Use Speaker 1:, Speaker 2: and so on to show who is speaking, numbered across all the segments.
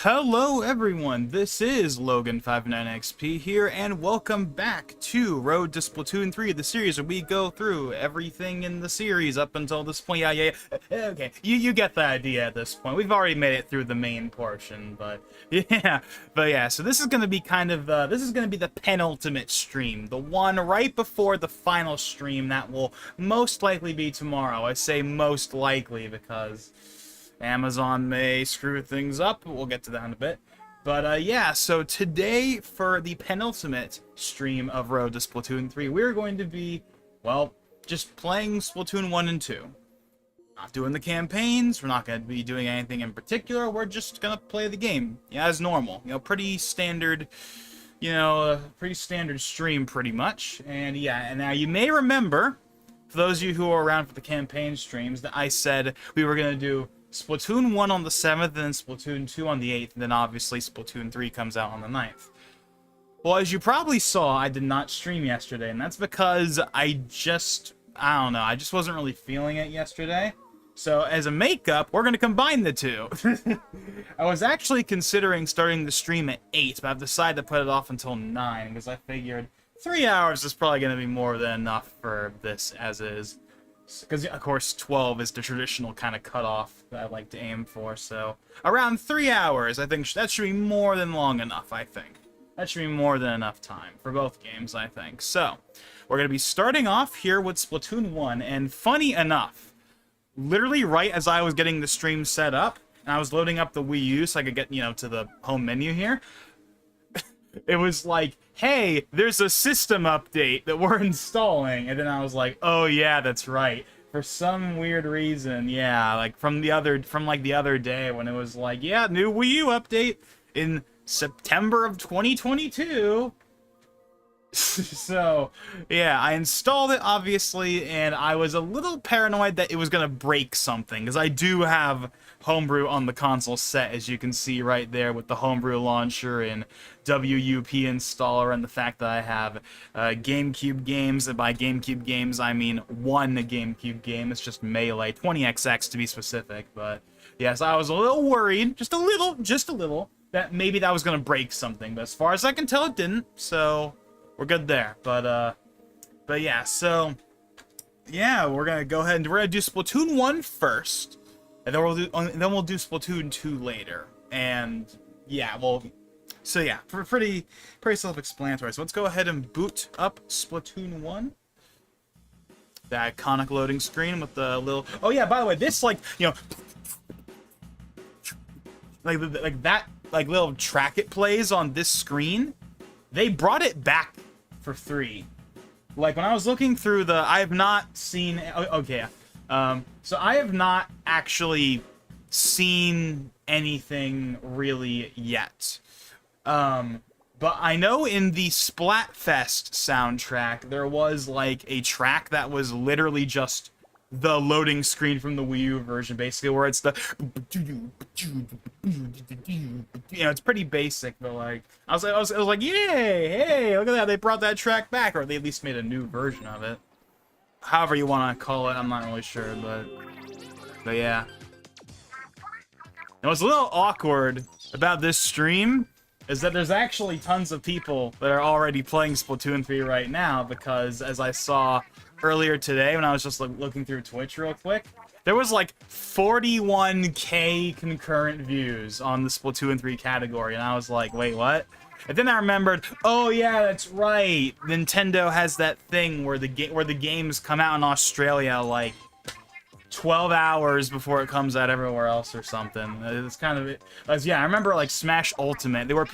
Speaker 1: Hello everyone, this is Logan59XP here, and welcome back to Road to Splatoon 3, the series where we go through everything in the series up until this point. Yeah. Okay, you get the idea at this point. We've already made it through the main portion, but yeah, so this is going to be the penultimate stream, the one right before the final stream that will most likely be tomorrow. I say most likely because Amazon may screw things up. We'll get to that in a bit. But yeah, so today for the penultimate stream of Road to Splatoon 3, we're going to be, well, just playing Splatoon 1 and 2. Not doing the campaigns, we're not going to be doing anything in particular, we're just going to play the game, as normal. Pretty standard, pretty standard stream pretty much. And yeah, and now you may remember, for those of you who are around for the campaign streams, that I said we were going to do Splatoon 1 on the 7th, and then Splatoon 2 on the 8th, and then obviously Splatoon 3 comes out on the 9th. Well, as you probably saw, I did not stream yesterday, and that's because I don't know, I just wasn't really feeling it yesterday. So, as a makeup, we're going to combine the two. I was actually considering starting the stream at 8, but I've decided to put it off until 9, because I figured 3 hours is probably going to be more than enough for this as is. Because, of course, 12 is the traditional kind of cutoff that I like to aim for, so around 3 hours, I think that should be more than long enough, I think. That should be more than enough time for both games, I think. So, we're going to be starting off here with Splatoon 1, and funny enough, literally right as I was getting the stream set up, and I was loading up the Wii U so I could get, to the home menu here, it was like, hey, there's a system update that we're installing. And then I was like, oh yeah, that's right. For some weird reason, yeah, like from the other day when it was like, yeah, new Wii U update in September of 2022. So, yeah, I installed it, obviously, and I was a little paranoid that it was going to break something, because I do have Homebrew on the console set, as you can see right there, with the Homebrew launcher and WUP installer, and the fact that I have GameCube games, and by GameCube games, I mean one GameCube game. It's just Melee, 20XX to be specific, but yes, I was a little worried, just a little, that maybe that was going to break something, but as far as I can tell, it didn't, so we're good there. But yeah, so yeah, we're gonna go ahead and we're gonna do Splatoon 1 first, and then we'll do Splatoon 2 later. And yeah, well, so yeah, pretty self-explanatory. So let's go ahead and boot up Splatoon 1. The iconic loading screen with the little. Oh yeah, by the way, this like that little track it plays on this screen. They brought it back for 3. Like, when I was looking through I have not seen... Okay, so I have not actually seen anything really yet. But I know in the Splatfest soundtrack, there was, like, a track that was literally just the loading screen from the Wii U version, basically, where it's the... it's pretty basic, but, like, I was like, yay, hey, look at that, they brought that track back, or they at least made a new version of it. However you want to call it, I'm not really sure, but yeah. And what's a little awkward about this stream is that there's actually tons of people that are already playing Splatoon 3 right now, because as I saw earlier today when I was just looking through Twitch real quick, there was like 41k concurrent views on the Splatoon 3 category, and I was like, wait, what? And then I remembered, oh yeah, that's right, Nintendo has that thing where the games come out in Australia like 12 hours before it comes out everywhere else or something. It's kind of it. Yeah, I remember like Smash Ultimate. There were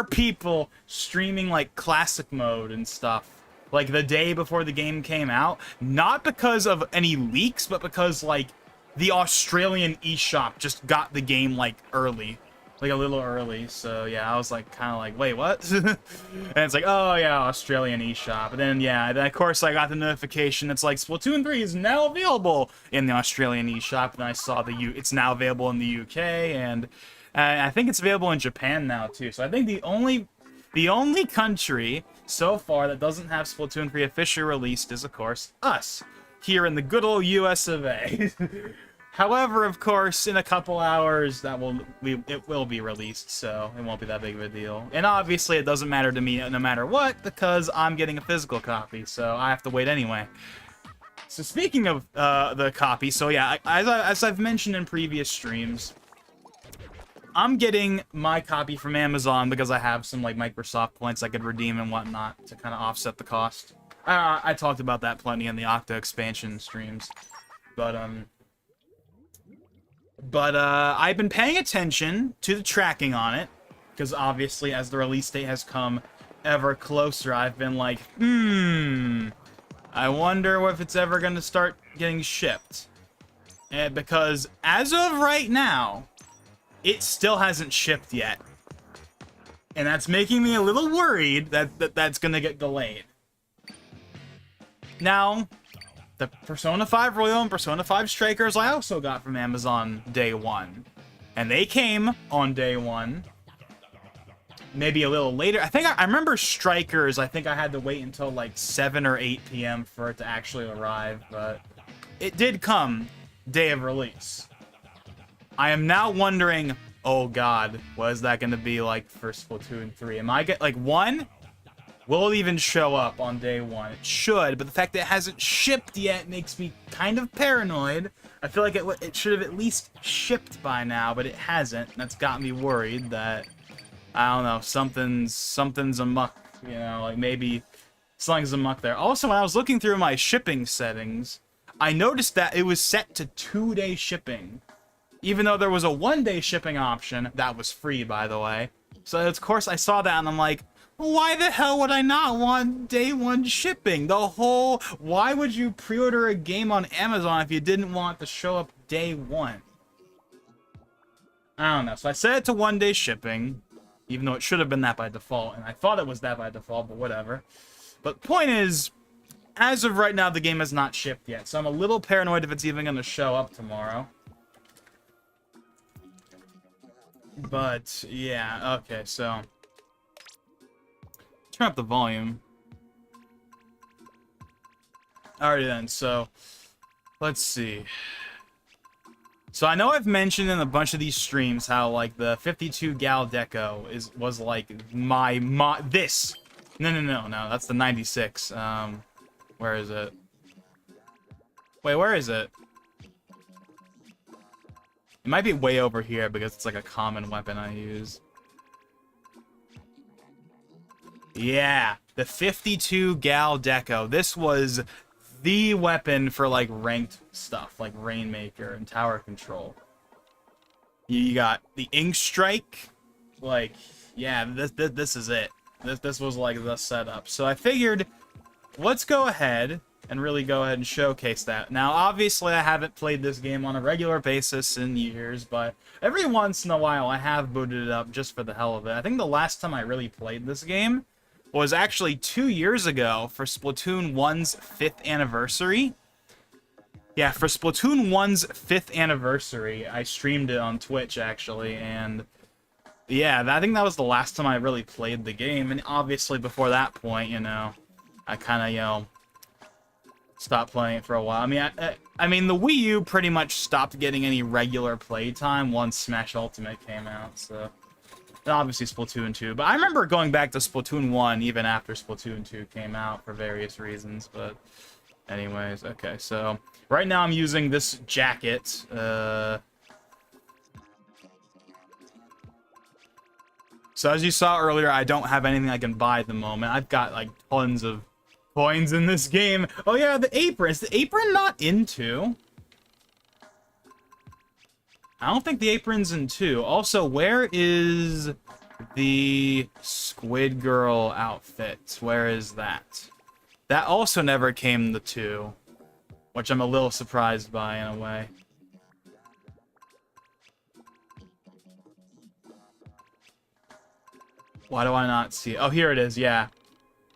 Speaker 1: people streaming like classic mode and stuff like the day before the game came out, not because of any leaks, but because like the Australian eShop just got the game like early. Like a little early, so yeah, I was like kind of like, wait, what? And it's like, oh yeah, Australian eShop. And then yeah, then of course I got the notification. It's like Splatoon 3 is now available in the Australian eShop, and I saw it's now available in the UK, and I think it's available in Japan now too. So I think the only country so far that doesn't have Splatoon 3 officially released is of course us here in the good old US of A. However, of course, in a couple hours, it will be released, so it won't be that big of a deal. And obviously, it doesn't matter to me no matter what, because I'm getting a physical copy, so I have to wait anyway. So speaking of the copy, so yeah, as I've mentioned in previous streams, I'm getting my copy from Amazon because I have some like Microsoft points I could redeem and whatnot to kind of offset the cost. I talked about that plenty in the Octa expansion streams, but I've been paying attention to the tracking on it, because obviously as the release date has come ever closer, I've been like, I wonder if it's ever going to start getting shipped. And because as of right now, it still hasn't shipped yet. And that's making me a little worried that's going to get delayed. Now, the Persona 5 Royal and Persona 5 Strikers I also got from Amazon day one. And they came on day one. Maybe a little later. I remember Strikers, I think I had to wait until like 7 or 8 p.m. for it to actually arrive, but it did come day of release. I am now wondering, oh god, what is that going to be like for Splatoon 3? Am I like 1? Will it even show up on day one? It should, but the fact that it hasn't shipped yet makes me kind of paranoid. I feel like it should have at least shipped by now, but it hasn't. And that's got me worried that, I don't know, something's amuck, you know, like maybe something's amuck there. Also, when I was looking through my shipping settings, I noticed that it was set to 2-day shipping. Even though there was a 1-day shipping option, that was free, by the way. So, of course, I saw that and I'm like, why the hell would I not want day one shipping? Why would you pre-order a game on Amazon if you didn't want it to show up day one? I don't know. So I set it to 1-day shipping, even though it should have been that by default. And I thought it was that by default, but whatever. But point is, as of right now, the game has not shipped yet. So I'm a little paranoid if it's even going to show up tomorrow. But, yeah. Okay, so turn up the volume. Alrighty then, so let's see. So I know I've mentioned in a bunch of these streams how like the 52 Gal Deco was like this. No, that's the 96. Where is it? Wait, where is it? It might be way over here because it's like a common weapon I use. Yeah, the 52 Gal Deco. This was the weapon for like ranked stuff, like Rainmaker and Tower Control. You got the Ink Strike. Like, yeah, this is it. This was like the setup. So I figured, let's go ahead and really go ahead and showcase that. Now, obviously, I haven't played this game on a regular basis in years, but every once in a while, I have booted it up just for the hell of it. I think the last time I really played this game was actually 2 years ago for Splatoon 1's 5th anniversary. Yeah, for Splatoon 1's 5th anniversary, I streamed it on Twitch, actually, and yeah, I think that was the last time I really played the game, and obviously before that point, you know, I kind of, you know, stopped playing it for a while. I mean, the Wii U pretty much stopped getting any regular playtime once Smash Ultimate came out, so and obviously Splatoon 2. But I remember going back to Splatoon 1 even after Splatoon 2 came out for various reasons, but anyways, okay, so right now I'm using this jacket. So as you saw earlier, I don't have anything I can buy at the moment. I've got like tons of coins in this game. Oh yeah, the apron. Is the apron not in 2? I don't think the apron's in 2. Also, where is the Squid Girl outfit? Where is that? That also never came to 2, which I'm a little surprised by in a way. Why do I not see it? Oh, here it is, yeah.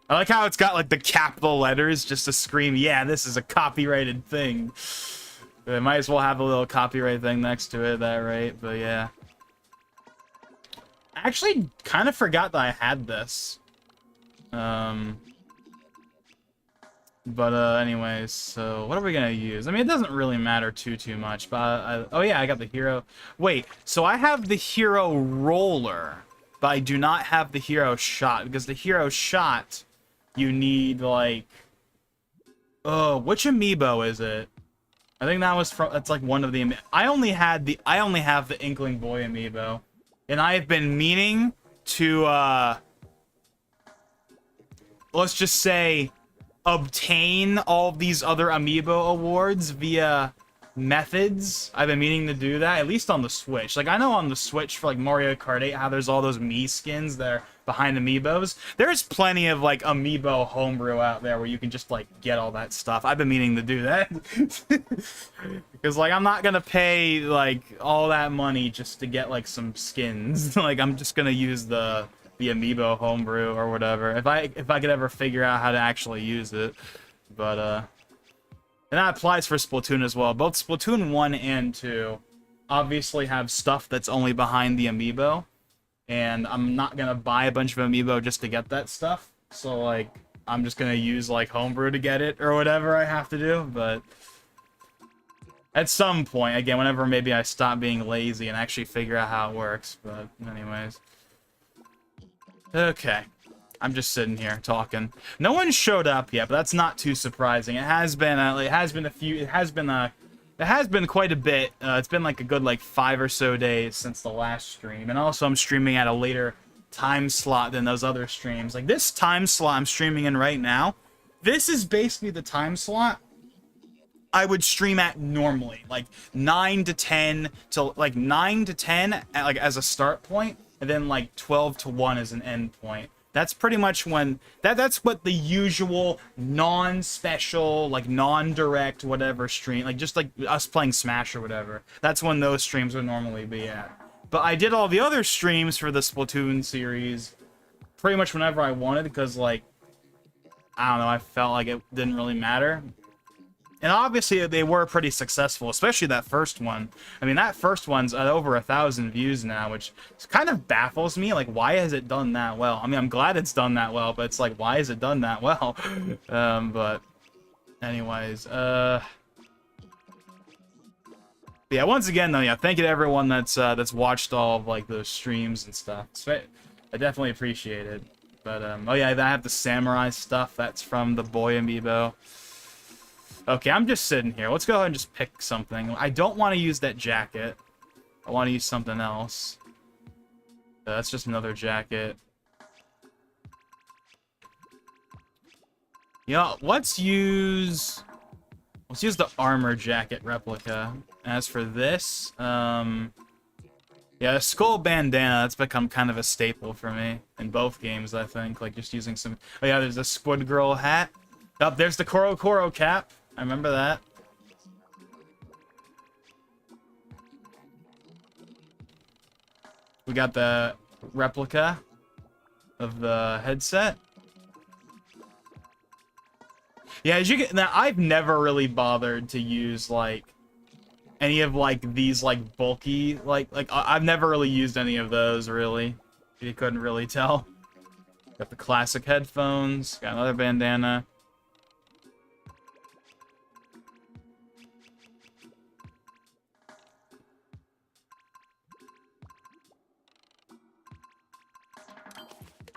Speaker 1: I like how it's got like the capital letters just to scream, yeah, this is a copyrighted thing. They might as well have a little copyright thing next to it at that rate, but yeah. I actually kind of forgot that I had this. But anyways, so what are we gonna use? I mean, it doesn't really matter too much. But oh yeah, I got the hero. Wait, so I have the hero roller, but I do not have the hero shot, because the hero shot, you need like, oh, which amiibo is it? I think that was from, that's like one of the, I only have the Inkling Boy amiibo, and I have been meaning to let's just say obtain all of these other amiibo awards via methods. I've been meaning to do that, at least on the Switch. Like, I know on the Switch for like Mario Kart 8 how there's all those Mii skins that are behind amiibos. There's plenty of like amiibo homebrew out there where you can just like get all that stuff. I've been meaning to do that. Because like I'm not gonna pay like all that money just to get like some skins. Like, I'm just gonna use the amiibo homebrew or whatever, if I could ever figure out how to actually use it. But and that applies for Splatoon as well. Both Splatoon 1 and 2 obviously have stuff that's only behind the amiibo, and I'm not gonna buy a bunch of amiibo just to get that stuff. So like, I'm just gonna use like homebrew to get it or whatever I have to do. But at some point, again, whenever maybe I stop being lazy and actually figure out how it works. But anyways. Okay, I'm just sitting here talking. No one showed up yet, but that's not too surprising. It has been quite a bit. It's been like a good like 5 or so days since the last stream, and also I'm streaming at a later time slot than those other streams. Like, this time slot I'm streaming in right now, this is basically the time slot I would stream at normally, like 9 to 10 till like 9 to 10 at, like, as a start point, and then like 12 to 1 as an end point. That's pretty much when that's what the usual non-special, like non-direct whatever stream, like just like us playing Smash or whatever, that's when those streams would normally be at. But I did all the other streams for the Splatoon series pretty much whenever I wanted, because like, I don't know, I felt like it didn't really matter. And obviously they were pretty successful, especially that first one. I mean, that first one's at over 1,000 views now, which kind of baffles me. Like, why has it done that well? I mean, I'm glad it's done that well, but it's like, why has it done that well? But anyways, yeah, once again though, yeah, thank you to everyone that's watched all of like those streams and stuff. So I definitely appreciate it. But oh yeah, I have the samurai stuff. That's from the Boy amiibo. Okay, I'm just sitting here. Let's go ahead and just pick something. I don't want to use that jacket. I want to use something else. That's just another jacket. You know, let's use the armor jacket replica. As for this, yeah, the skull bandana, that's become kind of a staple for me in both games, I think. Like, just using some... Oh yeah, there's a Squid Girl hat. Oh, there's the Koro Koro cap. I remember that. We got the replica of the headset. Yeah, as you get now, I've never really bothered to use like any of like these like bulky I've never really used any of those really. You couldn't really tell. Got the classic headphones. Got another bandana.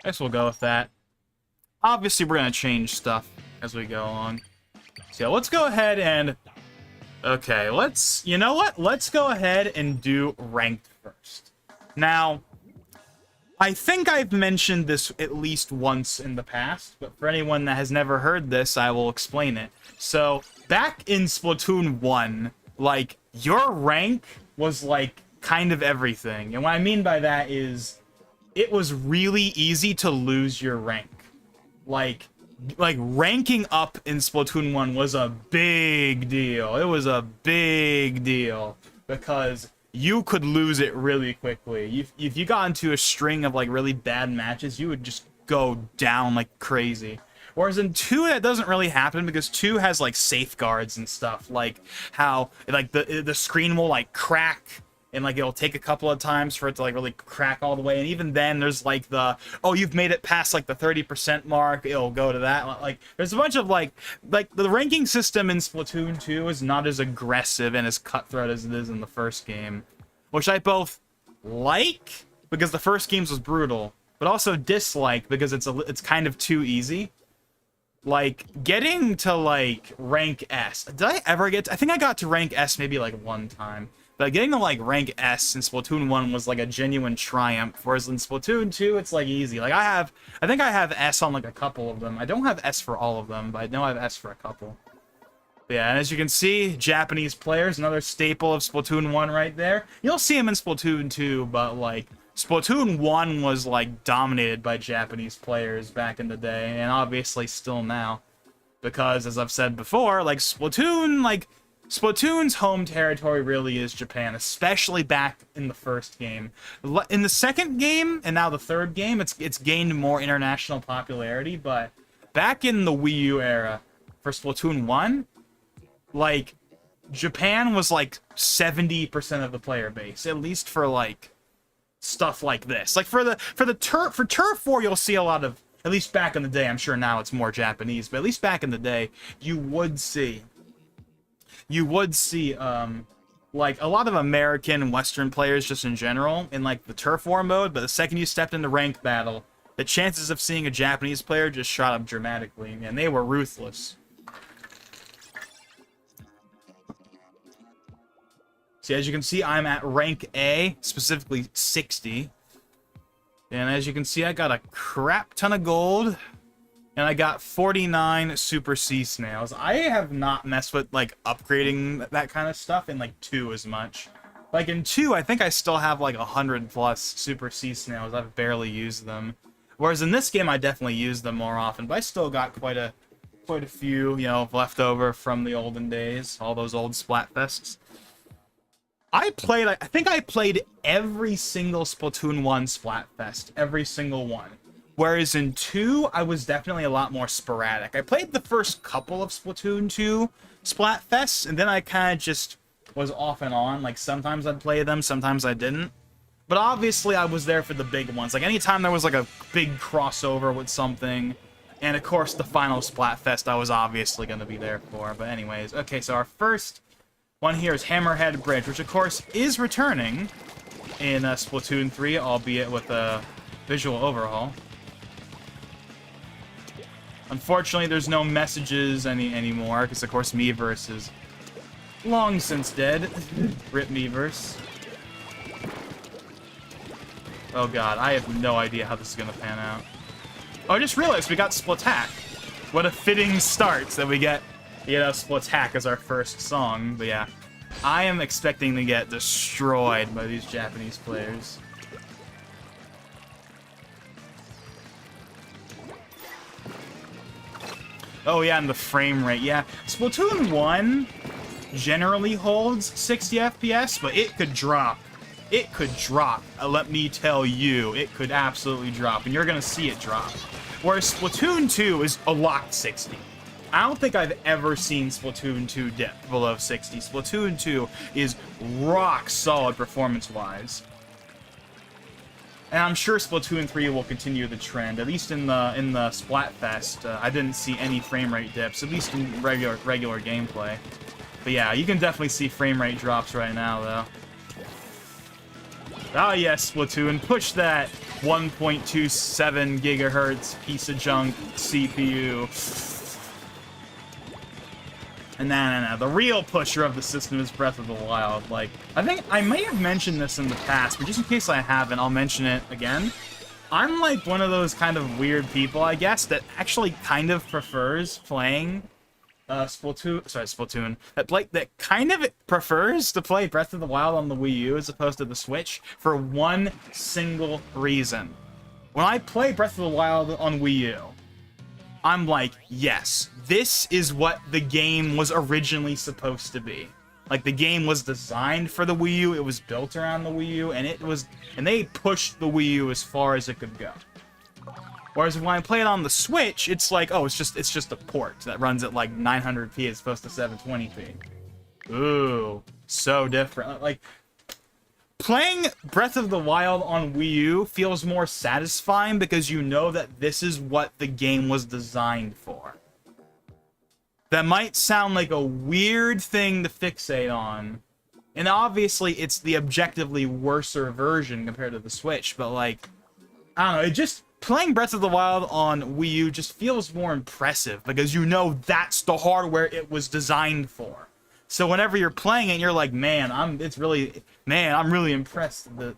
Speaker 1: I guess we'll go with that. Obviously, we're gonna change stuff as we go along. So yeah, let's go ahead and... Okay, you know what? Let's go ahead and do ranked first. Now, I think I've mentioned this at least once in the past, but for anyone that has never heard this, I will explain it. So, back in Splatoon 1, like, your rank was, like, kind of everything. And what I mean by that is, it was really easy to lose your rank. Like ranking up in Splatoon 1 was a big deal. It was a big deal because you could lose it really quickly. If you got into a string of like really bad matches, you would just go down like crazy. Whereas in 2, that doesn't really happen because 2 has like safeguards and stuff, like how like the screen will like crack and like it'll take a couple of times for it to like really crack all the way, and even then there's like the, oh, you've made it past like the 30% mark, it'll go to that. Like there's a bunch of like the ranking system in Splatoon 2 is not as aggressive and as cutthroat as it is in the first game, which I both like because the first games was brutal, but also dislike because it's kind of too easy. Like, getting to, like, rank S. Did I ever get to, I think I got to rank S maybe, like, one time. But getting to, like, rank S in Splatoon 1 was, like, a genuine triumph. Whereas in Splatoon 2, it's, like, easy. Like, I think I have S on, like, a couple of them. I don't have S for all of them, but I know I have S for a couple. But yeah, and as you can see, Japanese players, another staple of Splatoon 1 right there. You'll see them in Splatoon 2, but, like, Splatoon 1 was, like, dominated by Japanese players back in the day, and obviously still now. Because, as I've said before, like, Splatoon's home territory really is Japan, especially back in the first game. In the second game, and now the third game, it's gained more international popularity, but back in the Wii U era, for Splatoon 1, like, Japan was, like, 70% of the player base, at least for, like, stuff like this. Like for Turf War, you'll see a lot of, at least back in the day, I'm sure now it's more Japanese, but at least back in the day, you would see like a lot of American and Western players just in general in like the Turf War mode, but the second you stepped into ranked battle, the chances of seeing a Japanese player just shot up dramatically, and they were ruthless. See, as you can see, I'm at rank A, specifically 60. And as you can see, I got a crap ton of gold, and I got 49 Super Sea Snails. I have not messed with, like, upgrading that kind of stuff in, like, 2 as much. Like, in 2, I think I still have, like, 100+ Super Sea Snails. I've barely used them. Whereas in this game, I definitely use them more often, but I still got quite a few, you know, left over from the olden days, all those old Splatfests. I think I played every single Splatoon 1 Splatfest. Every single one. Whereas in 2, I was definitely a lot more sporadic. I played the first couple of Splatoon 2 Splatfests, and then I kind of just was off and on. Like, sometimes I'd play them, sometimes I didn't. But obviously, I was there for the big ones. Like, anytime there was, like, a big crossover with something, and of course, the final Splatfest I was obviously going to be there for. But anyways, okay, so our first one here is Hammerhead Bridge, which of course is returning in Splatoon 3, albeit with a visual overhaul. Unfortunately, there's no messages anymore, because of course Miiverse is long since dead. Rip Miiverse. Oh god, I have no idea how this is gonna pan out. Oh, I just realized we got Splatak. What a fitting start that we get, you know, Splatak as our first song. But yeah, I am expecting to get destroyed by these Japanese players. Oh yeah, and the frame rate. Yeah, Splatoon 1 generally holds 60 FPS, but it could drop. It could drop. Let me tell you, it could absolutely drop, and you're gonna see it drop. Whereas Splatoon 2 is a locked 60. I don't think I've ever seen Splatoon 2 dip below 60. Splatoon 2 is rock solid performance-wise. And I'm sure Splatoon 3 will continue the trend. At least in the Splatfest, I didn't see any frame rate dips, at least in regular gameplay. But yeah, you can definitely see frame rate drops right now, though. Ah yes, Splatoon, push that 1.27 gigahertz piece of junk CPU. And no, the real pusher of the system is Breath of the Wild. Like, I think I may have mentioned this in the past, but just in case I haven't, I'll mention it again. I'm like one of those kind of weird people, I guess, that actually kind of prefers playing Splatoon. That kind of prefers to play Breath of the Wild on the Wii U as opposed to the Switch for one single reason. When I play Breath of the Wild on Wii U, I'm like, yes, this is what the game was originally supposed to be. Like, the game was designed for the Wii U, it was built around the Wii U, and they pushed the Wii U as far as it could go. Whereas when I play it on the Switch, it's like, oh, it's just a port that runs at like 900p as opposed to 720p. Ooh, so different. Like, Playing Breath of the Wild on Wii U feels more satisfying because you know that this is what the game was designed for. That might sound like a weird thing to fixate on. And obviously, it's the objectively worser version compared to the Switch, but like, I don't know, it just, playing Breath of the Wild on Wii U just feels more impressive because you know that's the hardware it was designed for. So whenever you're playing it, you're like, man, I'm really impressed that.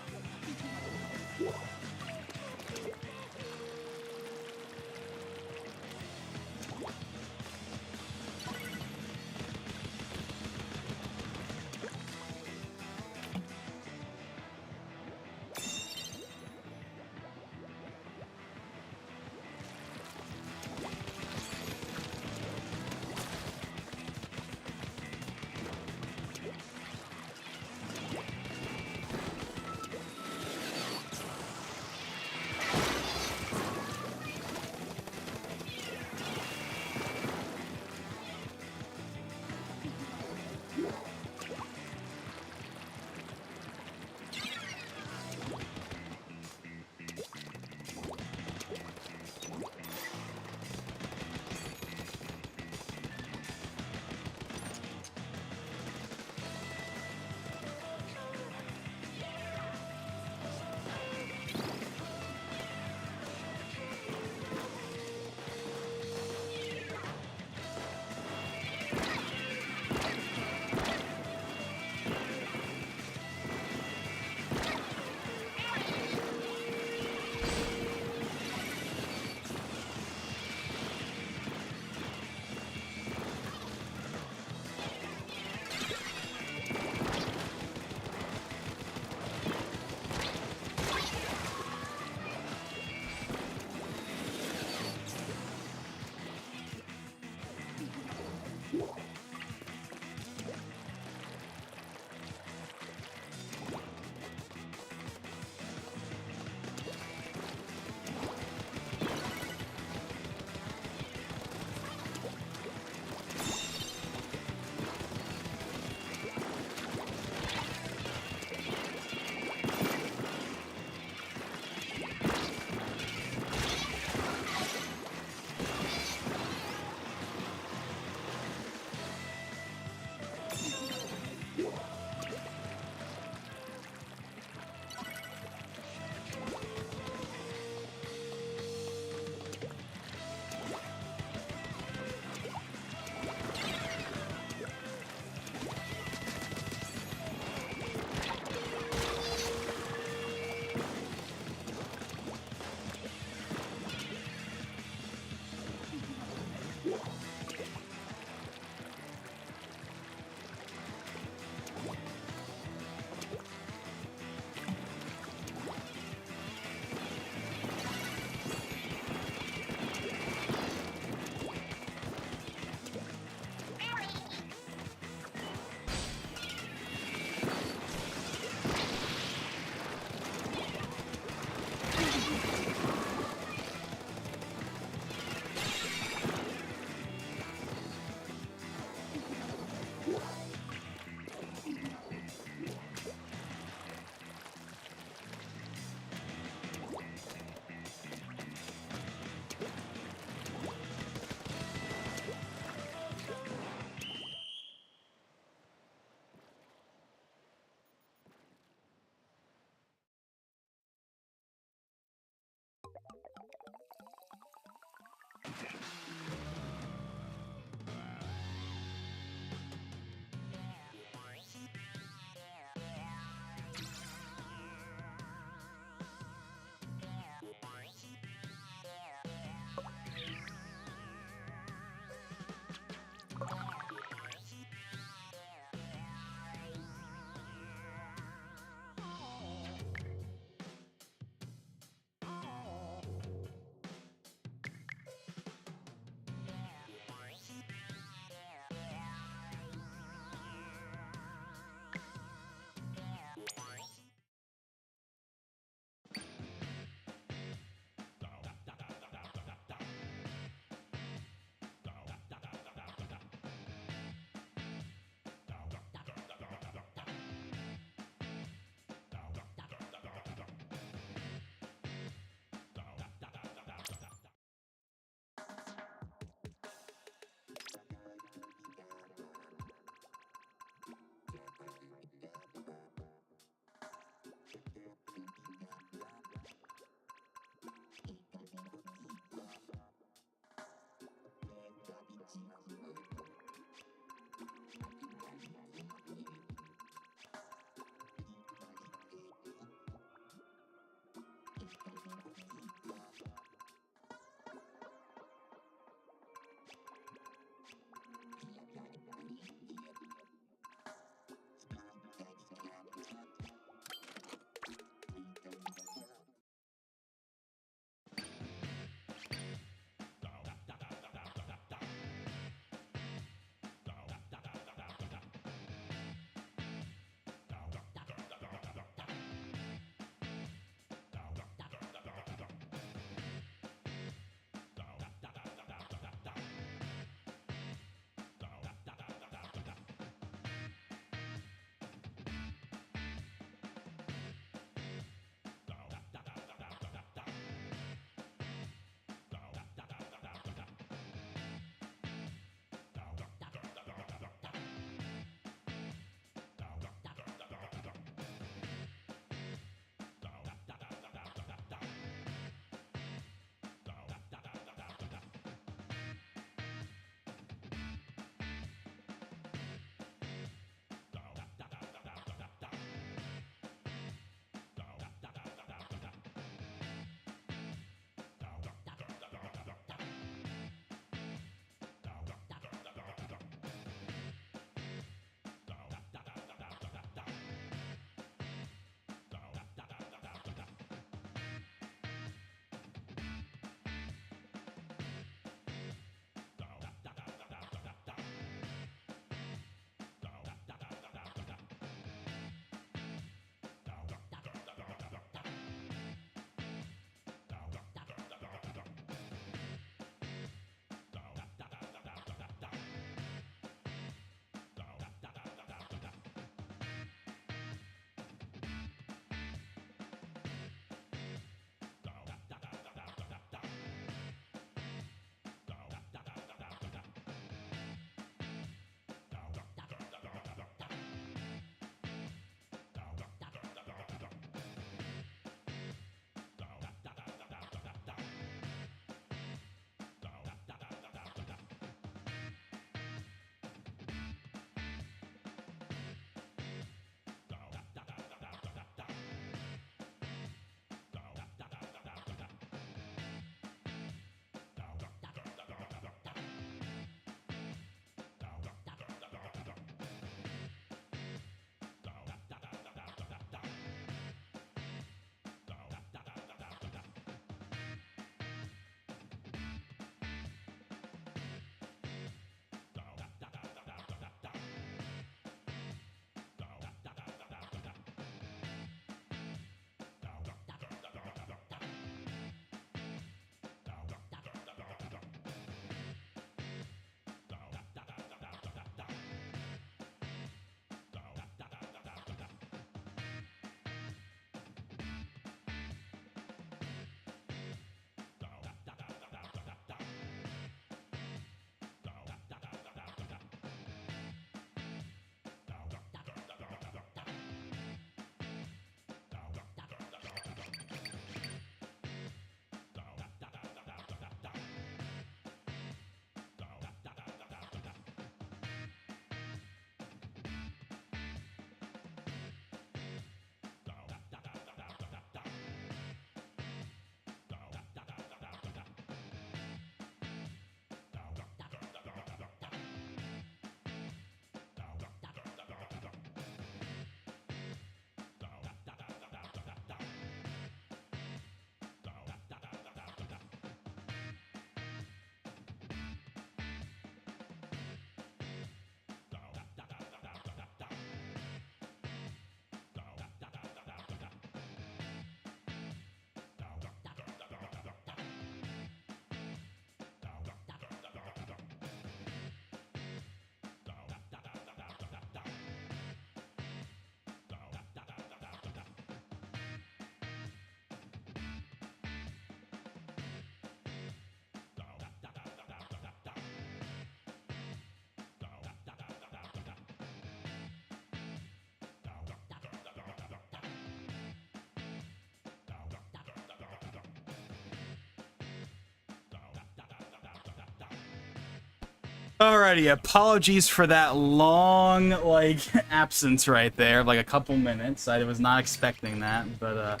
Speaker 1: Alrighty, apologies for that long, like, absence right there, like a couple minutes. I was not expecting that, but,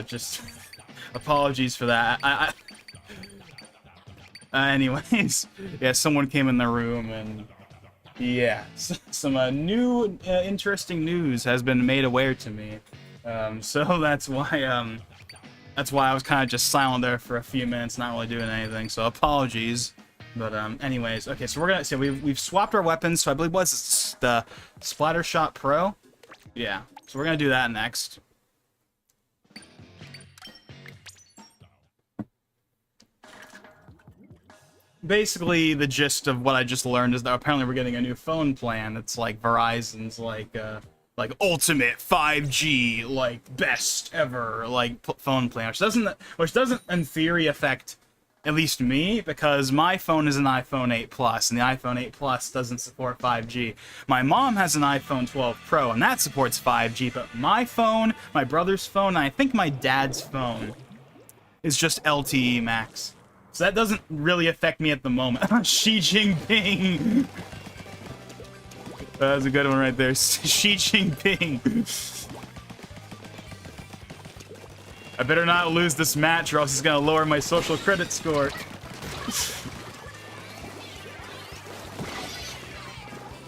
Speaker 1: just apologies for that. Anyways, yeah, someone came in the room, and yeah, some new, interesting news has been made aware to me. So that's why I was kind of just silent there for a few minutes, not really doing anything. So apologies. But anyways, okay, so we're gonna say we've swapped our weapons. So I believe what's the Splattershot Pro? Yeah. So we're gonna do that next. Basically, the gist of what I just learned is that apparently we're getting a new phone plan. It's like Verizon's like ultimate 5G, like best ever like phone plan, which doesn't in theory affect at least me, because my phone is an iPhone 8 Plus, and the iPhone 8 Plus doesn't support 5G. My mom has an iPhone 12 Pro, and that supports 5G, but my phone, my brother's phone, and I think my dad's phone is just LTE max. So that doesn't really affect me at the moment. Xi Jinping! That was a good one right there. Xi Jinping! I better not lose this match or else it's gonna lower my social credit score.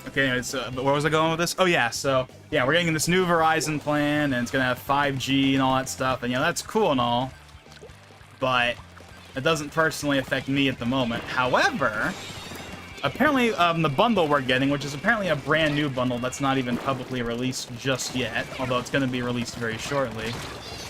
Speaker 1: Okay, anyways, but where was I going with this? Oh yeah, so yeah, we're getting this new Verizon plan, and it's gonna have 5G and all that stuff, and you know, that's cool and all, but it doesn't personally affect me at the moment. However, apparently the bundle we're getting, which is apparently a brand new bundle that's not even publicly released just yet, although it's gonna be released very shortly.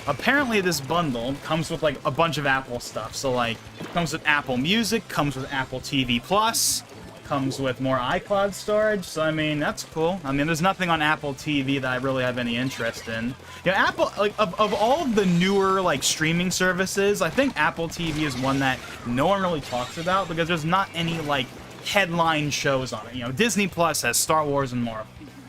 Speaker 1: Apparently this bundle comes with like a bunch of Apple stuff. So like, comes with Apple Music, comes with Apple TV Plus, comes with more iCloud storage. So I mean, that's cool. I mean, there's nothing on Apple TV that I really have any interest in. You know, Apple, like of all of the newer like streaming services, I think Apple TV is one that no one really talks about because there's not any like headline shows on it. You know, Disney Plus has Star Wars and more.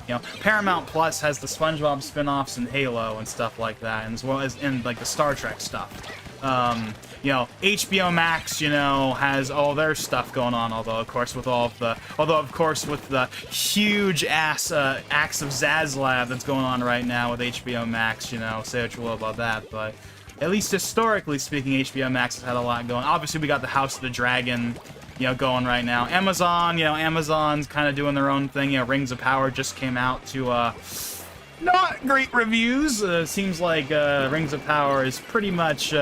Speaker 1: You know, Paramount Plus has the SpongeBob spin-offs and Halo and stuff like that, and as well as in like the Star Trek stuff. You know, HBO Max, you know, has all their stuff going on. Although of course with the huge acts of Zaslav that's going on right now with HBO Max, you know, say what you will about that, but at least historically speaking, HBO Max has had a lot going. Obviously, we got the House of the Dragon, you know, going right now. Amazon, you know, Amazon's kind of doing their own thing. You know, Rings of Power just came out to not great reviews. Seems like Rings of Power is pretty much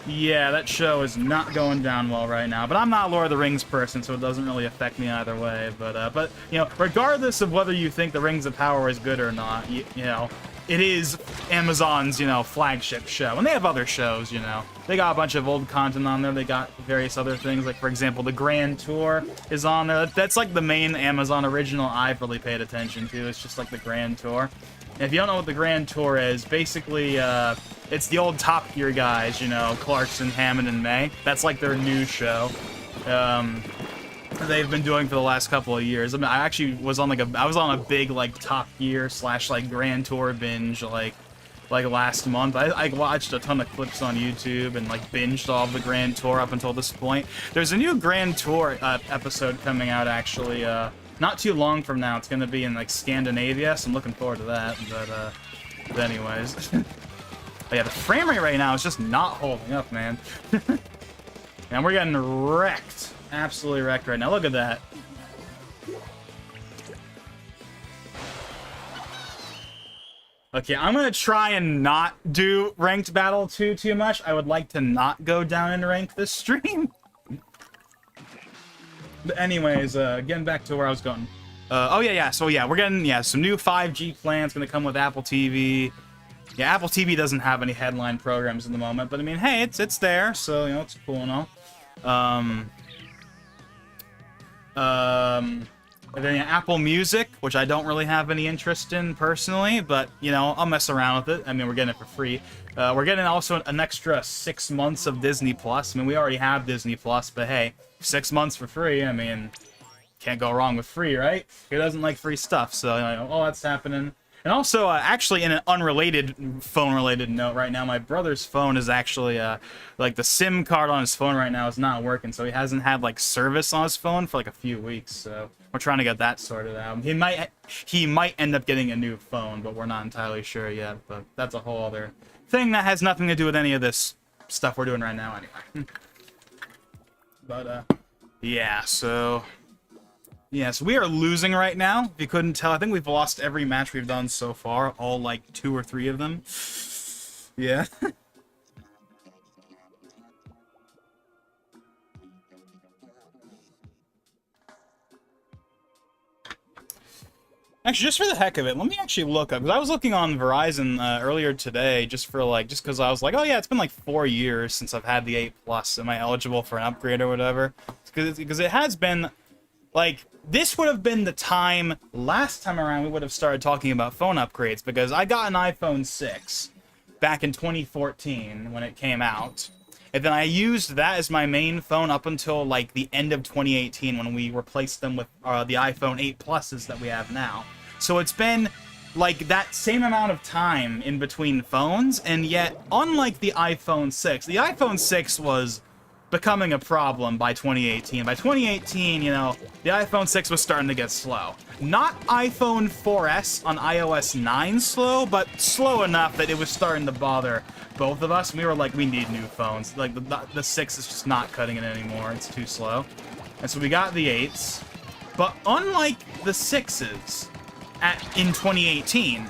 Speaker 1: yeah, that show is not going down well right now. But I'm not a Lord of the Rings person, so it doesn't really affect me either way. But you know, regardless of whether you think the Rings of Power is good or not, you know, it is Amazon's, you know, flagship show. And they have other shows, you know. They got a bunch of old content on there. They got various other things. Like, for example, the Grand Tour is on there. That's like the main Amazon original I've really paid attention to. It's just like the Grand Tour. And if you don't know what the Grand Tour is, basically, it's the old Top Gear guys, you know, Clarkson, Hammond, and May. That's like their new show. They've been doing for the last couple of years. I mean, I actually was on a big like Top Gear / like Grand Tour binge like last month. I watched a ton of clips on YouTube and like binged all of the Grand Tour up until this point. There's a new Grand Tour episode coming out actually not too long from now. It's gonna be in like Scandinavia, so I'm looking forward to that. But anyways, but yeah, the frame rate right now is just not holding up, man. And we're getting wrecked. Absolutely wrecked right now. Look at that. Okay, I'm gonna try and not do ranked battle too much. I would like to not go down in rank this stream. But anyways, getting back to where I was going. Oh yeah. So yeah, we're getting some new 5G plans gonna come with Apple TV. Yeah, Apple TV doesn't have any headline programs in the moment, but I mean, hey, it's there, so you know, it's cool and all. And then Apple Music, which I don't really have any interest in personally, but you know, I'll mess around with it. I mean, we're getting it for free. We're getting also an extra 6 months of Disney Plus. I mean, we already have Disney Plus, but hey, 6 months for free. I mean, can't go wrong with free, right? Who doesn't like free stuff? So you know, all that's happening. And also, actually, in an unrelated phone-related note right now, my brother's phone is actually, like, the SIM card on his phone right now is not working, so he hasn't had, like, service on his phone for, like, a few weeks, so we're trying to get that sorted out. He might end up getting a new phone, but we're not entirely sure yet, but that's a whole other thing that has nothing to do with any of this stuff we're doing right now, anyway. But, yeah, so... Yes, we are losing right now. If you couldn't tell, I think we've lost every match we've done so far. All, like, 2 or 3 of them. Yeah. Actually, just for the heck of it, let me actually look up. Because I was looking on Verizon earlier today, just because I was like, oh yeah, it's been like 4 years since I've had the 8 Plus. Am I eligible for an upgrade or whatever? Because it has been... Like, this would have been the time, last time around, we would have started talking about phone upgrades, because I got an iPhone 6 back in 2014 when it came out, and then I used that as my main phone up until, like, the end of 2018 when we replaced them with the iPhone 8 Pluses that we have now. So it's been, like, that same amount of time in between phones, and yet, unlike the iPhone 6, the iPhone 6 was... becoming a problem by 2018. By 2018, you know, the iPhone 6 was starting to get slow. Not iPhone 4S on iOS 9 slow, but slow enough that it was starting to bother both of us. We were like, we need new phones. Like, the 6 is just not cutting it anymore. It's too slow. And so we got the 8s. But unlike the 6s in 2018,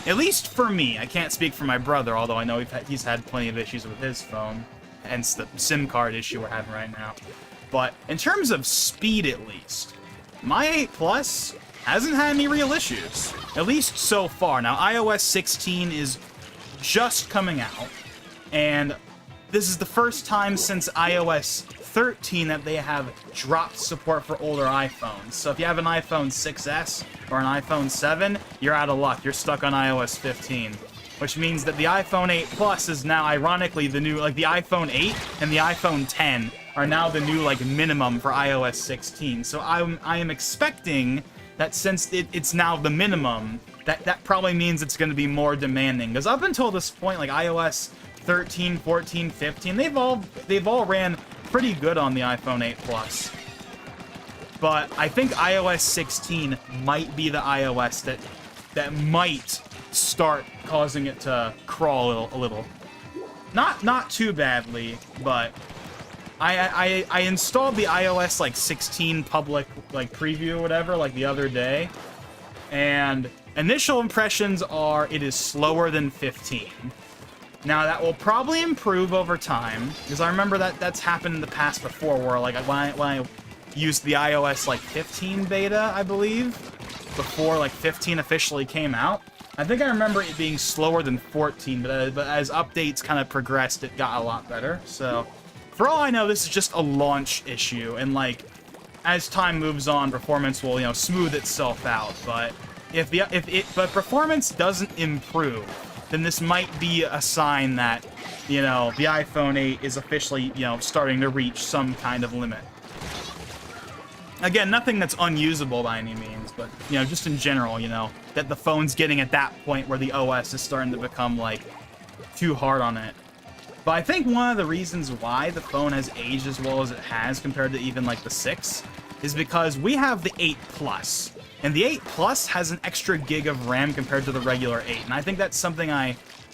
Speaker 1: at least for me, I can't speak for my brother, although I know he's had plenty of issues with his phone. Hence the SIM card issue we're having right now. But in terms of speed, at least, my 8 Plus hasn't had any real issues. At least so far. Now, iOS 16 is just coming out, and this is the first time since iOS 13 that they have dropped support for older iPhones. So if you have an iPhone 6S or an iPhone 7, you're out of luck. You're stuck on iOS 15. Which means that the iPhone 8 Plus is now, ironically, the new, like, the iPhone 8 and the iPhone 10 are now the new, like, minimum for iOS 16. So I am expecting that since it's now the minimum, that probably means it's going to be more demanding. Because up until this point, like, iOS 13, 14, 15, they've all ran pretty good on the iPhone 8 Plus. But I think iOS 16 might be the iOS that might start causing it to crawl a little. Not too badly, but I installed the iOS like 16 public like preview or whatever like the other day, and initial impressions are it is slower than 15. Now that will probably improve over time, because I remember that's happened in the past before, where like when I used the iOS like 15 beta, I believe, before like 15 officially came out. I think I remember it being slower than 14, but as updates kind of progressed, it got a lot better. So, for all I know, this is just a launch issue, and like, as time moves on, performance will, you know, smooth itself out. But but performance doesn't improve, then this might be a sign that, you know, the iPhone 8 is officially, you know, starting to reach some kind of limit. Again, nothing that's unusable by any means, but, you know, just in general, you know, that the phone's getting at that point where the OS is starting to become, like, too hard on it. But I think one of the reasons why the phone has aged as well as it has compared to even, like, the 6 is because we have the 8 Plus. And the 8 Plus has an extra gig of RAM compared to the regular 8. And I think that's something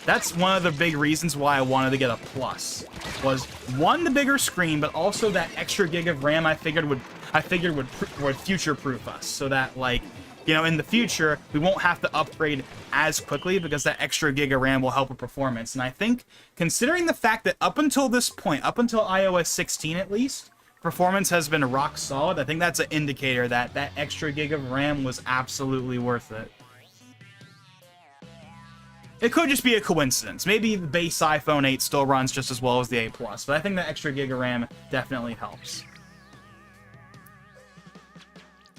Speaker 1: that's one of the big reasons why I wanted to get a Plus. Was, one, the bigger screen, but also that extra gig of RAM I figured would future-proof us, so that, like, you know, in the future, we won't have to upgrade as quickly because that extra gig of RAM will help with performance. And I think, considering the fact that up until this point, up until iOS 16 at least, performance has been rock solid, I think that's an indicator that that extra gig of RAM was absolutely worth it. It could just be a coincidence. Maybe the base iPhone 8 still runs just as well as the 8 Plus, but I think that extra gig of RAM definitely helps.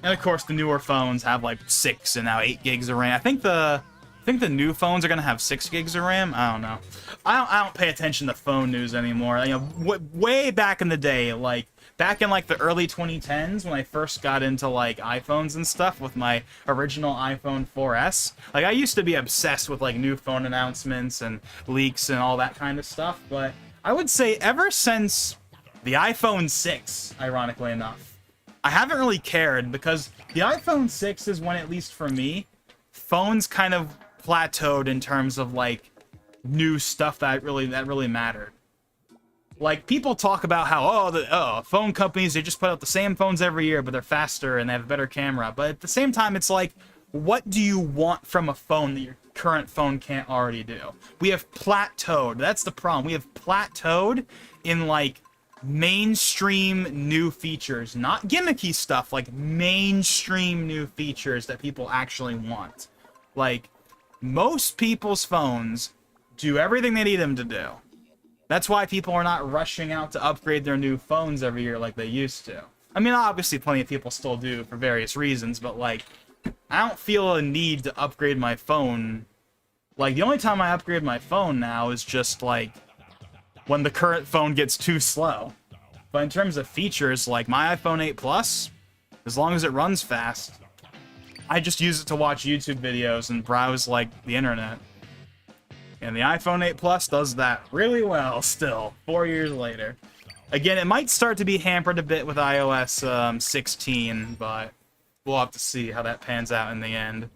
Speaker 1: And of course, the newer phones have like 6 and now 8 gigs of RAM. I think the think the new phones are gonna have 6 gigs of RAM. I don't know. I don't pay attention to phone news anymore. You know, way back in the day, like back in like the early 2010s when I first got into like iPhones and stuff with my original iPhone 4S. Like I used to be obsessed with like new phone announcements and leaks and all that kind of stuff. But I would say ever since the iPhone 6, ironically enough, I haven't really cared because the iPhone 6 is when, at least for me, phones kind of plateaued in terms of like new stuff that really mattered. Like people talk about how phone companies, they just put out the same phones every year, but they're faster and they have a better camera. But at the same time, it's like, what do you want from a phone that your current phone can't already do? We have plateaued. That's the problem. We have plateaued in like mainstream new features, not gimmicky stuff, like mainstream new features that people actually want. Like most people's phones do everything they need them to do. That's why people are not rushing out to upgrade their new phones every year like they used to. I mean, obviously plenty of people still do for various reasons, but like I don't feel a need to upgrade my phone. Like the only time I upgrade my phone now is just like when the current phone gets too slow. But in terms of features, like my iPhone 8 Plus, as long as it runs fast, I just use it to watch YouTube videos and browse like the internet. And the iPhone 8 Plus does that really well still, 4 years later. Again, it might start to be hampered a bit with iOS 16, but we'll have to see how that pans out in the end.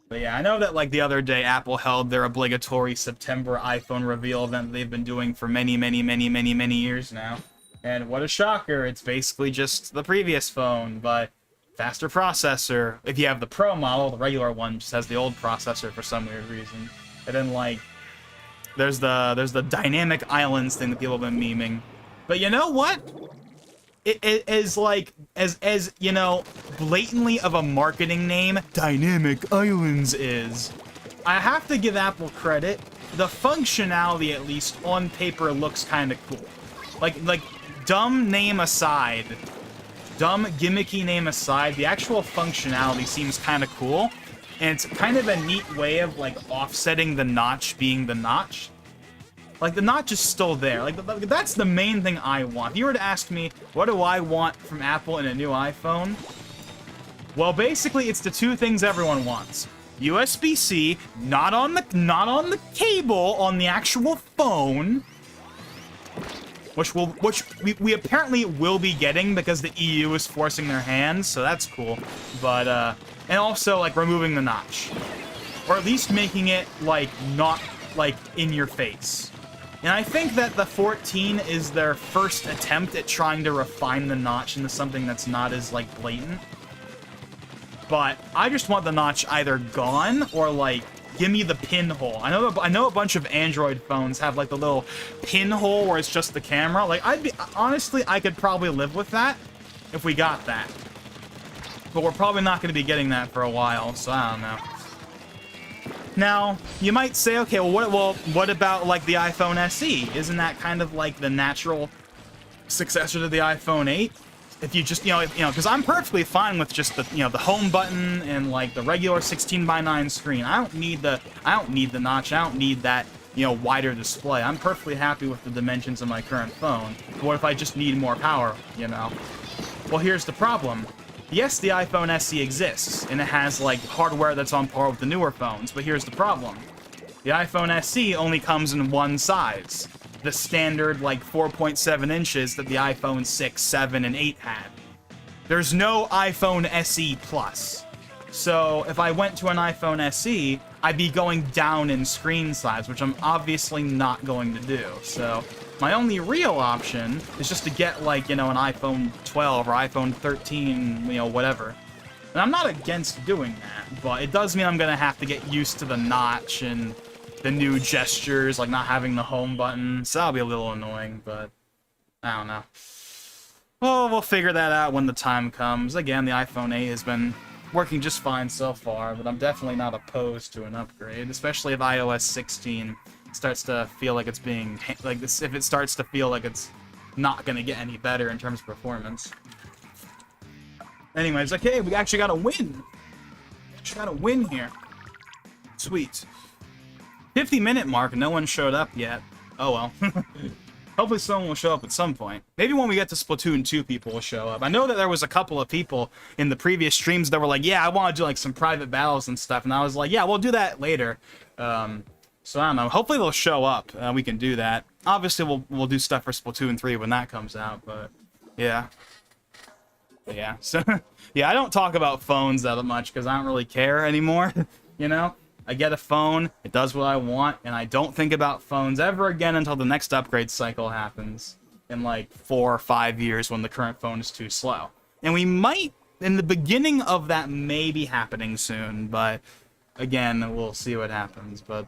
Speaker 1: But yeah, I know that like the other day Apple held their obligatory September iPhone reveal event that they've been doing for many years now. And what a shocker, it's basically just the previous phone, but faster processor. If you have the Pro model, the regular one just has the old processor for some weird reason. And then like there's the dynamic islands thing that people have been memeing. But you know what? It is like as you know, blatantly of a marketing name Dynamic Islands is. I have to give Apple credit. The functionality, at least on paper, looks kind of cool. Like dumb name aside, dumb gimmicky name aside, the actual functionality seems kind of cool, and it's kind of a neat way of like offsetting the notch being the notch. Like, the notch is still there. Like, that's the main thing I want. If you were to ask me, what do I want from Apple in a new iPhone? Well, basically, it's the two things everyone wants. USB-C, not on the cable, on the actual phone. Which we apparently will be getting because the EU is forcing their hands, so that's cool. But, and also, like, removing the notch. Or at least making it, like, not, like, in your face. And I think that the 14 is their first attempt at trying to refine the notch into something that's not as, like, blatant. But I just want the notch either gone or, like, give me the pinhole. I know a bunch of Android phones have, like, the little pinhole where it's just the camera. Like, honestly, I could probably live with that if we got that. But we're probably not going to be getting that for a while, so I don't know. Now, you might say, okay, well, what about, like, the iPhone SE? Isn't that kind of, like, the natural successor to the iPhone 8? If you just, because I'm perfectly fine with just the, the home button and, like, the regular 16:9 screen. I don't need the notch. I don't need that, wider display. I'm perfectly happy with the dimensions of my current phone. What if I just need more power, Well, here's the problem. Yes, the iPhone SE exists, and it has, like, hardware that's on par with the newer phones, but here's the problem. The iPhone SE only comes in one size. The standard, like, 4.7 inches that the iPhone 6, 7, and 8 had. There's no iPhone SE Plus. So, if I went to an iPhone SE, I'd be going down in screen size, which I'm obviously not going to do. So, my only real option is just to get, like, an iPhone 12 or iPhone 13, whatever. And I'm not against doing that, but it does mean I'm gonna have to get used to the notch and the new gestures, like not having the home button. So that'll be a little annoying, but I don't know. Well, we'll figure that out when the time comes. Again, the iPhone 8 has been working just fine so far, but I'm definitely not opposed to an upgrade, especially if iOS 16 starts to feel like it's being, like this, if it starts to feel like it's not gonna get any better in terms of performance. Anyways, okay, we actually got a win. Here. Sweet. 50-minute mark, no one showed up yet. Oh well. Hopefully someone will show up at some point. Maybe when we get to Splatoon 2, people will show up. I know that there was a couple of people in the previous streams that were like, yeah, I want to do like some private battles and stuff, and I was like, yeah, we'll do that later. So I don't know. Hopefully they'll show up. We can do that. Obviously, we'll do stuff for Splatoon 3 when that comes out, but yeah. But yeah, so yeah, I don't talk about phones that much because I don't really care anymore, you know? I get a phone, it does what I want, and I don't think about phones ever again until the next upgrade cycle happens in like 4 or 5 years when the current phone is too slow. And we might, in the beginning of that may be happening soon, but again, we'll see what happens. But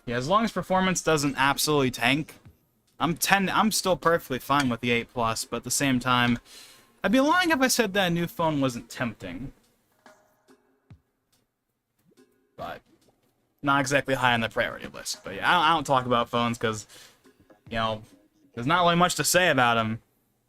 Speaker 1: yeah, as long as performance doesn't absolutely tank, I'm still perfectly fine with the 8 Plus, but at the same time, I'd be lying if I said that a new phone wasn't tempting. But not exactly high on the priority list. But yeah, I don't talk about phones because, you know, there's not really much to say about them,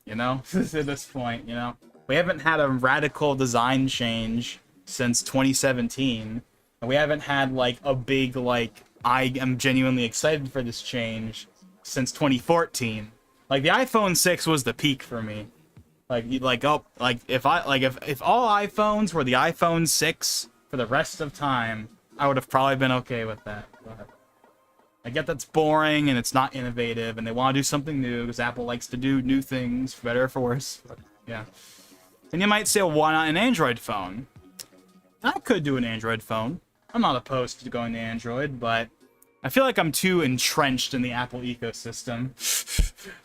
Speaker 1: you know, at this point, you know. We haven't had a radical design change since 2017. And we haven't had, like, a big, like, I am genuinely excited for this change since 2014. Like, the iPhone 6 was the peak for me. If all iPhones were the iPhone 6 for the rest of time, I would have probably been okay with that. But I get that's boring and it's not innovative and they want to do something new because Apple likes to do new things, for better or for worse. But, yeah. And you might say, well, why not an Android phone? I could do an Android phone. I'm not opposed to going to Android, but I feel like I'm too entrenched in the Apple ecosystem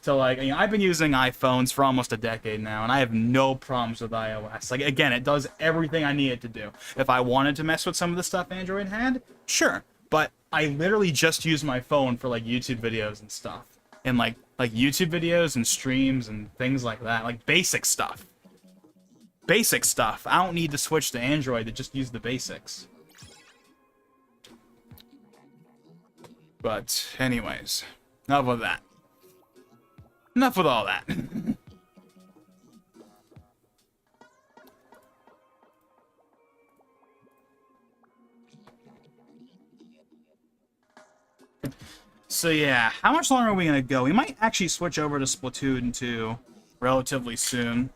Speaker 1: to, like, you know, I've been using iPhones for almost a decade now, and I have no problems with iOS. Like, again, it does everything I need it to do. If I wanted to mess with some of the stuff Android had, sure. But I literally just use my phone for, like, YouTube videos and stuff. And, like YouTube videos and streams and things like that. Like, basic stuff. Basic stuff. I don't need to switch to Android to just use the basics. But, anyways, enough of that. Enough with all that. So yeah, how much longer are we gonna go? We might actually switch over to Splatoon 2 relatively soon.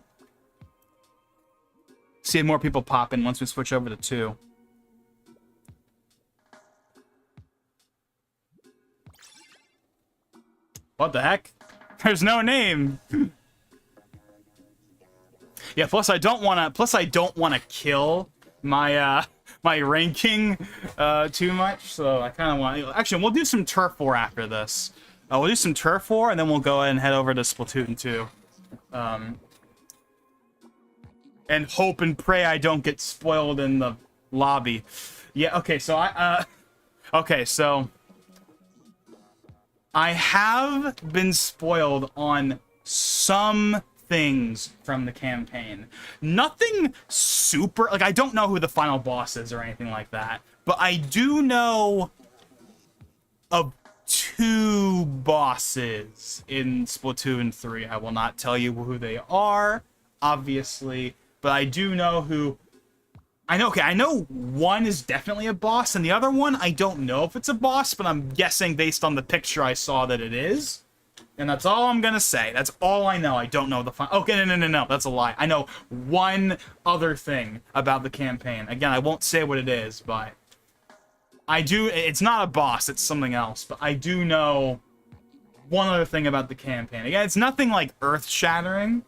Speaker 1: See if more people pop in once we switch over to 2. What the heck? There's no name. Yeah, plus I don't wanna kill my my ranking too much, so I kind of want. Actually, we'll do some Turf War after this. We'll do some Turf War, and then we'll go ahead and head over to Splatoon 2. And hope and pray I don't get spoiled in the lobby. Yeah. Okay. So okay. So I have been spoiled on some things from the campaign. Nothing super, like, I don't know who the final boss is or anything like that, but I do know of 2 bosses in Splatoon 3. I will not tell you who they are, obviously, but I do know who. I know one is definitely a boss, and the other one, I don't know if it's a boss, but I'm guessing based on the picture I saw that it is. And that's all I'm gonna say. That's all I know. I don't know the final. Okay, no. That's a lie. I know one other thing about the campaign. Again, I won't say what it is, but I do. It's not a boss. It's something else. But I do know one other thing about the campaign. Again, it's nothing like earth-shattering.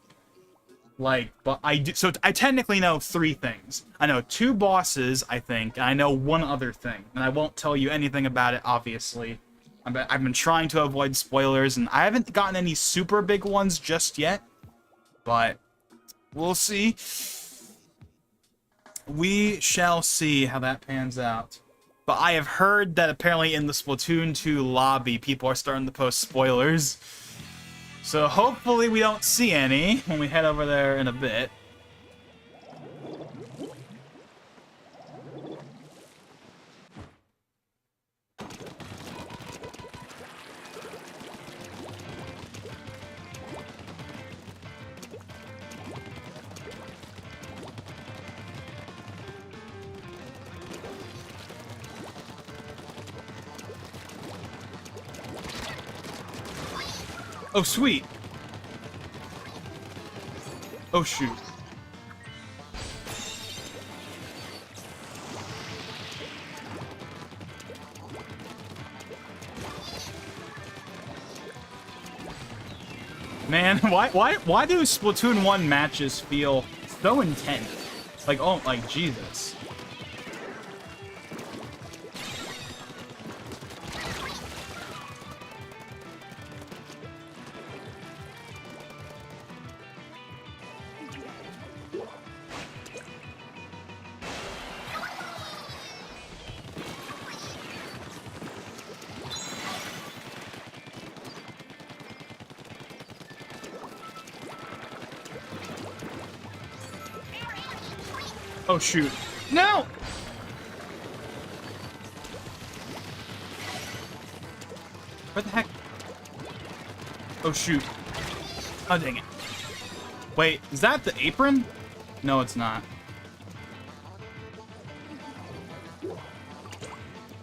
Speaker 1: Like, but I do. So I technically know 3 things. I know 2 bosses, I think, and I know one other thing. And I won't tell you anything about it, obviously. I've been trying to avoid spoilers, and I haven't gotten any super big ones just yet, but we'll see. We shall see how that pans out. But I have heard that apparently in the Splatoon 2 lobby, people are starting to post spoilers. So hopefully we don't see any when we head over there in a bit. Oh, sweet. Oh, shoot. Man, why do Splatoon 1 matches feel so intense? Like, oh, like, Jesus. Oh, shoot. No! What the heck? Oh, shoot. Oh, dang it. Wait, is that the apron? No, it's not.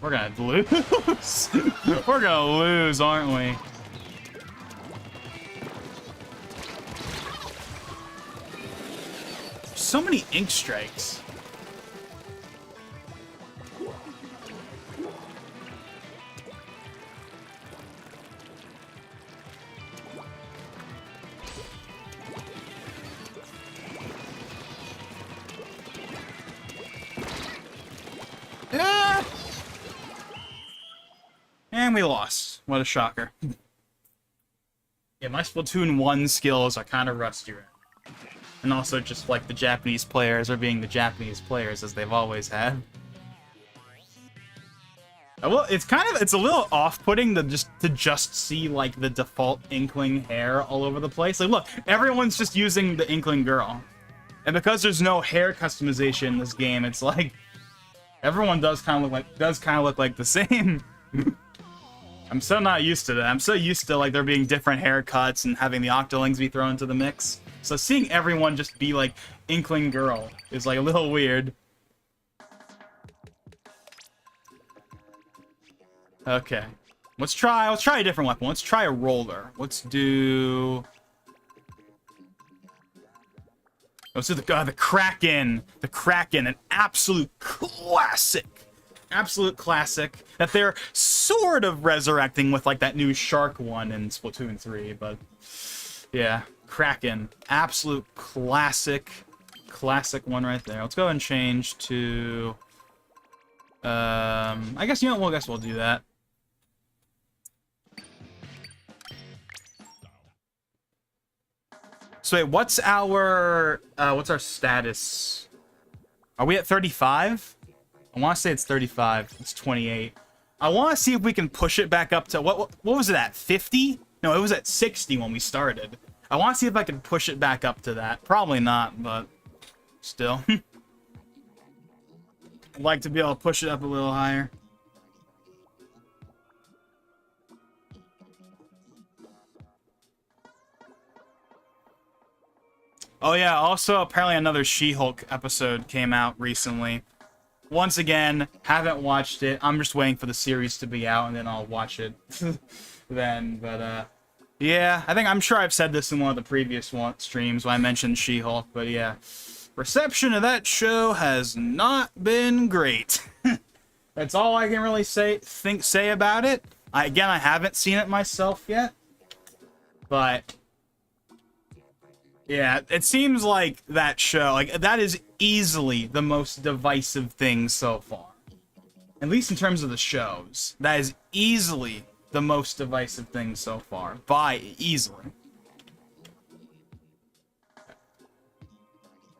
Speaker 1: We're gonna lose. We're gonna lose, aren't we? So many ink strikes. Ah! And we lost. What a shocker. Yeah, my Splatoon 1 skills are kind of rusty right now. And also just like the Japanese players are being the Japanese players as they've always had. Well, it's a little off-putting to just see like the default Inkling hair all over the place. Like, look, everyone's just using the Inkling girl, and because there's no hair customization in this game, it's like everyone does kind of look like the same. I'm so not used to that. I'm so used to like there being different haircuts and having the Octolings be thrown into the mix. So seeing everyone just be like Inkling girl is like a little weird. Okay. Let's try a different weapon. Let's try a roller. Let's do the Kraken. The Kraken, an absolute classic. Absolute classic that they're sort of resurrecting with like that new shark one in Splatoon 3, but yeah, Kraken, absolute classic one right there. Let's go and change to I guess I guess we'll do that. So wait, what's our status? Are we at 35? I want to say it's 35. It's 28. I want to see if we can push it back up to what was it at 50? No, it was at 60 when we started. I want to see if I can push it back up to that. Probably not, but still. I'd like to be able to push it up a little higher. Oh yeah, also apparently another She-Hulk episode came out recently. Once again, haven't watched it. I'm just waiting for the series to be out and then I'll watch it then. But yeah, I'm sure I've said this in one of the previous streams when I mentioned She-Hulk, but yeah. Reception of that show has not been great. That's all I can really say about it. Again, I haven't seen it myself yet. But yeah, it seems like that show, like, that is easily the most divisive thing so far. At least in terms of the shows. That is easily the most divisive thing so far. By easily.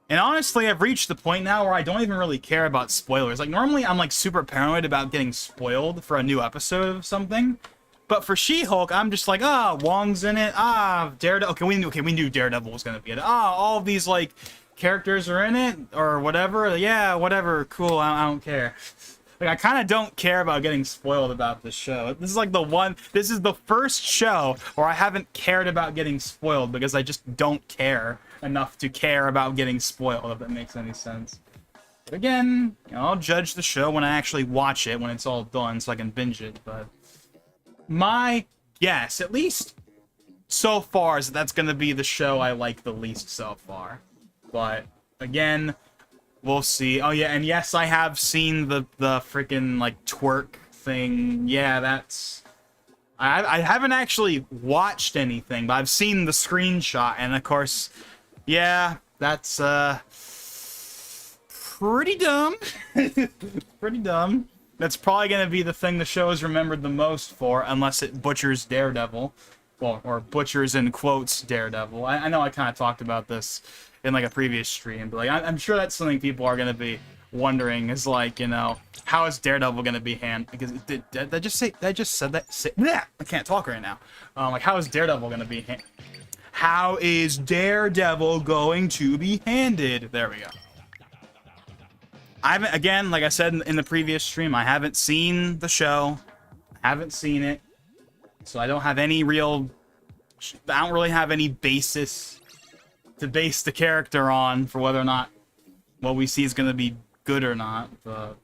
Speaker 1: And honestly, I've reached the point now where I don't even really care about spoilers. Like, normally I'm, like, super paranoid about getting spoiled for a new episode of something. But for She-Hulk, I'm just like, Wong's in it. Daredevil. Okay, we knew Daredevil was gonna be in it. All of these like characters are in it or whatever. Yeah, whatever. Cool. I don't care. Like, I kind of don't care about getting spoiled about this show. This is like this is the first show where I haven't cared about getting spoiled because I just don't care enough to care about getting spoiled, if that makes any sense. But again, I'll judge the show when I actually watch it, when it's all done, so I can binge it. But my guess, at least so far is that's gonna be the show I like the least so far. But again, we'll see. Oh yeah, and yes, I have seen the freaking like twerk thing. Yeah, that's. I haven't actually watched anything, but I've seen the screenshot, and of course, yeah, that's pretty dumb. Pretty dumb. That's probably gonna be the thing the show is remembered the most for, unless it butchers Daredevil. Well, or butchers in quotes Daredevil. I know I kind of talked about this in like a previous stream, but like I'm sure that's something people are gonna be wondering is like, you know, how is Daredevil gonna be because did I just say I just said that? Bleh, I can't talk right now. Like how is Daredevil gonna be how is Daredevil going to be handed? There we go. I haven't, again, like I said in the previous stream, I haven't seen the show. I haven't seen it. So I don't have any real... I don't really have any basis to base the character on for whether or not what we see is going to be good or not. But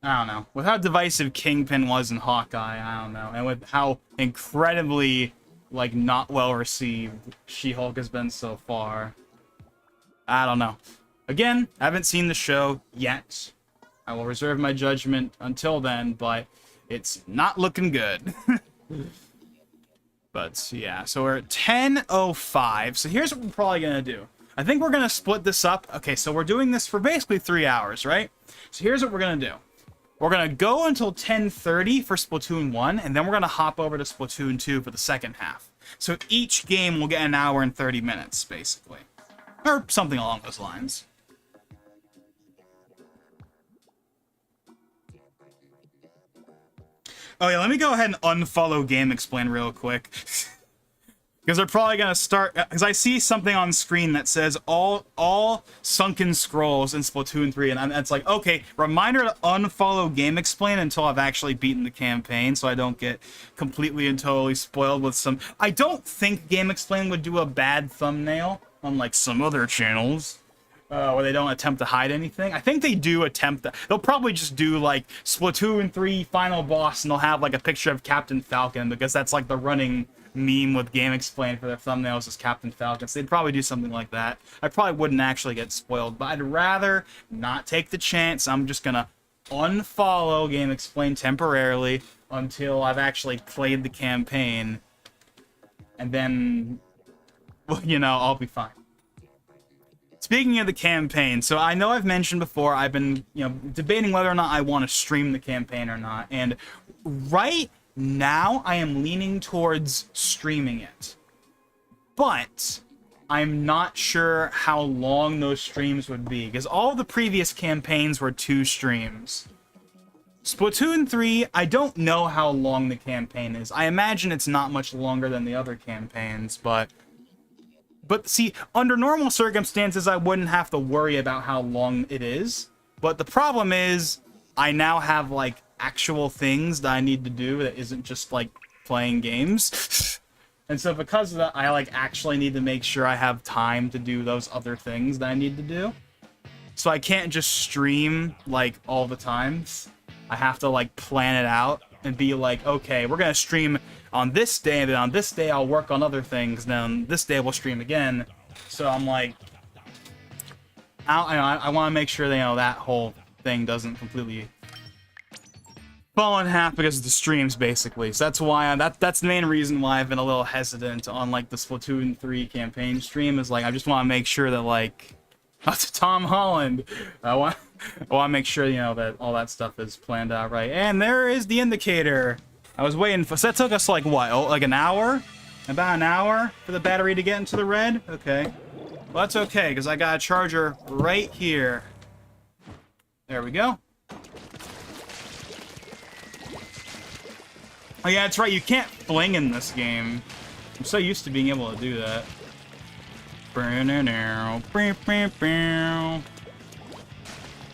Speaker 1: I don't know. With how divisive Kingpin was in Hawkeye, I don't know. And with how incredibly, like, not well received She-Hulk has been so far. I don't know. Again, I haven't seen the show yet. I will reserve my judgment until then, but it's not looking good. But, yeah, so we're at 10:05. So here's what we're probably going to do. I think we're going to split this up. Okay, so we're doing this for basically 3 hours, right? So here's what we're going to do. We're going to go until 10:30 for Splatoon 1, and then we're going to hop over to Splatoon 2 for the second half. So each game will get an hour and 30 minutes, basically. Or something along those lines. Oh yeah, let me go ahead and unfollow Game Explain real quick. Because they're probably going to start... Because I see something on screen that says all sunken scrolls in Splatoon 3, and it's like, okay, reminder to unfollow Game Explain until I've actually beaten the campaign, so I don't get completely and totally spoiled with some... I don't think Game Explain would do a bad thumbnail, unlike some other channels. Where they don't attempt to hide anything. I think they do attempt that. They'll probably just do, like, Splatoon 3 final boss, and they'll have, like, a picture of Captain Falcon, because that's, like, the running meme with Game Explain for their thumbnails is Captain Falcon. So they'd probably do something like that. I probably wouldn't actually get spoiled, but I'd rather not take the chance. I'm just gonna unfollow Game Explain temporarily until I've actually played the campaign. And then, well, you know, I'll be fine. Speaking of the campaign, so I know I've mentioned before, I've been, you know, debating whether or not I want to stream the campaign or not, and right now I am leaning towards streaming it. But I'm not sure how long those streams would be, because all of the previous campaigns were 2 streams. Splatoon 3, I don't know how long the campaign is. I imagine it's not much longer than the other campaigns, but see, under normal circumstances, I wouldn't have to worry about how long it is. But the problem is, I now have, like, actual things that I need to do that isn't just, like, playing games. And so because of that, I, like, actually need to make sure I have time to do those other things that I need to do. So I can't just stream, like, all the time. I have to, like, plan it out and be like, okay, we're gonna stream on this day, and then on this day I'll work on other things, then this day we'll stream again. So I'm like, I want to make sure that, you know, that whole thing doesn't completely fall in half because of the streams, basically. So that's why that's the main reason why I've been a little hesitant on, like, the Splatoon 3 campaign stream, is like I just want to make sure that, like, that's Tom Holland. I want to make sure, you know, that all that stuff is planned out right. And there is the indicator. I was waiting for... So that took us, like, what? Oh, like an hour? About an hour for the battery to get into the red? Okay. Well, that's okay, because I got a charger right here. There we go. Oh, yeah, that's right. You can't fling in this game. I'm so used to being able to do that.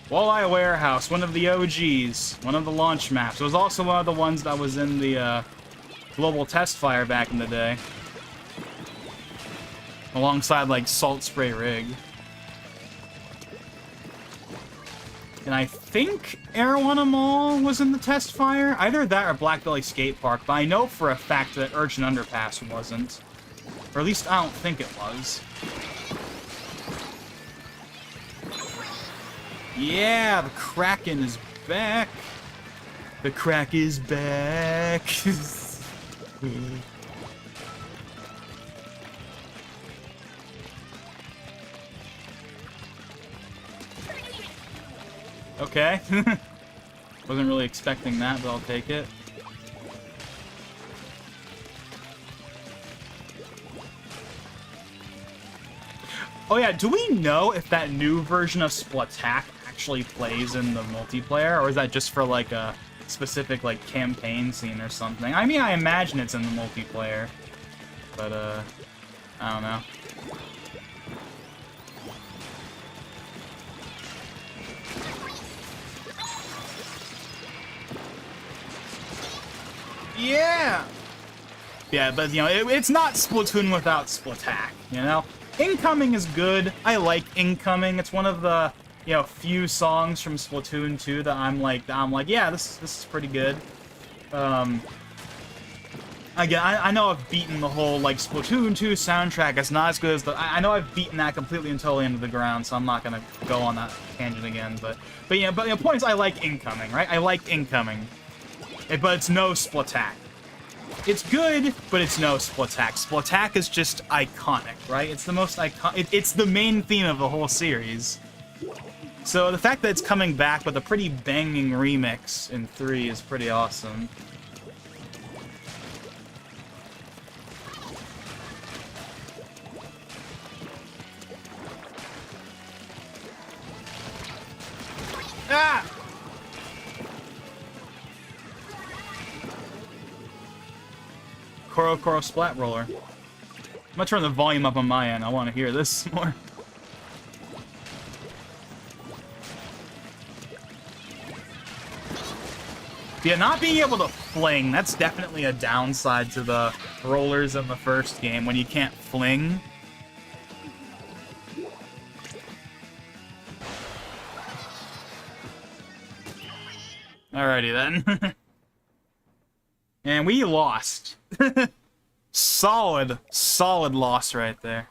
Speaker 1: Walleye Warehouse, one of the OGs, one of the launch maps. It was also one of the ones that was in the Global Test Fire back in the day. Alongside, like, Salt Spray Rig. And I think Arowana Mall was in the test fire. Either that or Blackbelly Skate Park, but I know for a fact that Urchin Underpass wasn't. Or at least I don't think it was. Yeah, the Kraken is back. The crack is back. Okay. Wasn't really expecting that, but I'll take it. Oh yeah, do we know if that new version of Splatoon actually plays in the multiplayer, or is that just for like a specific like campaign scene or something? I mean, I imagine it's in the multiplayer, but I don't know. Yeah! Yeah, but, you know, it's not Splatoon without Splatoon, you know? Incoming is good. I like Incoming. It's one of the, you know, few songs from Splatoon 2 that I'm like, yeah, this is pretty good. Again, I know I've beaten the whole, like, Splatoon 2 soundtrack. It's not as good as the... I know I've beaten that completely and totally into the ground, so I'm not gonna go on that tangent again, but yeah, but the point is I like Incoming, right? I like Incoming. But it's no Splatoon. It's good, but it's no Splatoon. Splatoon is just iconic, right? It's the most iconic. It's the main theme of the whole series. So the fact that it's coming back with a pretty banging remix in 3 is pretty awesome. Ah! Koro Splat Roller. I'm gonna turn the volume up on my end. I want to hear this more. Yeah, not being able to fling, that's definitely a downside to the rollers in the first game, when you can't fling. Alrighty then. And we lost. Solid loss right there.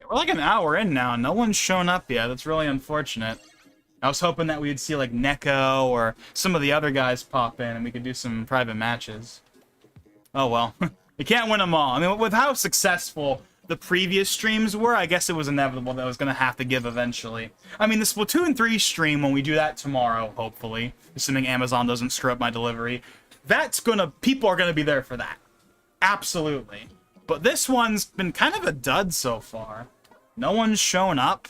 Speaker 1: We're like an hour in now, no one's shown up yet. That's really unfortunate. I was hoping that we'd see like Neko or some of the other guys pop in and we could do some private matches. Oh well. You can't win them all. I mean, with how successful the previous streams were, I guess it was inevitable that I was going to have to give eventually. I mean, the Splatoon 3 stream, when we do that tomorrow, hopefully, assuming Amazon doesn't screw up my delivery, people are gonna be there for that. Absolutely. But this one's been kind of a dud so far. No one's shown up.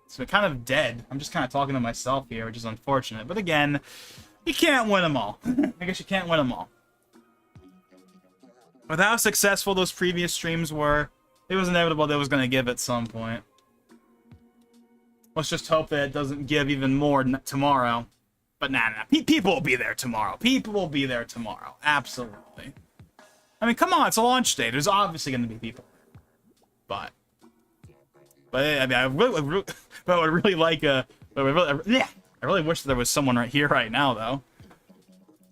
Speaker 1: It's been kind of dead. I'm just kind of talking to myself here, which is unfortunate. But again, you can't win them all. I guess you can't win them all. With how successful those previous streams were, it was inevitable that it was going to give at some point. Let's just hope that it doesn't give even more tomorrow. But nah. People will be there tomorrow. People will be there tomorrow. Absolutely. I mean, come on, it's a launch day. There's obviously going to be people. But I mean, I would really like I really wish there was someone right here, right now, though.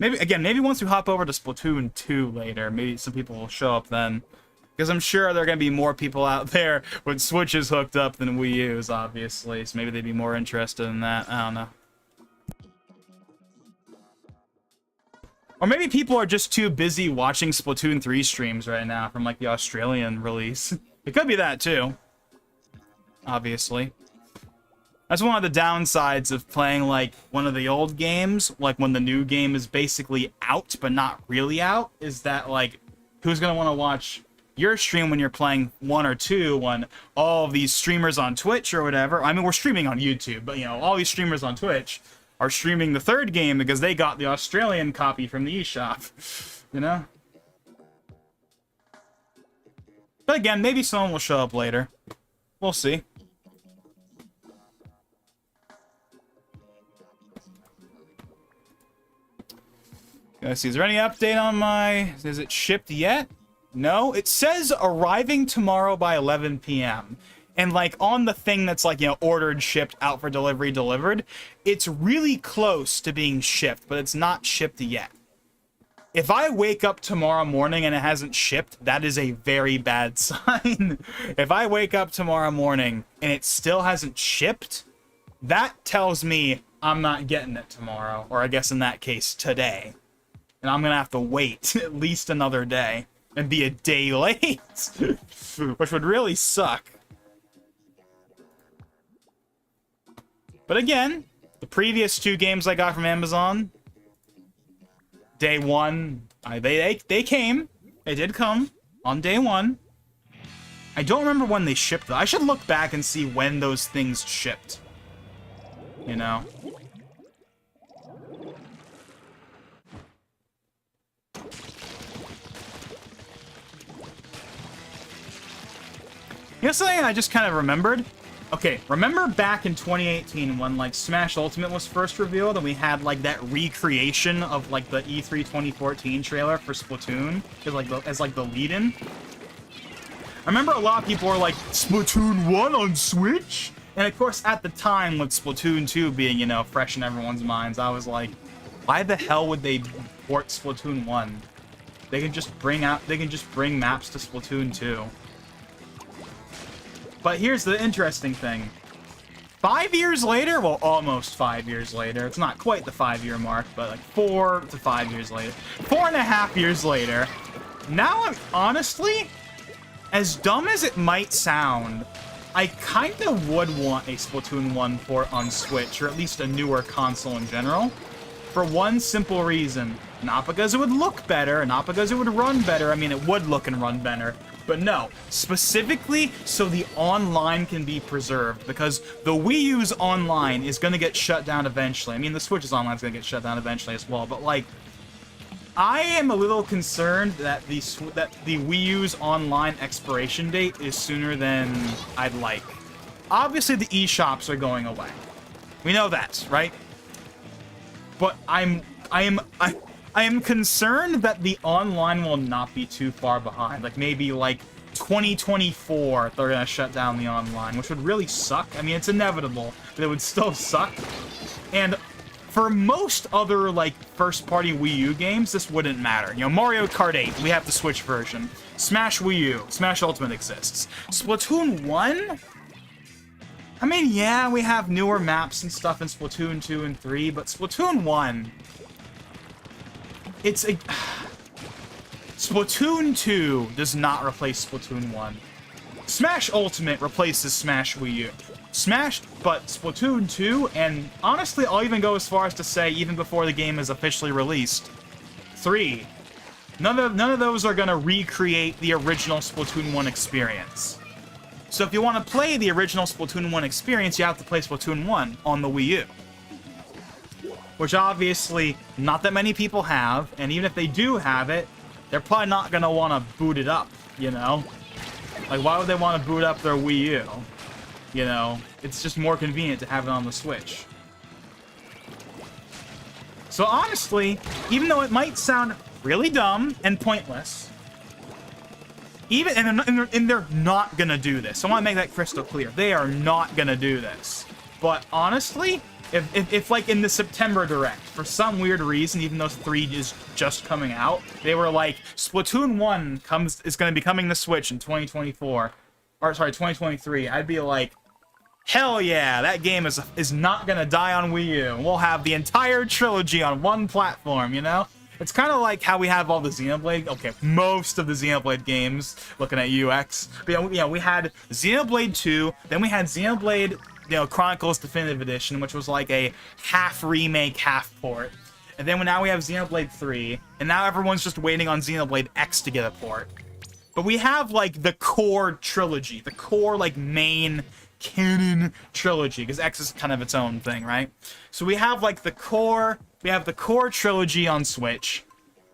Speaker 1: Maybe once we hop over to Splatoon 2 later, maybe some people will show up then. Because I'm sure there are going to be more people out there with Switches hooked up than Wii U's, obviously. So maybe they'd be more interested in that. I don't know. Or maybe people are just too busy watching Splatoon 3 streams right now from, like, the Australian release. It could be that, too. Obviously. That's one of the downsides of playing, like, one of the old games, like, when the new game is basically out, but not really out, is that, like, who's gonna want to watch your stream when you're playing 1 or 2, when all of these streamers on Twitch or whatever, I mean, we're streaming on YouTube, but, you know, all these streamers on Twitch are streaming the third game because they got the Australian copy from the eShop, you know? But again, maybe someone will show up later. We'll see. Let's see, is there any update on my... Is it shipped yet? No, it says arriving tomorrow by 11 p.m. And, like, on the thing that's, like, you know, ordered, shipped, out for delivery, delivered, it's really close to being shipped, but it's not shipped yet. If I wake up tomorrow morning and it hasn't shipped, that is a very bad sign. If I wake up tomorrow morning and it still hasn't shipped, that tells me I'm not getting it tomorrow, or I guess in that case, today. And I'm gonna have to wait at least another day and be a day late, which would really suck. But again, the previous 2 games I got from Amazon, day 1, they came. They did come on day 1. I don't remember when they shipped them. I should look back and see when those things shipped. You know? You know something I just kind of remembered? Okay, remember back in 2018 when, like, Smash Ultimate was first revealed and we had, like, that recreation of, like, the E3 2014 trailer for Splatoon as, like, the lead-in? I remember a lot of people were like, Splatoon 1 on Switch? And, of course, at the time, with Splatoon 2 being, you know, fresh in everyone's minds, I was like, why the hell would they port Splatoon 1? They can just bring maps to Splatoon 2. But here's the interesting thing. 5 years later, well, almost 5 years later. It's not quite the 5-year mark, but like 4 to 5 years later. 4.5 years later. Now, I'm honestly, as dumb as it might sound, I kind of would want a Splatoon 1 port on Switch, or at least a newer console in general. For one simple reason. Not because it would look better, not because it would run better. I mean, it would look and run better. But no, specifically so the online can be preserved, because the Wii U's online is going to get shut down eventually. I mean, the Switch's online is going to get shut down eventually as well, but, like, I am a little concerned that the Wii U's online expiration date is sooner than I'd like. Obviously, the eShops are going away. We know that, right? But I am concerned that the online will not be too far behind. Like, maybe, like, 2024, they're gonna shut down the online, which would really suck. I mean, it's inevitable, but it would still suck. And for most other, like, first-party Wii U games, this wouldn't matter. You know, Mario Kart 8, we have the Switch version. Smash Wii U, Smash Ultimate exists. Splatoon 1? I mean, yeah, we have newer maps and stuff in Splatoon 2 and 3, but Splatoon 1... It's a... Splatoon 2 does not replace Splatoon 1. Smash Ultimate replaces Smash Wii U. But Splatoon 2, and honestly, I'll even go as far as to say, even before the game is officially released, 3. None of those are going to recreate the original Splatoon 1 experience. So if you want to play the original Splatoon 1 experience, you have to play Splatoon 1 on the Wii U. Which obviously, not that many people have, and even if they do have it, they're probably not going to want to boot it up, you know? Like, why would they want to boot up their Wii U? You know, it's just more convenient to have it on the Switch. So honestly, even though it might sound really dumb and pointless, and they're not gonna do this. I want to make that crystal clear. They are not gonna do this. But honestly, if like in the September Direct, for some weird reason, even though 3 is just coming out, they were like, Splatoon 1 is gonna be coming to Switch in 2024. Or sorry, 2023. I'd be like, hell yeah, that game is not gonna die on Wii U. We'll have the entire trilogy on one platform, you know? It's kind of like how we have all the Xenoblade, okay, most of the Xenoblade games, looking at UX. But, you know, we had Xenoblade 2, then we had Xenoblade, you know, Chronicles Definitive Edition, which was like a half remake, half port. And then now we have Xenoblade 3, and now everyone's just waiting on Xenoblade X to get a port. But we have, like, the core trilogy, the core, like, main canon trilogy, because X is kind of its own thing, right? So we have, like, we have the core trilogy on Switch,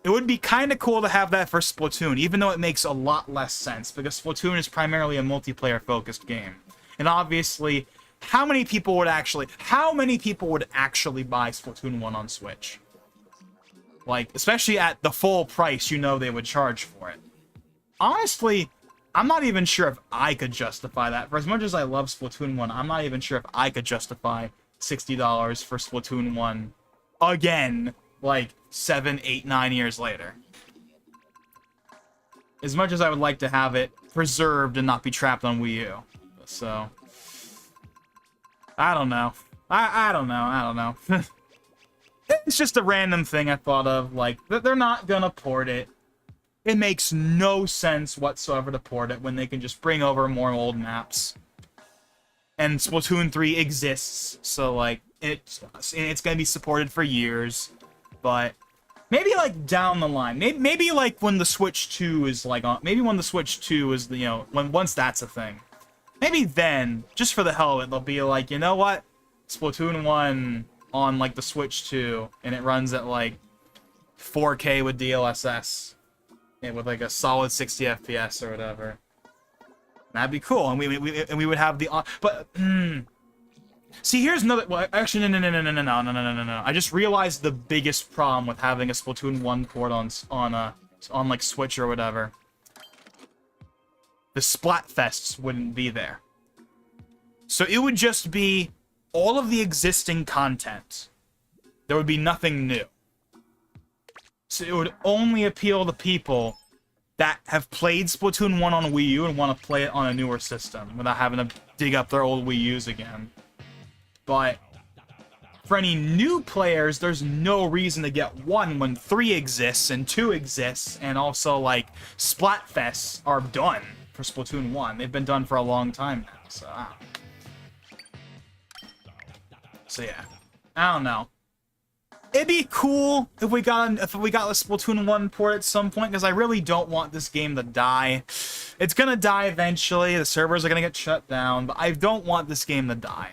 Speaker 1: it would be kind of cool to have that for Splatoon, even though it makes a lot less sense, because Splatoon is primarily a multiplayer-focused game. And obviously, how many people would actually buy Splatoon 1 on Switch? Like, especially at the full price you know they would charge for it. Honestly, I'm not even sure if I could justify that. For as much as I love Splatoon 1, I'm not even sure if I could justify $60 for Splatoon 1 again, like 7, 8, 9 years later. As much as I would like to have it preserved and not be trapped on Wii U. So, I don't know. I don't know. It's just a random thing I thought of, like, that they're not gonna port it. It makes no sense whatsoever to port it when they can just bring over more old maps. And Splatoon 3 exists, so, like, it's gonna be supported for years. But maybe, like, down the line. Maybe like, when the Switch 2 is, like, on... Maybe when the Switch 2 is, you know, once that's a thing. Maybe then, just for the hell of it, they'll be like, you know what? Splatoon 1... on, like, the Switch 2, and it runs at, like, 4K with DLSS, and with, like, a solid 60 FPS or whatever. That'd be cool, and we would have the... But, see, here's another... Well, actually, no. I just realized the biggest problem with having a Splatoon 1 port on like, Switch or whatever. The Splatfests wouldn't be there. So it would just be... all of the existing content. There would be nothing new. So it would only appeal to people that have played Splatoon 1 on Wii U and want to play it on a newer system without having to dig up their old Wii U's again. But for any new players, there's no reason to get 1 when 3 exists and 2 exists, and also, like, Splatfests are done for Splatoon 1. They've been done for a long time now, so I don't know. So yeah, I don't know. It'd be cool if we got a Splatoon 1 port at some point, because I really don't want this game to die. It's gonna die eventually. The servers are gonna get shut down, but I don't want this game to die.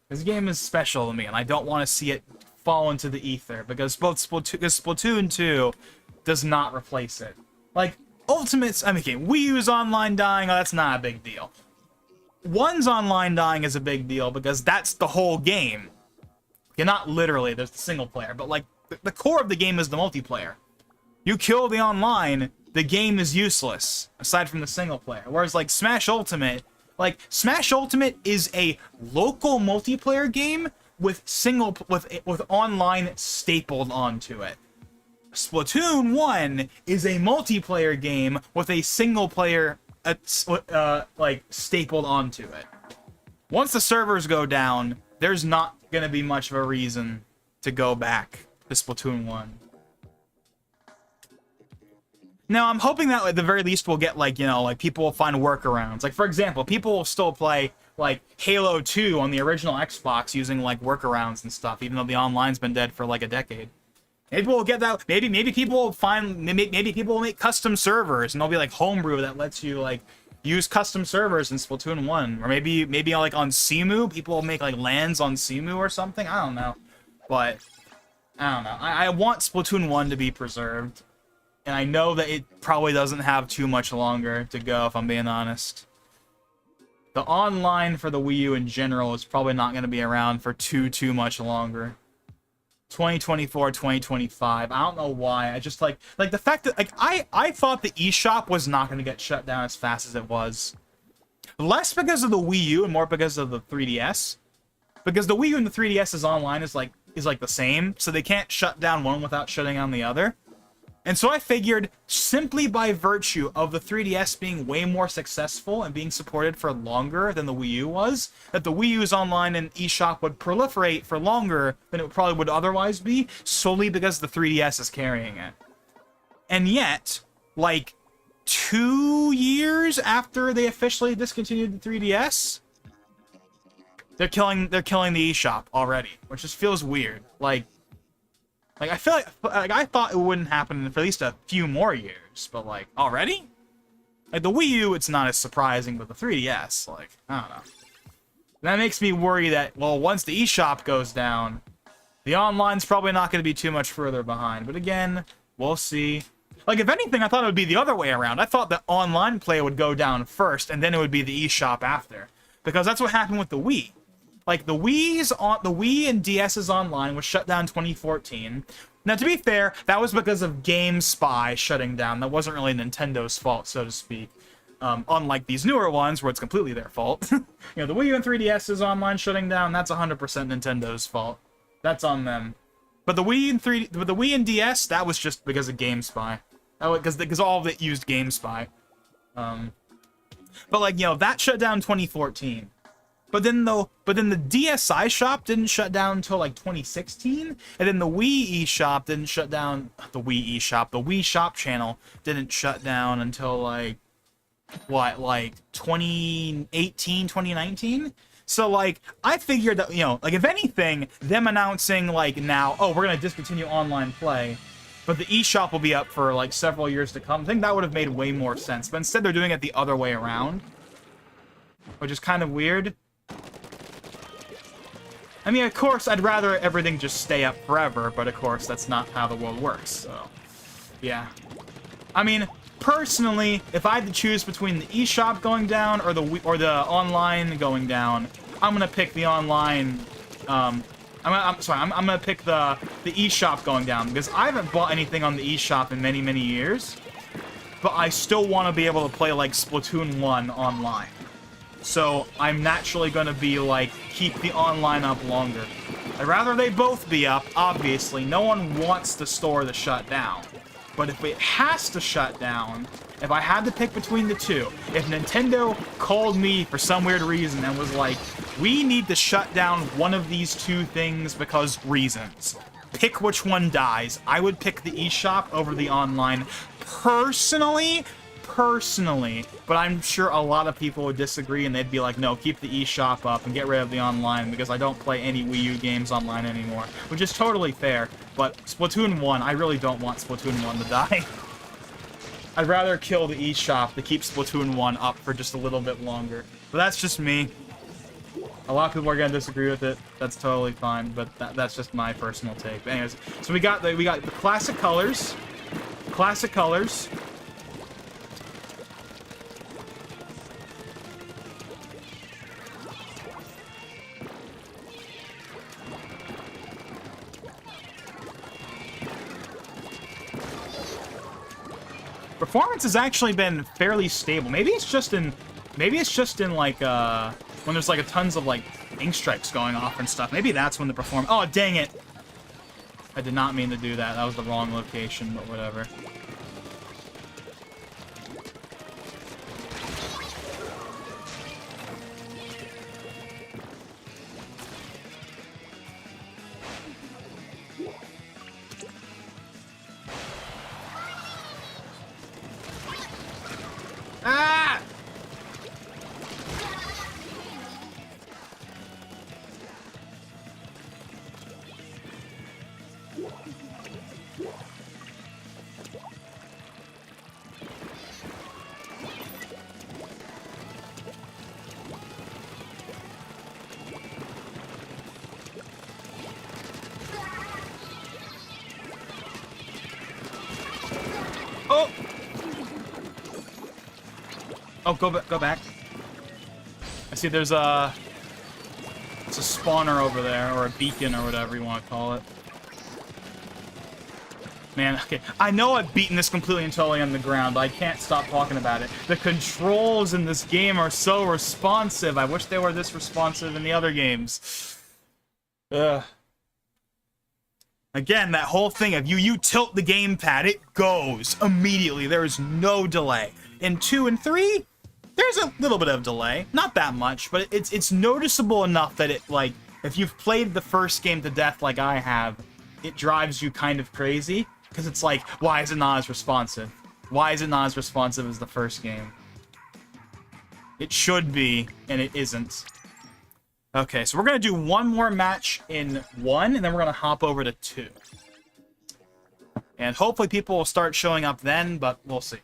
Speaker 1: This game is special to me, and I don't want to see it fall into the ether, because Splatoon 2 does not replace it. Like, Ultimate's, I mean, okay, Wii U's online dying, oh, that's not a big deal. 1's online dying is a big deal, because that's the whole game. Yeah, not literally, there's the single player, but, like, the core of the game is the multiplayer. You kill the online, the game is useless, aside from the single player. Whereas, like, Smash Ultimate is a local multiplayer game with online stapled onto it. Splatoon 1 is a multiplayer game with a single player, like, stapled onto it. Once the servers go down, there's not gonna be much of a reason to go back to Splatoon 1. Now, I'm hoping that at the very least we'll get, like, you know, like, people will find workarounds. Like, for example, people will still play, like, Halo 2 on the original Xbox using, like, workarounds and stuff, even though the online's been dead for, like, a decade. Maybe we'll get that. Maybe people will find. Maybe people will make custom servers, and they'll be like homebrew that lets you, like, use custom servers in Splatoon 1. Or maybe like on Cemu, people will make, like, LANs on Cemu or something. I don't know. But I don't know. I want Splatoon 1 to be preserved. And I know that it probably doesn't have too much longer to go, if I'm being honest. The online for the Wii U in general is probably not going to be around for too much longer. 2024, 2025. I don't know why. I just like the fact that, like, I thought the eShop was not going to get shut down as fast as it was. Less because of the Wii U and more because of the 3DS. Because the Wii U and the 3DS's online is like the same, so they can't shut down one without shutting down the other. And so I figured, simply by virtue of the 3DS being way more successful and being supported for longer than the Wii U was, that the Wii U's online and eShop would proliferate for longer than it probably would otherwise be, solely because the 3DS is carrying it. And yet, like, 2 years after they officially discontinued the 3DS, they're killing the eShop already, which just feels weird. Like, I feel like I thought it wouldn't happen for at least a few more years, but, like, already? Like, the Wii U, it's not as surprising, but the 3DS, like, I don't know. That makes me worry that, well, once the eShop goes down, the online's probably not going to be too much further behind. But again, We'll see. Like, if anything, I thought it would be the other way around. I thought that online play would go down first, and then it would be the eShop after. Because that's what happened with the Wii. Like, the Wii and DS's online was shut down in 2014. Now, to be fair, that was because of GameSpy shutting down. That wasn't really Nintendo's fault, so to speak. Unlike these newer ones, where it's completely their fault. You know, the Wii U and 3DS's online shutting down, that's 100% Nintendo's fault. That's on them. But the Wii and DS, that was just because of GameSpy. Because all of it used GameSpy. But, like, you know, that shut down in 2014. But then the DSi shop didn't shut down until, like, 2016. And then the Wii eShop didn't shut down... The Wii eShop. The Wii Shop channel didn't shut down until, like... What, like, 2018, 2019? So, like, I figured that, you know, like, if anything, them announcing, like, now, oh, we're gonna discontinue online play, but the eShop will be up for, like, several years to come, I think that would have made way more sense. But instead, they're doing it the other way around, which is kind of weird. I mean, of course, I'd rather everything just stay up forever, but of course, that's not how the world works, so, yeah. I mean... Personally, if I had to choose between the eShop going down or the online going down, I'm gonna pick the online. I'm gonna pick the eShop going down because I haven't bought anything on the eShop in many years, but I still want to be able to play like Splatoon 1 online. So I'm naturally gonna be like keep the online up longer. I'd rather they both be up. Obviously, no one wants the store to shut down. But if it has to shut down, if I had to pick between the two, if Nintendo called me for some weird reason and was like, we need to shut down one of these two things because reasons, pick which one dies, I would pick the eShop over the online personally, but I'm sure a lot of people would disagree and they'd be like, no, keep the eShop up and get rid of the online because I don't play any Wii U games online anymore, which is totally fair, but Splatoon 1, I really don't want Splatoon 1 to die. I'd rather kill the eShop to keep Splatoon 1 up for just a little bit longer, but that's just me. A lot of people are gonna disagree with it. That's totally fine, but that's just my personal take. But anyways, so we got the classic colors. Classic colors. Performance has actually been fairly stable. Maybe it's just in like when there's like tons of like ink strikes going off and stuff. Maybe that's when the performance. Oh, dang it! I did not mean to do that. That was the wrong location, but whatever. Ah! Oh! Oh, go back. I see there's it's a spawner over there, or a beacon, or whatever you want to call it. Man, okay, I know I've beaten this completely and totally on the ground, but I can't stop talking about it. The controls in this game are so responsive. I wish they were this responsive in the other games. Ugh. Again, that whole thing of you tilt the gamepad, it goes immediately. There is no delay. In 2 and 3, there's a little bit of delay. Not that much, but it's noticeable enough that it, like, if you've played the first game to death like I have, it drives you kind of crazy. Because it's like, why is it not as responsive? Why is it not as responsive as the first game? It should be, and it isn't. Okay, so we're going to do one more match in 1, and then we're going to hop over to 2. And hopefully people will start showing up then, but we'll see.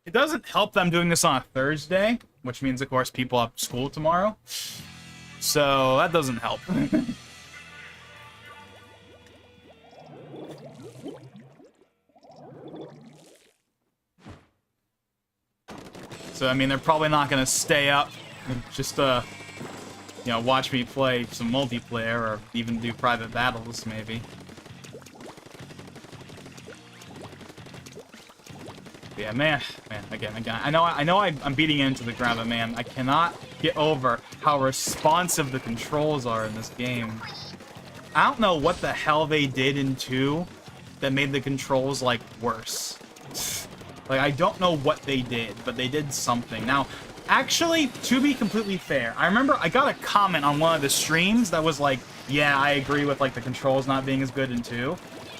Speaker 1: It doesn't help that I'm doing this on a Thursday, which means, of course, people have school tomorrow. So that doesn't help. So, I mean, they're probably not going to stay up and just, you know, watch me play some multiplayer or even do private battles, maybe. Yeah, man, again, I know I'm beating into the ground, but man, I cannot get over how responsive the controls are in this game. I don't know what the hell they did in 2 that made the controls, like, worse. Like, I don't know what they did, but they did something. Now, actually, to be completely fair, I remember I got a comment on one of the streams that was like, yeah, I agree with, like, the controls not being as good in 2.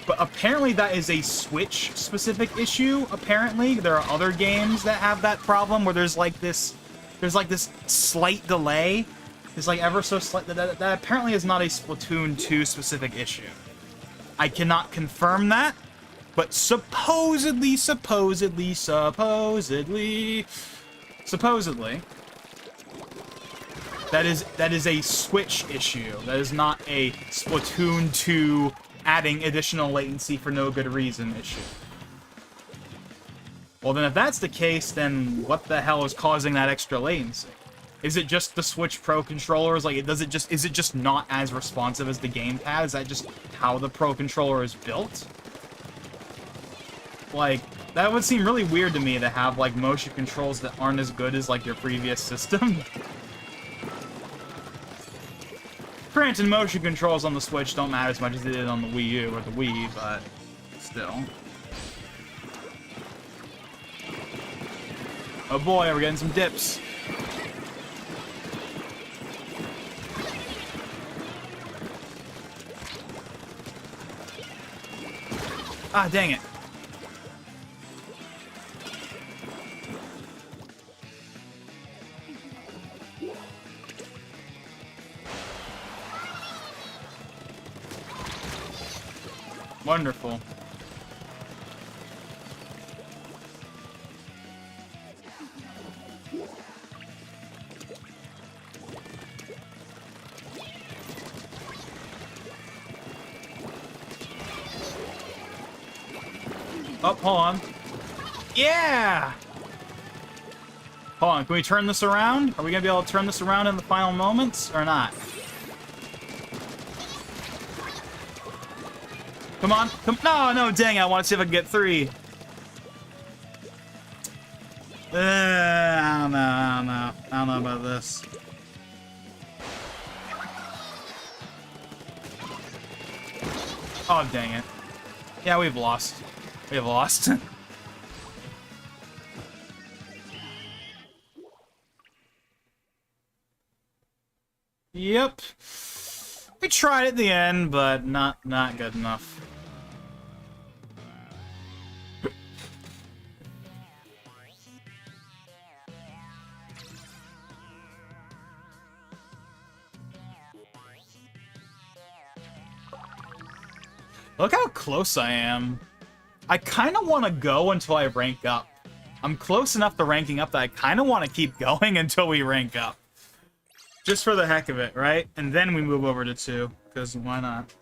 Speaker 1: But apparently that is a Switch-specific issue, apparently. There are other games that have that problem where there's like this slight delay. There's like ever so slight, that apparently is not a Splatoon 2 specific issue. I cannot confirm that, but supposedly, that is a Switch issue. That is not a Splatoon 2 adding additional latency for no good reason issue. Well, then if that's the case, then what the hell is causing that extra latency? Is it just the Switch Pro controllers? Like, is it just not as responsive as the gamepad? Is that just how the Pro controller is built? Like, that would seem really weird to me to have, like, motion controls that aren't as good as, like, your previous system. Granted, motion controls on the Switch don't matter as much as they did on the Wii U or the Wii, but still. Oh boy, we're getting some dips. Ah, dang it. Wonderful. Oh, hold on. Yeah! Hold on, can we turn this around? Are we gonna be able to turn this around in the final moments, or not? Come on, come- no, dang it, I want to see if I can get 3. I don't know about this. Oh, dang it. Yeah, we've lost. We have lost. Yep. We tried at the end, but not good enough. Look how close I am. I kind of want to go until I rank up. I'm close enough to ranking up that I kind of want to keep going until we rank up. Just for the heck of it, right? And then we move over to 2, because why not?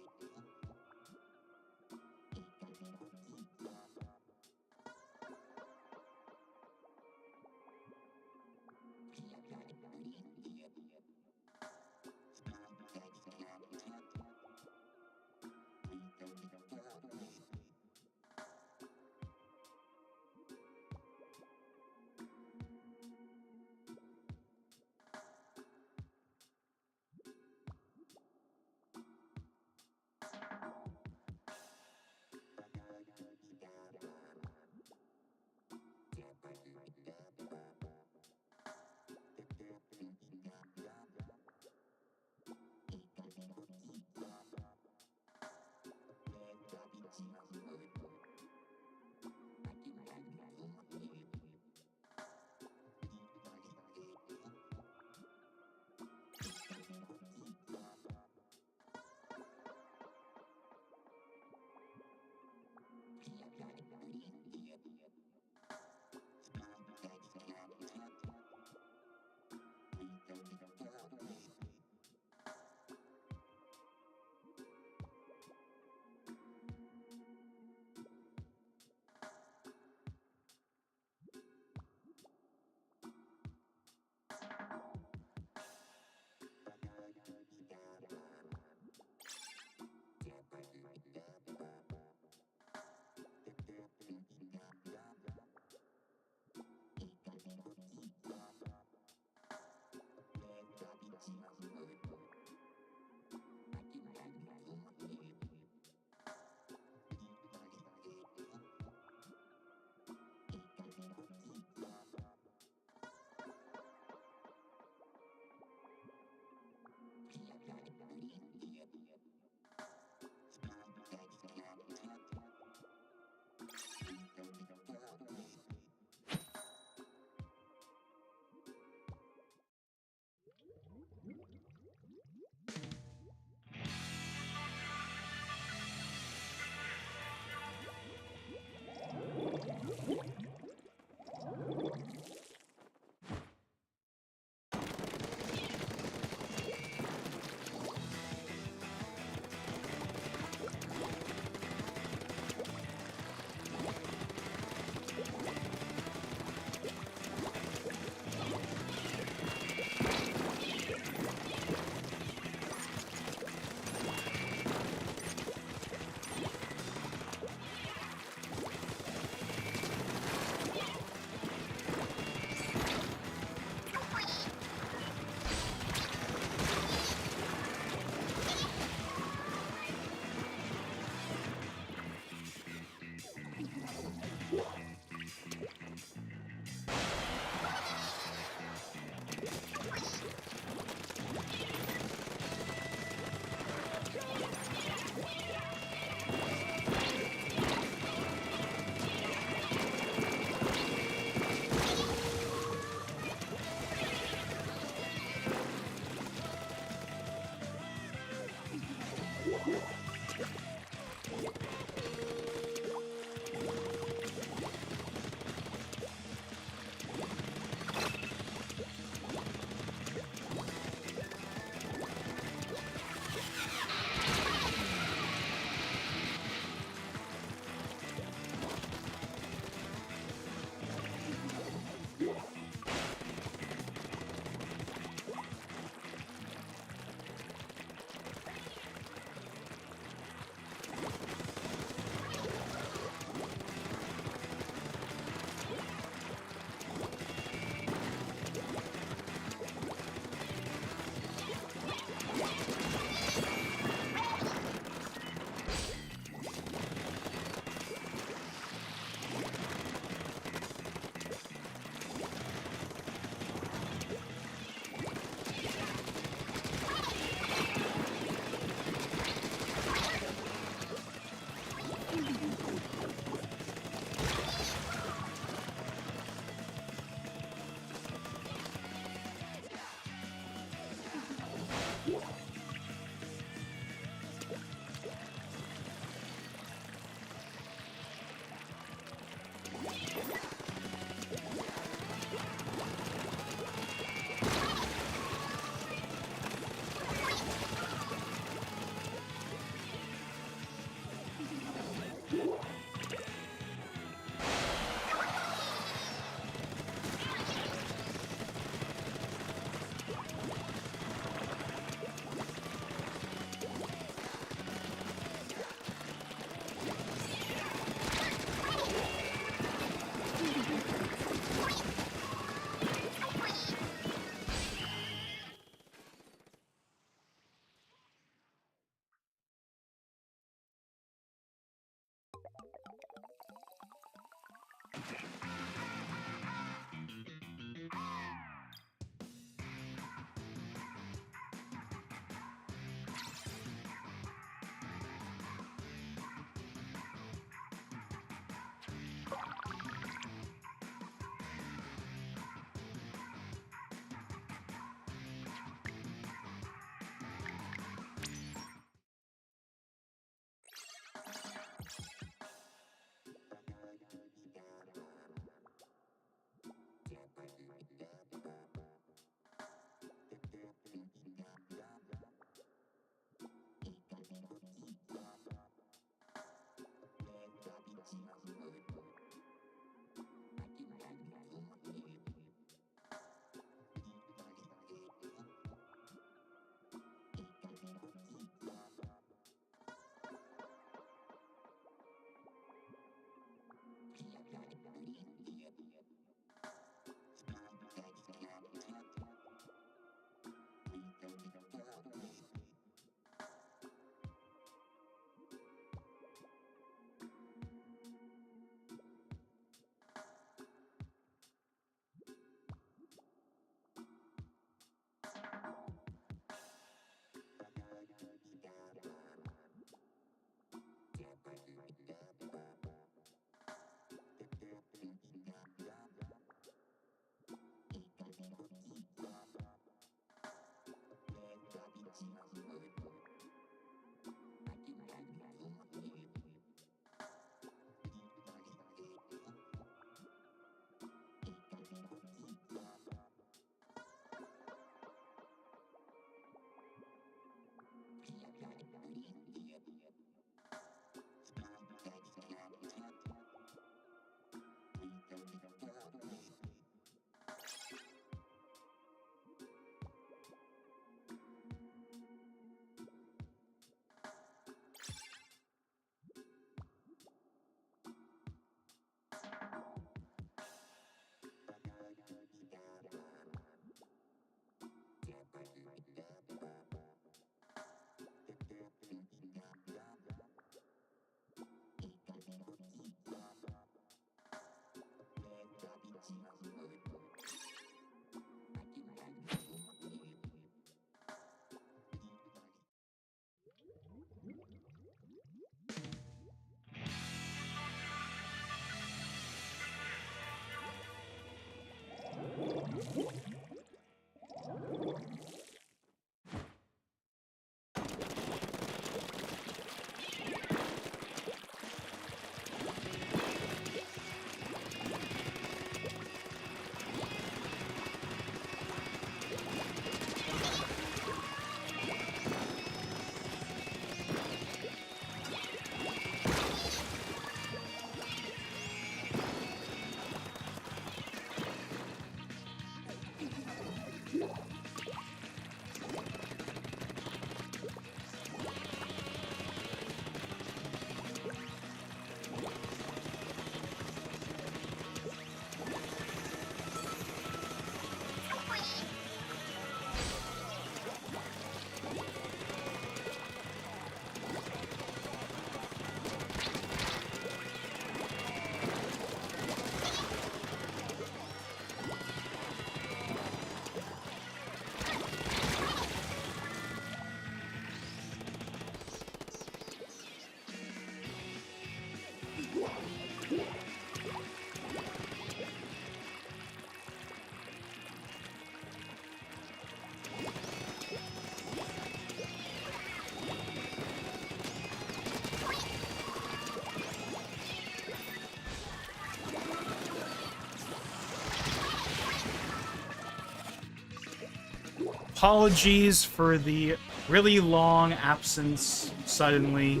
Speaker 1: apologies for the really long absence suddenly.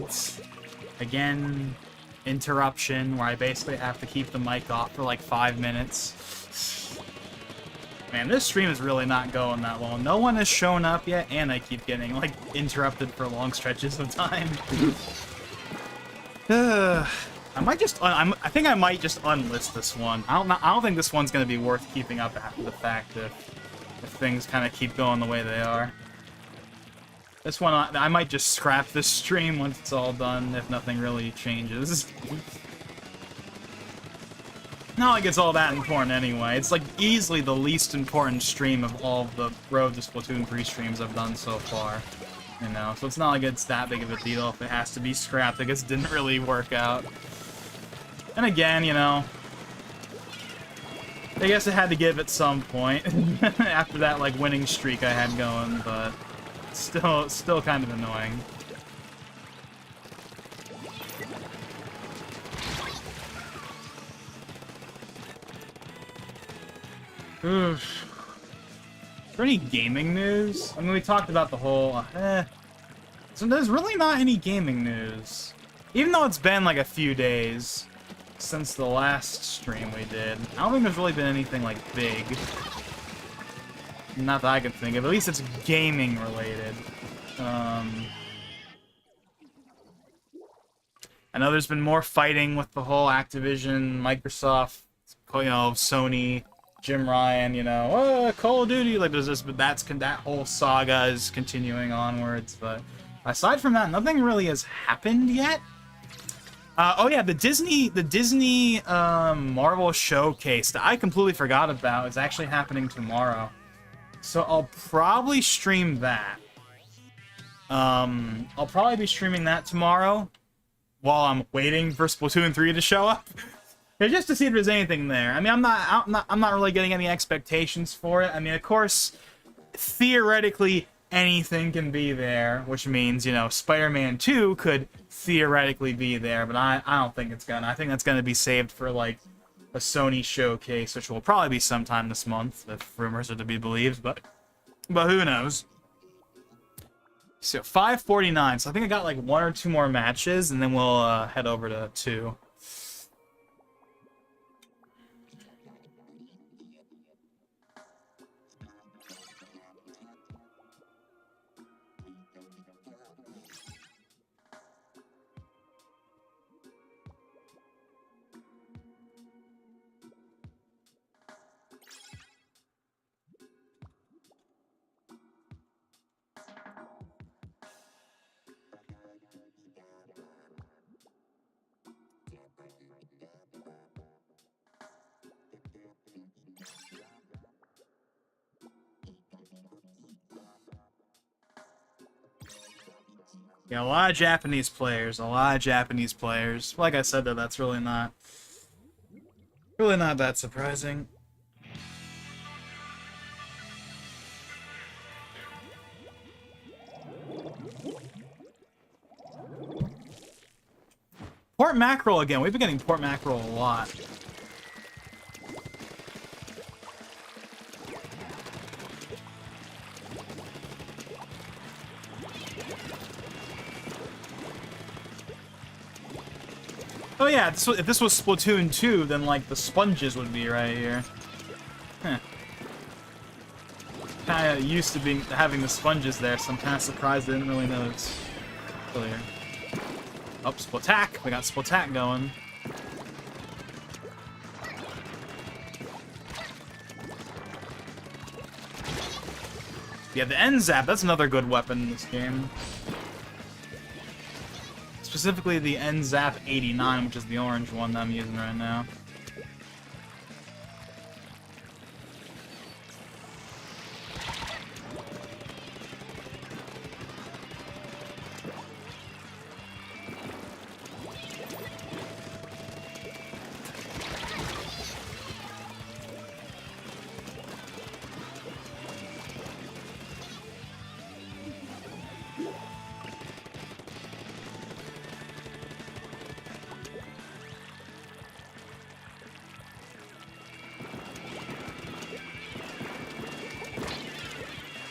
Speaker 1: Again, interruption where I basically have to keep the mic off for like 5 minutes. Man, this stream is really not going that long. No one has shown up yet, and I keep getting like interrupted for long stretches of time. I think I might just unlist this one. I don't think this one's gonna be worth keeping up after the fact if things kind of keep going the way they are. This one, I might just scrap this stream once it's all done, if nothing really changes. Not like it's all that important anyway. It's like easily the least important stream of all of the Road to Splatoon 3 streams I've done so far. You know, so it's not like it's that big of a deal if it has to be scrapped. I guess it didn't really work out. And again, you know, I guess I had to give at some point after that like winning streak I had going, but still kind of annoying. Oof. Is there any gaming news? I mean, we talked about the whole, So there's really not any gaming news. Even though it's been like a few days since the last stream we did. I don't think there's really been anything like big. Not that I can think of. At least it's gaming related. I know there's been more fighting with the whole Activision, Microsoft, you know, Sony, Jim Ryan, you know, Call of Duty, like there's this, but that whole saga is continuing onwards. But aside from that, nothing really has happened yet. Oh yeah, the Disney Marvel showcase that I completely forgot about is actually happening tomorrow. So I'll probably stream that. I'll probably be streaming that tomorrow while I'm waiting for Splatoon 3 to show up. Just to see if there's anything there. I mean, I'm not really getting any expectations for it. I mean, of course, theoretically, anything can be there, which means, you know, Spider-Man 2 could theoretically be there, but I don't think it's gonna. I think that's gonna be saved for, like, a Sony showcase, which will probably be sometime this month, if rumors are to be believed, but who knows. So, 5:49, so I think I got, like, 1 or 2 more matches, and then we'll head over to 2. Yeah, a lot of Japanese players. Like I said, though, that's really not that surprising. Port mackerel again. We've been getting port mackerel a lot. Oh yeah, if this was Splatoon 2, then like the sponges would be right here. Huh. Kinda used to having the sponges there, so I'm kinda surprised I didn't really notice earlier. Oh, Splatack! We got Splatack going. Yeah, the end zap, that's another good weapon in this game. Specifically the NZAP 89, which is the orange one that I'm using right now.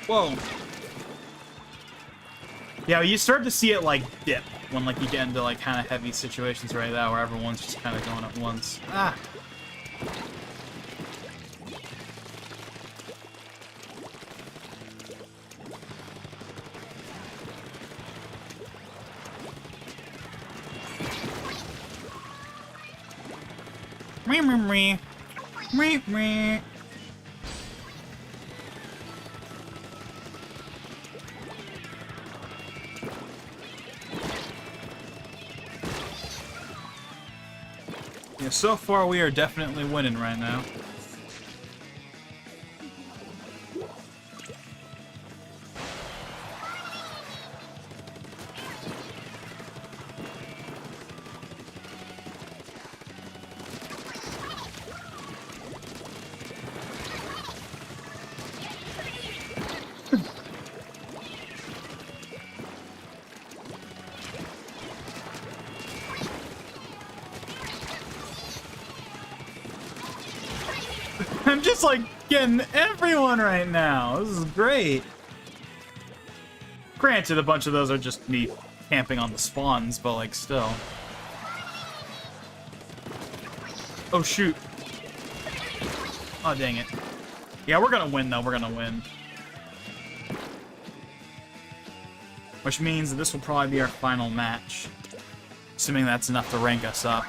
Speaker 1: Whoa. Yeah, you start to see it, like, dip when, like, you get into, like, kind of heavy situations right now where everyone's just kind of going at once. Ah! Meh, meh, meh. Meh, meh. Yeah, so far we are definitely winning right now. I'm just, like, getting everyone right now. This is great. Granted, a bunch of those are just me camping on the spawns, but, like, still. Oh, shoot. Oh, dang it. Yeah, we're gonna win, though. We're gonna win. Which means that this will probably be our final match. Assuming that's enough to rank us up.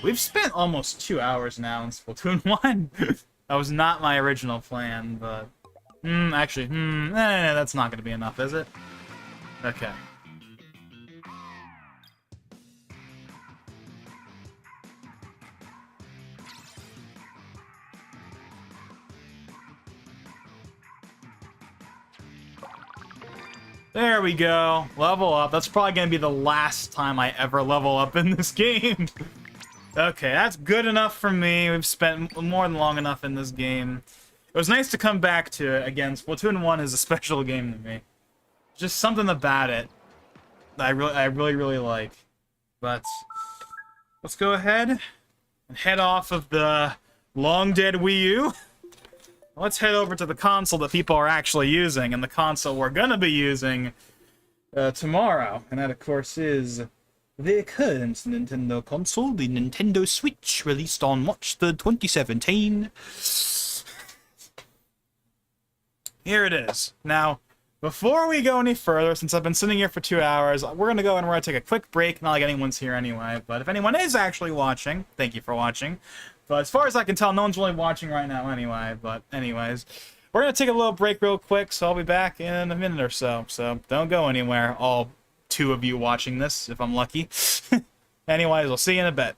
Speaker 1: We've spent almost 2 hours now in Splatoon 1. That was not my original plan, but... actually, that's not gonna be enough, is it? Okay. There we go. Level up. That's probably gonna be the last time I ever level up in this game. Okay, that's good enough for me. We've spent more than long enough in this game. It was nice to come back to it again. Splatoon 1 is a special game to me. Just something about it that I really like. But let's go ahead and head off of the long-dead Wii U. Let's head over to the console that people are actually using, and the console we're gonna be using tomorrow. And that, of course, is the current Nintendo console, the Nintendo Switch, released on March 3rd, 2017. Here it is. Now, before we go any further, since I've been sitting here for 2 hours, we're going to go and we're going to take a quick break. Not like anyone's here anyway, but if anyone is actually watching, thank you for watching. But as far as I can tell, no one's really watching right now anyway. But anyways, we're going to take a little break real quick, so I'll be back in a minute or so. So don't go anywhere, all 2 of you watching this, if I'm lucky. Anyways, I'll see you in a bit.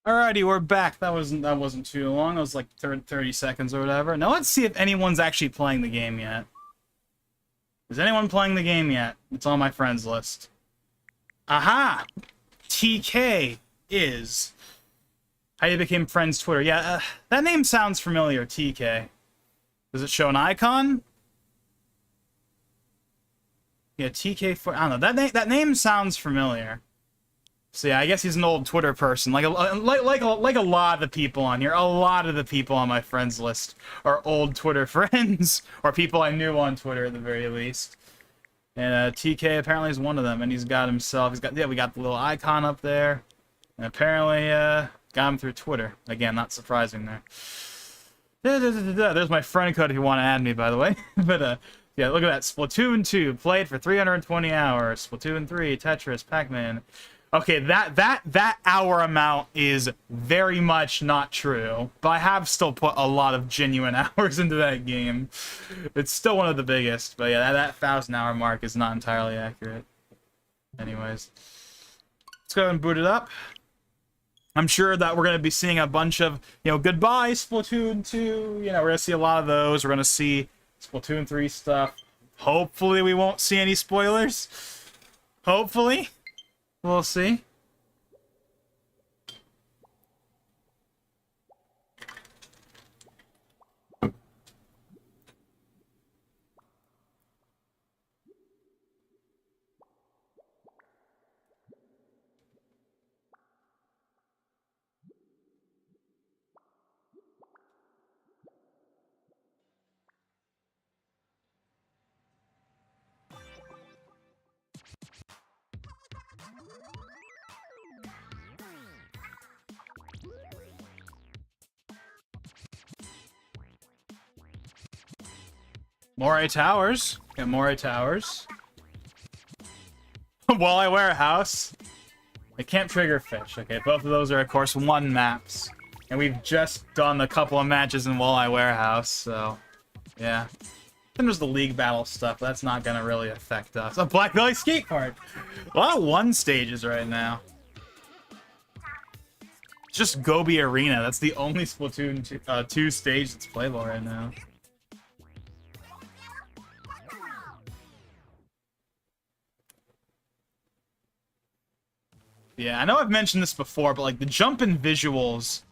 Speaker 1: Alrighty, we're back. That wasn't too long. It was like 30 seconds or whatever. Now let's see if anyone's actually playing the game yet. Is anyone playing the game yet? It's on my friends list. Aha! TK is how you became friends Twitter. Yeah, that name sounds familiar, TK. Does it show an icon? Yeah, TK4. I don't know. That name sounds familiar. So yeah, I guess he's an old Twitter person. Like a lot of the people on here. A lot of the people on my friends list are old Twitter friends, or people I knew on Twitter at the very least. And TK apparently is one of them, and he's got himself. Yeah, we got the little icon up there, and apparently got him through Twitter. Again, not surprising there. There's my friend code if you want to add me, by the way. But yeah, look at that. Splatoon 2 played for 320 hours. Splatoon 3, Tetris, Pac-Man. Okay, that hour amount is very much not true, but I have still put a lot of genuine hours into that game. It's still one of the biggest, but yeah, that 1,000-hour mark is not entirely accurate. Anyways, let's go ahead and boot it up. I'm sure that we're going to be seeing a bunch of, goodbye Splatoon 2. We're going to see a lot of those. We're going to see Splatoon 3 stuff. Hopefully we won't see any spoilers. Hopefully. We'll see. Moray Towers. Got Moray Towers. Walleye Warehouse. I can't trigger fish. Okay, both of those are, of course, 1 maps. And we've just done a couple of matches in Walleye Warehouse, so... yeah. Then there's the League Battle stuff, but that's not gonna really affect us. A Black Belly Skate Park! A lot of 1 stages right now. It's just Gobi Arena. That's the only Splatoon 2 stage that's playable right now. Yeah, I know I've mentioned this before, but like the jump-in visuals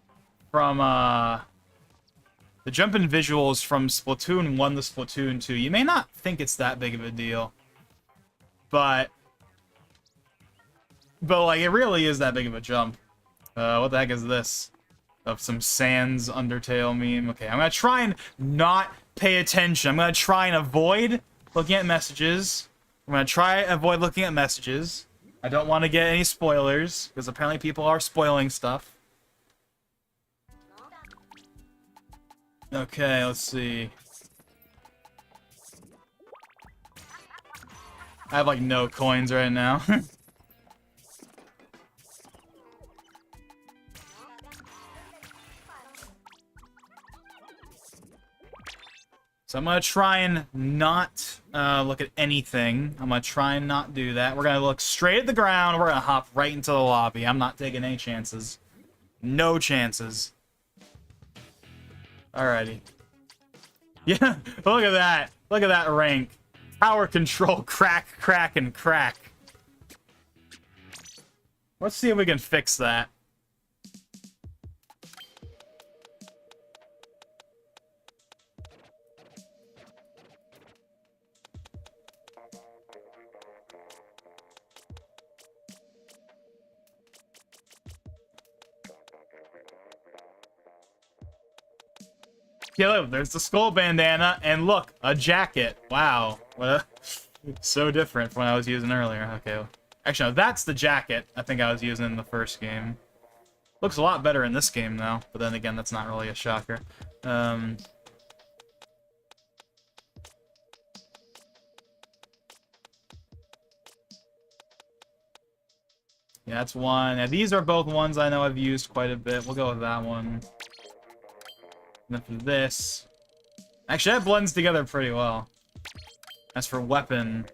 Speaker 1: from Splatoon 1 to Splatoon 2, you may not think it's that big of a deal. But like it really is that big of a jump. What the heck is this? Of some Sans Undertale meme. Okay, I'm gonna try and not pay attention. I'm gonna try and avoid looking at messages. I'm gonna try and avoid looking at messages. I don't want to get any spoilers, because apparently people are spoiling stuff. Okay, let's see. I have, like, no coins right now. So I'm going to try and not look at anything. I'm going to try and not do that. We're going to look straight at the ground. We're going to hop right into the lobby. I'm not taking any chances. No chances. Alrighty. Yeah, look at that. Look at that rank. Power control, crack, crack, and crack. Let's see if we can fix that. Yeah, look, there's the skull bandana, and look, a jacket. Wow. So different from what I was using earlier. Okay. Actually, no, that's the jacket I think I was using in the first game. Looks a lot better in this game, though. But then again, that's not really a shocker. Yeah, that's one. Now, these are both ones I know I've used quite a bit. We'll go with that one. And then for this... Actually, that blends together pretty well. As for weapon...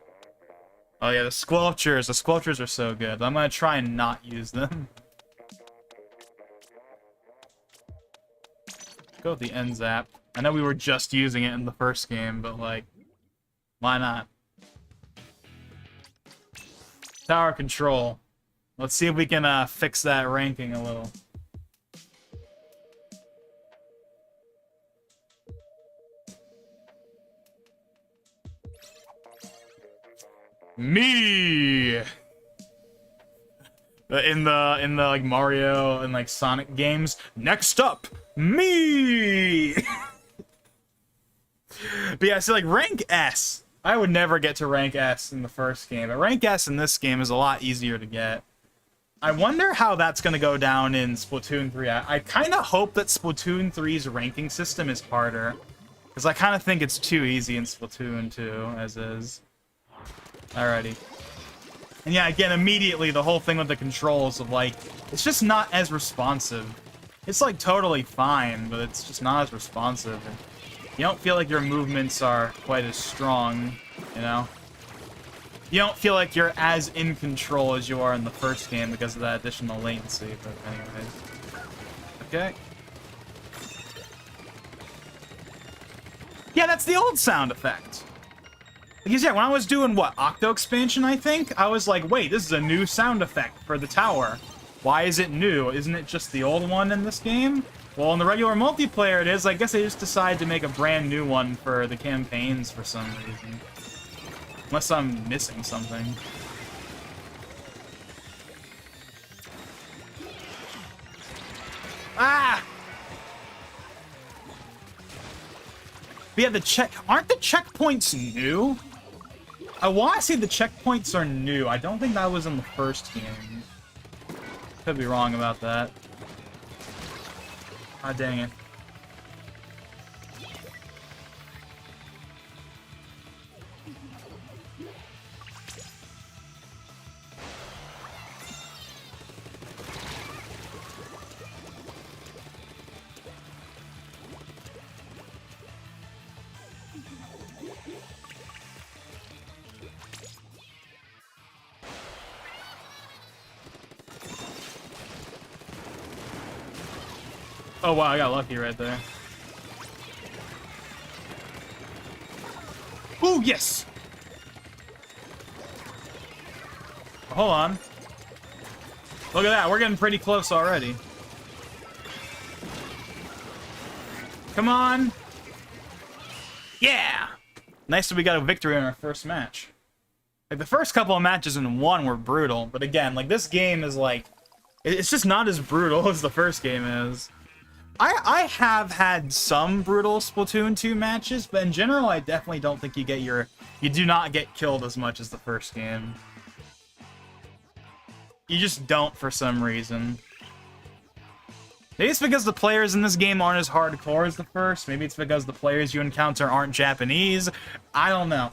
Speaker 1: Oh yeah, the sculptures. The sculptures are so good. I'm gonna try and not use them. Go with the end zap. I know we were just using it in the first game, but like... Why not? Tower control. Let's see if we can fix that ranking a little. Me. In the like Mario and like Sonic games. Next up, me. But yeah, so like rank S I would never get to rank S in the first game, but rank S in this game is a lot easier to get. I wonder how that's going to go down in Splatoon 3. I kind of hope that Splatoon 3's ranking system is harder, because I kind of think it's too easy in Splatoon 2, as is. Alrighty. And yeah, again, immediately, the whole thing with the controls of, like, it's just not as responsive. It's, like, totally fine, but it's just not as responsive. And you don't feel like your movements are quite as strong, you know? You don't feel like you're as in control as you are in the first game because of that additional latency, but anyways. Okay. Yeah, that's the old sound effect. Because yeah, when I was doing, what, Octo Expansion, I think? I was like, wait, this is a new sound effect for the tower. Why is it new? Isn't it just the old one in this game? Well, in the regular multiplayer it is. I guess they just decided to make a brand new one for the campaigns for some reason. Unless I'm missing something. Ah! But yeah, aren't the checkpoints new? I want to say the checkpoints are new. I don't think that was in the first game. Could be wrong about that. Ah, dang it. Oh wow, I got lucky right there. Ooh, yes! Hold on. Look at that, we're getting pretty close already. Come on! Yeah! Nice that we got a victory in our first match. Like, the first couple of matches in 1 were brutal, but again, like, this game is like... It's just not as brutal as the first game is. I have had some brutal Splatoon 2 matches, but in general, I definitely don't think you do not get killed as much as the first game. You just don't for some reason. Maybe it's because the players in this game aren't as hardcore as the first. Maybe it's because the players you encounter aren't Japanese. I don't know.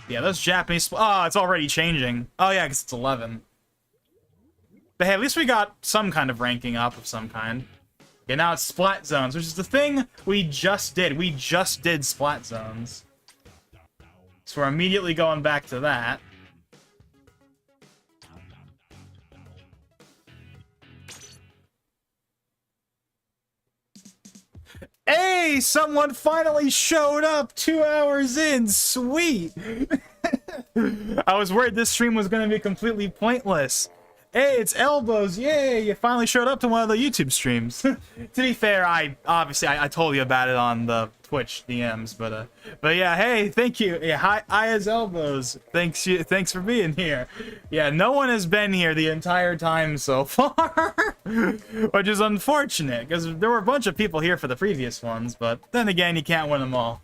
Speaker 1: Yeah, those Japanese... Oh, it's already changing. Oh yeah, because it's 11. But hey, at least we got some kind of ranking up of some kind. Okay, now it's Splat Zones, which is the thing we just did. We just did Splat Zones. So we're immediately going back to that. Hey, someone finally showed up 2 hours in. Sweet. I was worried this stream was going to be completely pointless. Hey, it's Elbows. Yay, you finally showed up to one of the YouTube streams. To be fair, I told you about it on the Twitch DMs, but yeah, hey, thank you. Yeah, hi as Elbows. Thanks for being here. Yeah, no one has been here the entire time so far, which is unfortunate because there were a bunch of people here for the previous ones, but then again, you can't win them all.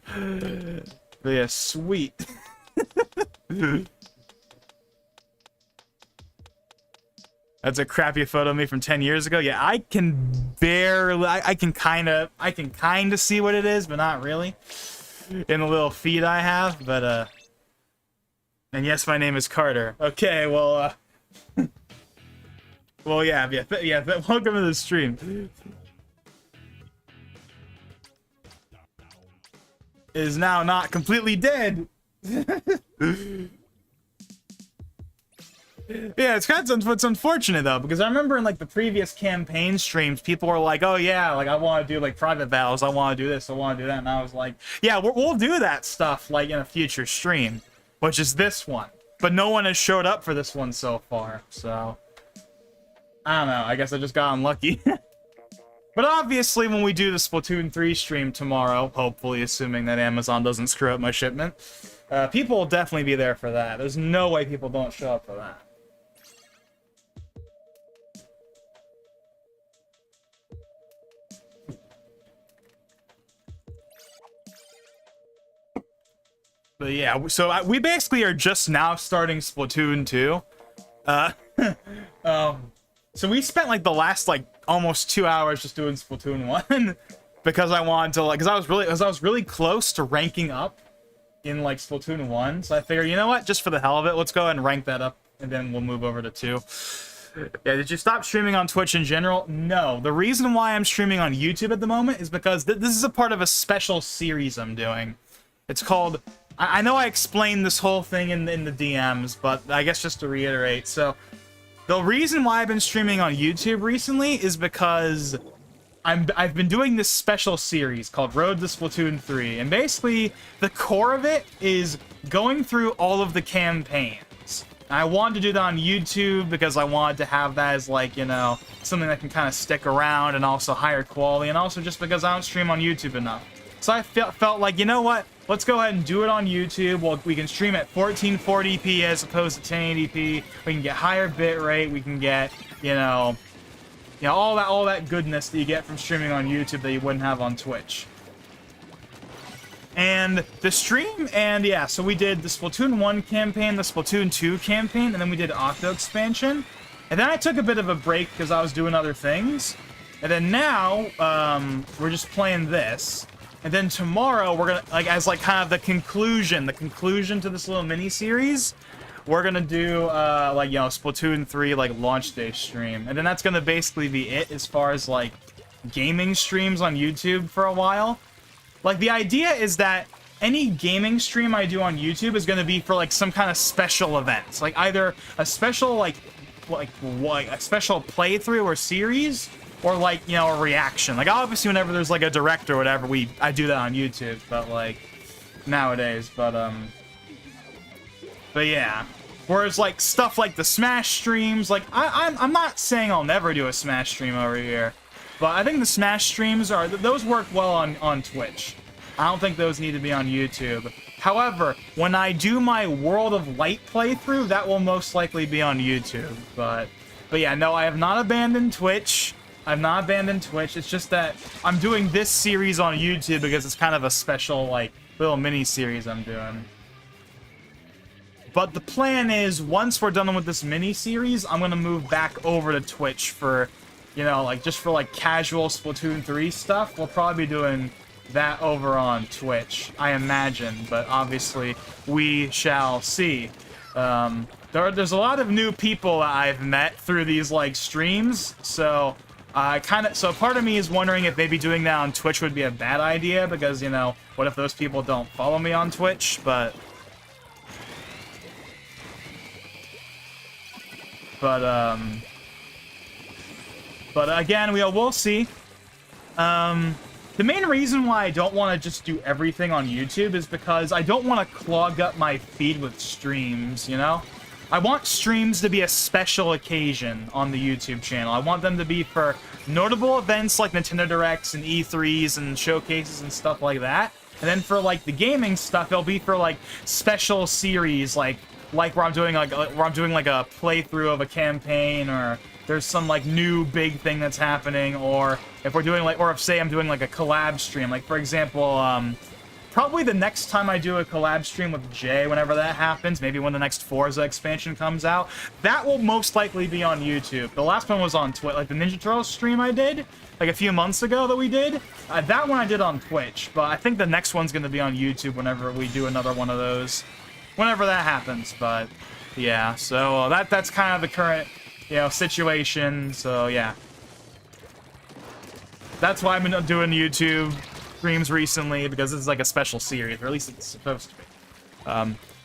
Speaker 1: But yeah, sweet. That's a crappy photo of me from 10 years ago. Yeah, I can barely... I can kind of see what it is, but not really. In the little feed I have, but, And yes, my name is Carter. Okay, well, Well, yeah, welcome to the stream. Is now not completely dead. Yeah, it's unfortunate though, because I remember in like the previous campaign streams, people were like, "Oh yeah, like I want to do like private battles, I want to do this, I want to do that," and I was like, "Yeah, we'll do that stuff like in a future stream," which is this one. But no one has showed up for this one so far, so I don't know. I guess I just got unlucky. But obviously, when we do the Splatoon 3 stream tomorrow, hopefully, assuming that Amazon doesn't screw up my shipment, people will definitely be there for that. There's no way people don't show up for that. But yeah, so we basically are just now starting Splatoon 2. Uh, so we spent like the last like almost 2 hours just doing Splatoon 1 because I wanted to, like, because I was really close to ranking up in like Splatoon 1. So I figured, you know what, just for the hell of it, let's go ahead and rank that up, and then we'll move over to 2. Yeah, did you stop streaming on Twitch in general? No. The reason why I'm streaming on YouTube at the moment is because this is a part of a special series I'm doing. It's called... I know I explained this whole thing in the DMs, but I guess just to reiterate. So, the reason why I've been streaming on YouTube recently is because I've been doing this special series called Road to Splatoon 3. And basically, the core of it is going through all of the campaigns. I wanted to do that on YouTube because I wanted to have that as, like, you know, something that can kind of stick around and also higher quality, and also just because I don't stream on YouTube enough. So I felt like, you know what, let's go ahead and do it on YouTube. Well, we can stream at 1440p as opposed to 1080p. We can get higher bitrate. We can get, you know, all that goodness that you get from streaming on YouTube that you wouldn't have on Twitch. And the stream, and yeah, so we did the Splatoon 1 campaign, the Splatoon 2 campaign, and then we did Octo expansion. And then I took a bit of a break because I was doing other things. And then now, we're just playing this. And then tomorrow, we're gonna, like, as like kind of the conclusion to this little mini-series, we're gonna do, like, you know, Splatoon 3, like, launch day stream. And then that's gonna basically be it as far as, like, gaming streams on YouTube for a while. Like, the idea is that any gaming stream I do on YouTube is gonna be for, like, some kind of special events. Like, either a special, like a special playthrough or series, or, like, you know, a reaction. Like, obviously, whenever there's, like, a direct or whatever, I do that on YouTube, but, like, nowadays, but yeah. Whereas, like, stuff like the Smash streams, like, I'm not saying I'll never do a Smash stream over here, but I think the Smash streams those work well on Twitch. I don't think those need to be on YouTube. However, when I do my World of Light playthrough, that will most likely be on YouTube, but yeah, no, I have not abandoned Twitch. I've not abandoned Twitch. It's just that I'm doing this series on YouTube because it's kind of a special, like, little mini-series I'm doing. But the plan is, once we're done with this mini-series, I'm gonna move back over to Twitch for, you know, like, just for, like, casual Splatoon 3 stuff. We'll probably be doing that over on Twitch, I imagine. But obviously, we shall see. There's a lot of new people that I've met through these, like, streams, so... so part of me is wondering if maybe doing that on Twitch would be a bad idea, because, you know, what if those people don't follow me on Twitch, but again, we'll see. The main reason why I don't want to just do everything on YouTube is because I don't want to clog up my feed with streams, you know? I want streams to be a special occasion on the YouTube channel. I want them to be for notable events like Nintendo Directs and E3s and showcases and stuff like that. And then for, like, the gaming stuff, it'll be for, like, special series, like where I'm doing like a playthrough of a campaign, or there's some, like, new big thing that's happening, or if we're doing, like, or if, say, I'm doing, like, a collab stream. Like, for example, probably the next time I do a collab stream with Jay, whenever that happens, maybe when the next Forza expansion comes out, that will most likely be on YouTube. The last one was on Twitch, like the Ninja Turtles stream I did, like a few months ago that we did. That one I did on Twitch, but I think the next one's going to be on YouTube whenever we do another one of those. Whenever that happens, but yeah, so that's kind of the current, you know, situation, so yeah. That's why I've been doing YouTube streams recently, because this is like a special series, or at least it's supposed to be.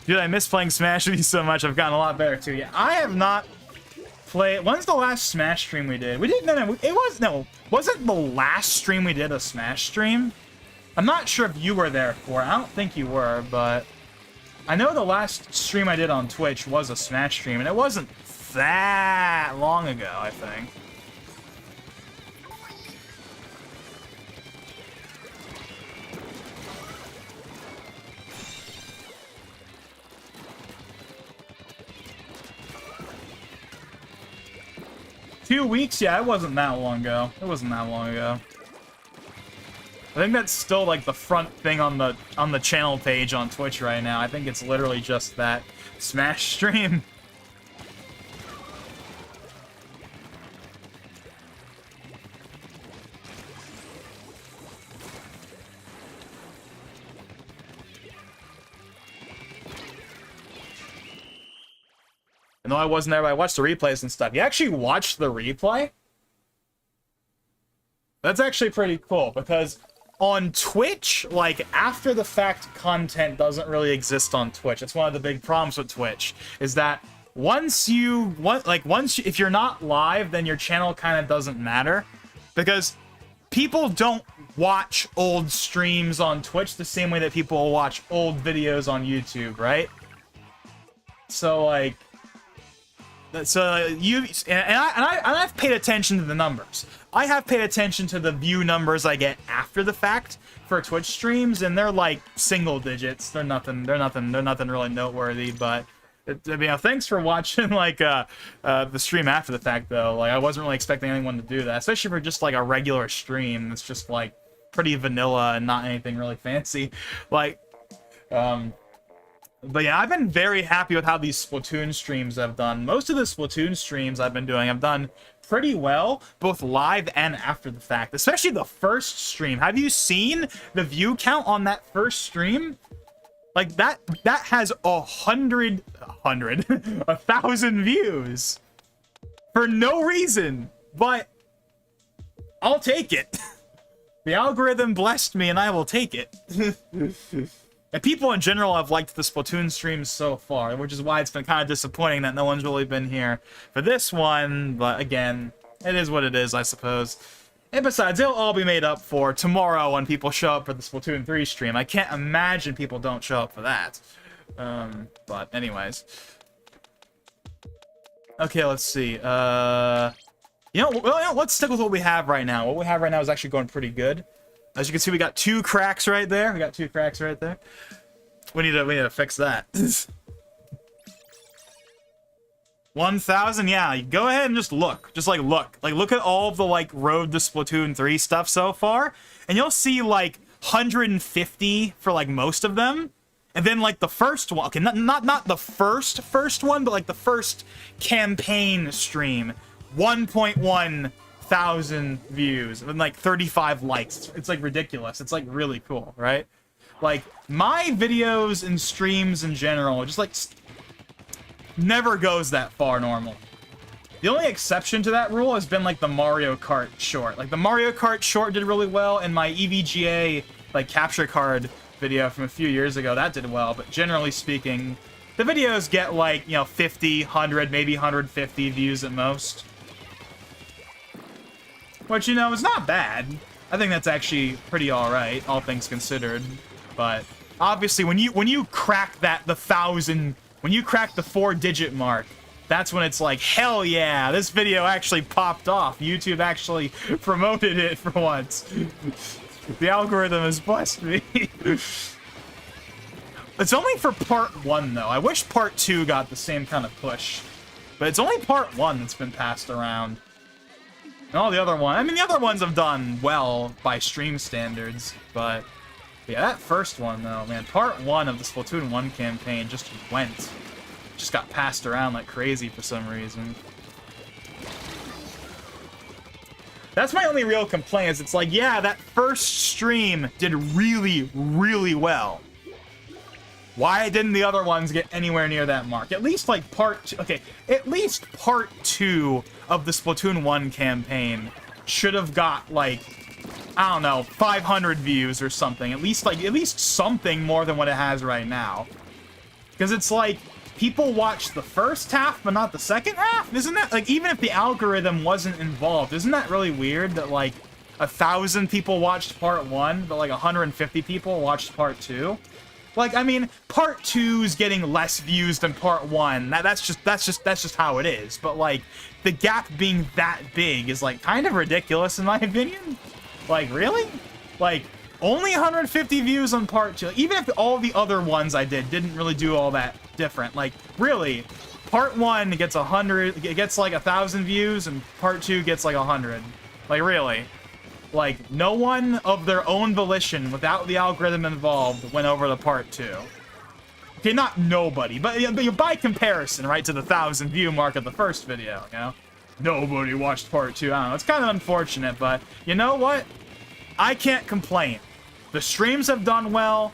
Speaker 1: Dude, I miss playing Smash with you so much. I've gotten a lot better too. Yeah, I have not played. When's the last Smash stream we did? Wasn't the last stream we did a Smash stream? I'm not sure if you were there for it. I don't think you were, but I know the last stream I did on Twitch was a Smash stream, and it wasn't that long ago, I think. 2 weeks? Yeah, it wasn't that long ago. It wasn't that long ago. I think that's still like the front thing on the channel page on Twitch right now. I think it's literally just that Smash stream. And though I wasn't there, but I watched the replays and stuff. You actually watched the replay? That's actually pretty cool, because on Twitch, like, after the fact content doesn't really exist on Twitch. It's one of the big problems with Twitch, is that if you're not live, then your channel kind of doesn't matter, because people don't watch old streams on Twitch the same way that people will watch old videos on YouTube, right? So, like, I've paid attention to the numbers. I have paid attention to the view numbers I get after the fact for Twitch streams, and they're like single digits. They're nothing really noteworthy. But thanks for watching like the stream after the fact, though. Like, I wasn't really expecting anyone to do that, especially for just like a regular stream. It's just like pretty vanilla and not anything really fancy. Like, but yeah, I've been very happy with how these Splatoon streams have done. Most of the Splatoon streams I've been doing have done pretty well, both live and after the fact. Especially the first stream. Have you seen the view count on that first stream? Like, that has 1,000 views. For no reason. But I'll take it. The algorithm blessed me and I will take it. And people in general have liked the Splatoon streams so far, which is why it's been kind of disappointing that no one's really been here for this one. But again, it is what it is, I suppose. And besides, they'll all be made up for tomorrow when people show up for the Splatoon 3 stream. I can't imagine people don't show up for that. But anyways. Okay, let's see. Let's stick with what we have right now. What we have right now is actually going pretty good. As you can see, we got 2 cracks right there. We need to fix that. 1,000, yeah. Go ahead and just look. Look at all of the like Road to Splatoon 3 stuff so far, and you'll see like 150 for like most of them. And then like the first one, okay, not the first one, but like the first campaign stream, 1.1 thousand views and like 35 likes. It's like ridiculous. It's like really cool, right? Like, my videos and streams in general just like never goes that far normal. The only exception to that rule has been like the Mario Kart short. Like, the Mario Kart short did really well, and my EVGA like capture card video from a few years ago, that did well. But generally speaking, the videos get like, 50, 100, maybe 150 views at most. Which, is not bad. I think that's actually pretty alright, all things considered. But obviously, when you crack the 1,000, when you crack the 4-digit mark, that's when it's like, hell yeah, this video actually popped off. YouTube actually promoted it for once. The algorithm has blessed me. It's only for part 1, though. I wish part 2 got the same kind of push. But it's only part 1 that's been passed around. And all the other ones, the other ones have done well by stream standards, but yeah, that first one though, man, part 1 of the Splatoon 1 campaign just got passed around like crazy for some reason. That's my only real complaint, is it's like, yeah, that first stream did really, really well. Why didn't the other ones get anywhere near that mark? At least, like, part 2... Okay, at least part 2 of the Splatoon 1 campaign should have got, like, I don't know, 500 views or something. At least something more than what it has right now. Because it's like, people watch the first half, but not the second half? Isn't that... Like, even if the algorithm wasn't involved, isn't that really weird that, like, 1,000 people watched part 1, but, like, 150 people watched part 2? Like, part 2's getting less views than part 1. That's just how it is. But like, the gap being that big is like kind of ridiculous in my opinion. Like, really? Like, only 150 views on part 2. Even if all the other ones I didn't really do all that different. Like, really, part 1 gets 100, it gets like 1,000 views, and part 2 gets like 100. Like, really? Like, no one of their own volition, without the algorithm involved, went over to part 2. Okay, not nobody, but by comparison, right, to the 1,000 view mark of the first video, you know? Nobody watched part 2. I don't know, it's kind of unfortunate, but you know what? I can't complain. The streams have done well,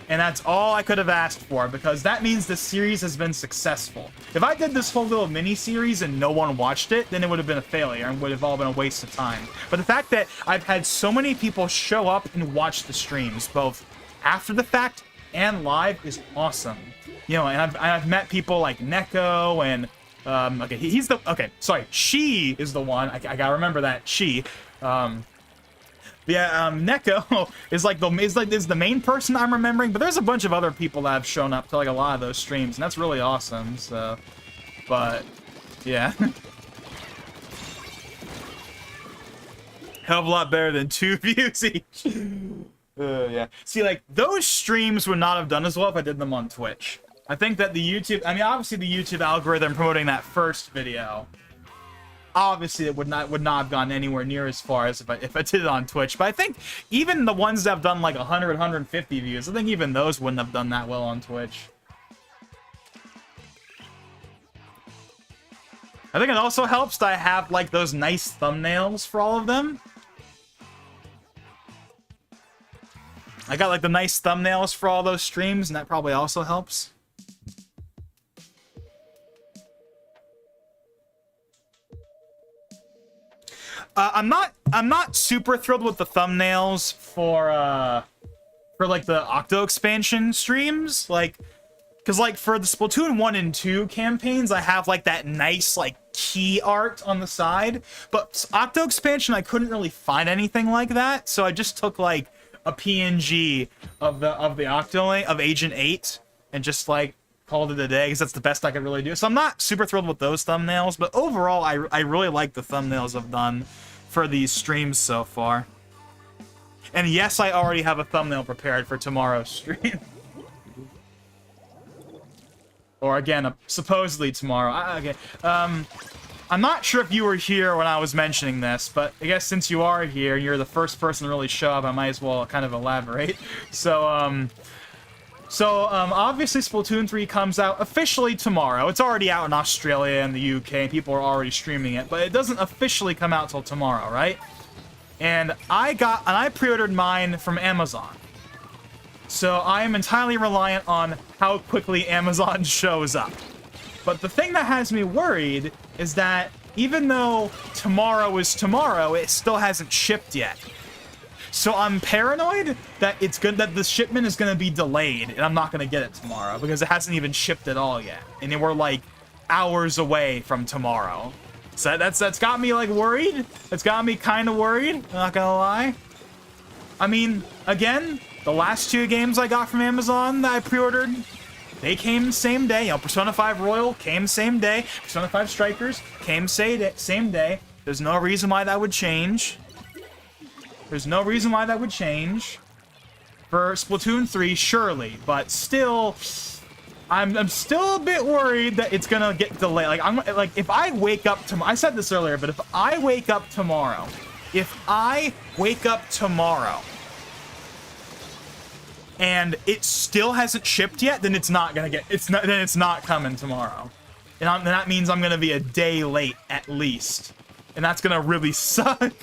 Speaker 1: and that's all I could have asked for, because that means the series has been successful. If I did this whole little mini-series and no one watched it, then it would have been a failure and would have all been a waste of time. But the fact that I've had so many people show up and watch the streams, both after the fact and live, is awesome. You know, and I've met people like Neko and, okay, he's the, okay, sorry, she is the one, I gotta remember that, she, yeah, Neko is the main person I'm remembering, but there's a bunch of other people that have shown up to like a lot of those streams, and that's really awesome. So, but yeah, hell of a lot better than 2 views each. Yeah. See, like those streams would not have done as well if I did them on Twitch. I think that the YouTube, I mean, obviously the YouTube algorithm promoting that first video, obviously it would not have gone anywhere near as far as if I did it on Twitch. But I think even the ones that have done like 100, 150 views, I think even those wouldn't have done that well on Twitch. I think it also helps that I have like those nice thumbnails for all of them. I got like the nice thumbnails for all those streams, and that probably also helps. I'm not super thrilled with the thumbnails for like the Octo expansion streams, like, cause like for the Splatoon 1 and 2 campaigns, I have like that nice like key art on the side, but Octo expansion I couldn't really find anything like that, so I just took like a PNG of the Octo of Agent 8 and just like called it a day, because that's the best I could really do. So I'm not super thrilled with those thumbnails, but overall I really like the thumbnails I've done for these streams so far. And yes, I already have a thumbnail prepared for tomorrow's stream. Or again, supposedly tomorrow. Okay. I'm not sure if you were here when I was mentioning this, but I guess since you are here, you're the first person to really show up, I might as well kind of elaborate. So, obviously Splatoon 3 comes out officially tomorrow. It's already out in Australia and the UK, and people are already streaming it, but it doesn't officially come out till tomorrow, right? And I pre-ordered mine from Amazon. So I am entirely reliant on how quickly Amazon shows up. But the thing that has me worried is that even though tomorrow is tomorrow, it still hasn't shipped yet. So I'm paranoid that the shipment is gonna be delayed, and I'm not gonna get it tomorrow because it hasn't even shipped at all yet, and we're like hours away from tomorrow. So that's got me like worried. It's got me kind of worried. I'm not gonna lie. I mean, again, the last 2 games I got from Amazon that I pre-ordered, they came same day. You know, Persona 5 Royal came same day. Persona 5 Strikers came same day. There's no reason why that would change. There's no reason why that would change. For Splatoon 3, surely, but still, I'm still a bit worried that it's gonna get delayed. Like if I wake up tomorrow, I said this earlier, but if I wake up tomorrow, and it still hasn't shipped yet, then it's not coming tomorrow, and that means I'm gonna be a day late at least, and that's gonna really suck.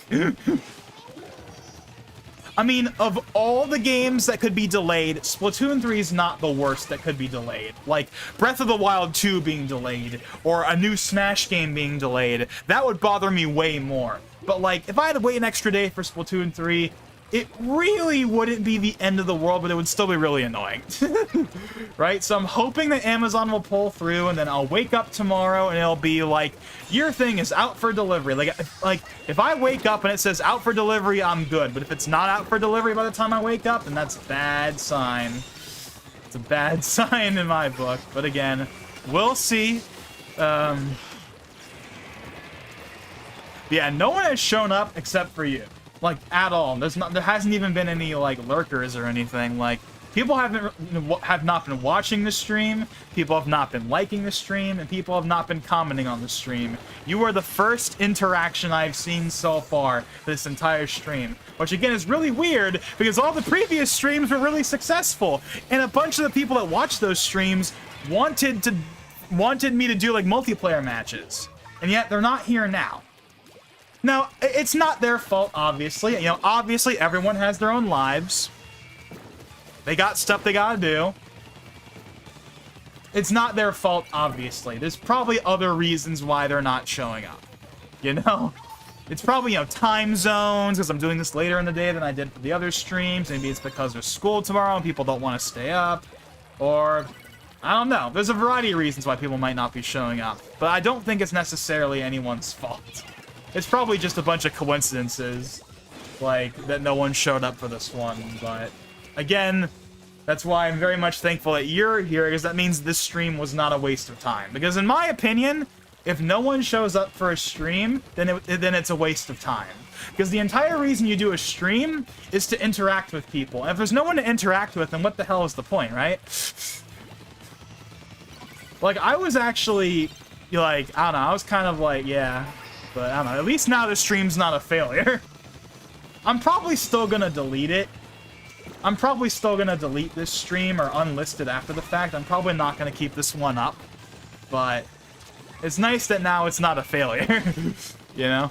Speaker 1: I mean, of all the games that could be delayed, Splatoon 3 is not the worst that could be delayed. Like, Breath of the Wild 2 being delayed, or a new Smash game being delayed, that would bother me way more. But, like, if I had to wait an extra day for Splatoon 3, it really wouldn't be the end of the world, but it would still be really annoying. Right? So I'm hoping that Amazon will pull through, and then I'll wake up tomorrow, and it'll be like, your thing is out for delivery. Like if I wake up and it says out for delivery, I'm good. But if it's not out for delivery by the time I wake up, then that's a bad sign. It's a bad sign in my book. But again, we'll see. Yeah, no one has shown up except for you. Like, at all. There hasn't even been any, like, lurkers or anything. Like, People have not been watching the stream, people have not been liking the stream, and people have not been commenting on the stream. You are the first interaction I've seen so far for this entire stream, which again is really weird because all the previous streams were really successful, and a bunch of the people that watched those streams wanted me to do like multiplayer matches, and yet they're not here now. Now, it's not their fault, obviously. You know, obviously everyone has their own lives. They got stuff they gotta do. It's not their fault, obviously. There's probably other reasons why they're not showing up. You know? It's probably, you know, time zones, because I'm doing this later in the day than I did for the other streams. Maybe it's because there's school tomorrow and people don't want to stay up. Or, I don't know. There's a variety of reasons why people might not be showing up. But I don't think it's necessarily anyone's fault. It's probably just a bunch of coincidences, like, that no one showed up for this one, but... Again, that's why I'm very much thankful that you're here, because that means this stream was not a waste of time. Because in my opinion, if no one shows up for a stream, then it's a waste of time. Because the entire reason you do a stream is to interact with people. And if there's no one to interact with, then what the hell is the point, right? Like, I was actually, like, I don't know, I was kind of like, yeah. But, I don't know, at least now the stream's not a failure. I'm probably still gonna delete it. I'm probably still gonna delete this stream or unlist it after the fact. I'm probably not gonna keep this one up. But it's nice that now it's not a failure. You know?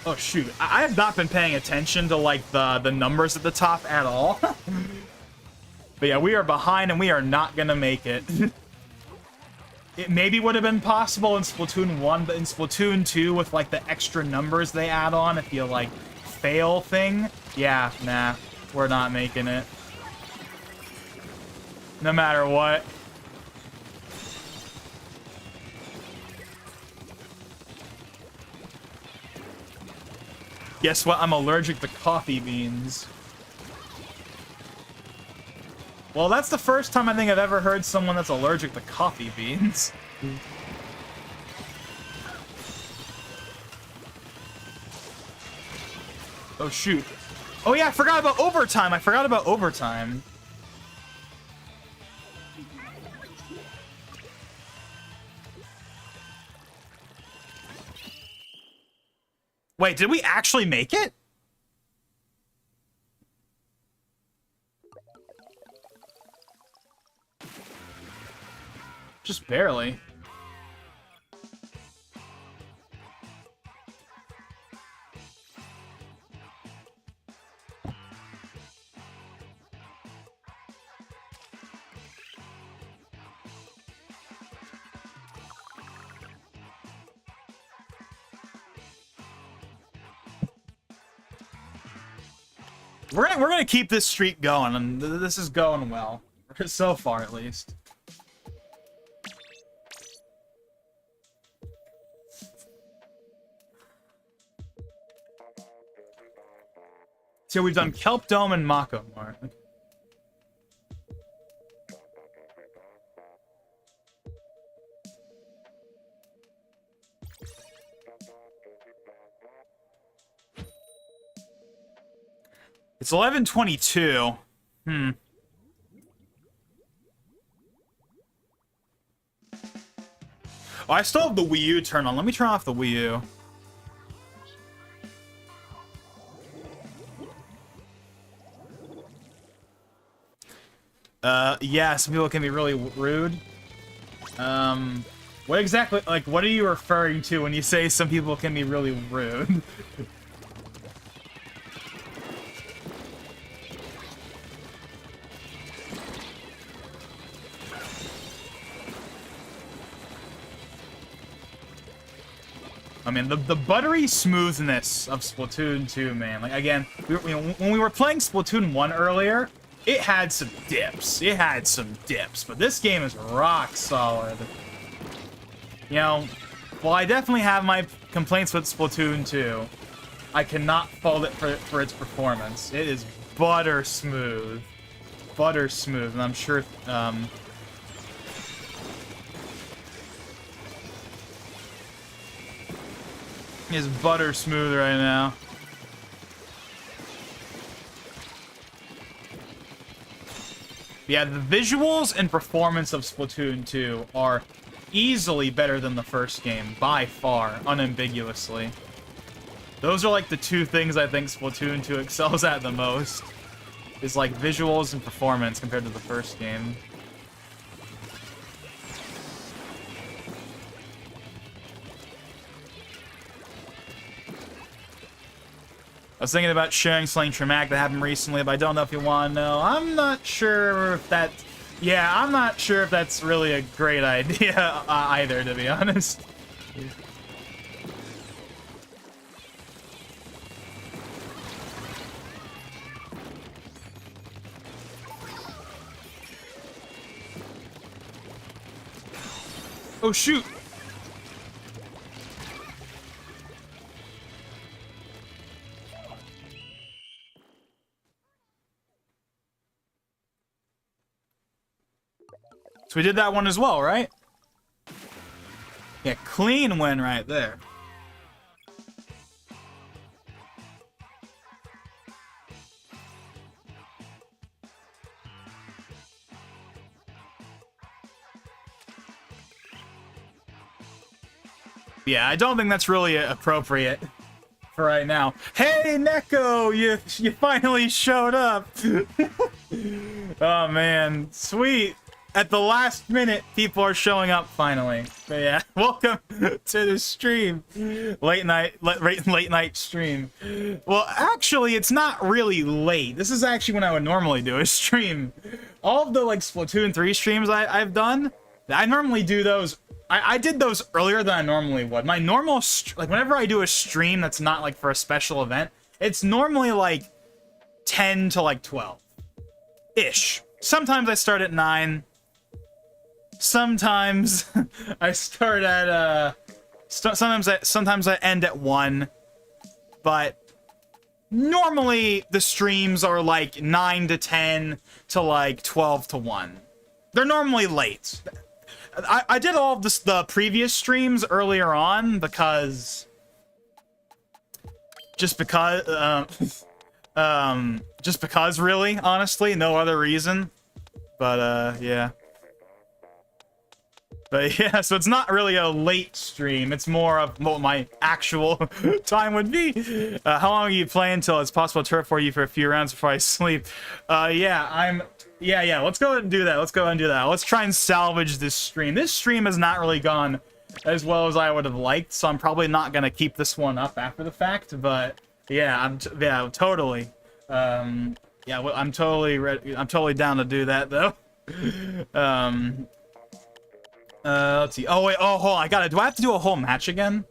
Speaker 1: Oh shoot, I have not been paying attention to like the numbers at the top at all. But yeah, we are behind and we are not gonna make it. It maybe would have been possible in Splatoon 1, but in Splatoon 2 with like the extra numbers they add on if you like fail thing, yeah, nah, we're not making it. No matter what. Guess what? I'm allergic to coffee beans. Well, that's the first time I think I've ever heard someone that's allergic to coffee beans. Oh, shoot. Oh, yeah, I forgot about overtime. I forgot about overtime. Wait, did we actually make it? Just barely. We're gonna keep this streak going, and this is going well. So far, at least. So we've done Kelp Dome and Mako Mart. It's 11:22. Oh, I still have the Wii U turned on. Let me turn off the Wii U. Yeah, some people can be really rude. What exactly, like, what are you referring to when you say some people can be really rude? I mean, the buttery smoothness of Splatoon 2, man. Like, again, when we were playing Splatoon 1 earlier, it had some dips. It had some dips, but this game is rock solid. You know, while I definitely have my complaints with Splatoon 2, I cannot fault it for its performance. It is butter smooth. butter smooth, and I'm sure, is butter smooth right now. Yeah, the visuals and performance of Splatoon 2 are easily better than the first game, by far, unambiguously. Those are like the two things I think Splatoon 2 excels at the most. Is like visuals and performance compared to the first game. I was thinking about sharing something traumatic that happened recently, but I don't know if you want to know. I'm not sure if that... Yeah, I'm not sure if that's really a great idea either, to be honest. Oh, shoot! So we did that one as well, right? Yeah, clean win right there. Yeah, I don't think that's really appropriate for right now. Hey, Neko, you finally showed up. Oh man, sweet. At the last minute, people are showing up finally. But yeah, welcome to the stream. Late night stream. Well, actually, it's not really late. This is actually when I would normally do a stream. All of the like Splatoon 3 streams I've done, I normally do those. I did those earlier than I normally would. My normal, like whenever I do a stream that's not like for a special event, it's normally like 10 to like 12-ish. Sometimes I start at 9. Sometimes I start at sometimes I end at 1, but normally the streams are like 9 to 10 to like 12 to 1. They're normally late. I did all of the previous streams earlier on because just because really, honestly, no other reason. But yeah. But yeah, so it's not really a late stream. It's more of what my actual time would be. How long are you playing until it's possible to turf for you for a few rounds before I sleep? Yeah, let's go ahead and do that. Let's try and salvage this stream. This stream has not really gone as well as I would have liked, so I'm probably not going to keep this one up after the fact, but yeah, totally. Yeah, I'm totally ready. I'm totally down to do that, though. Let's see. Oh, wait. Oh, hold on. I got it. Do I have to do a whole match again?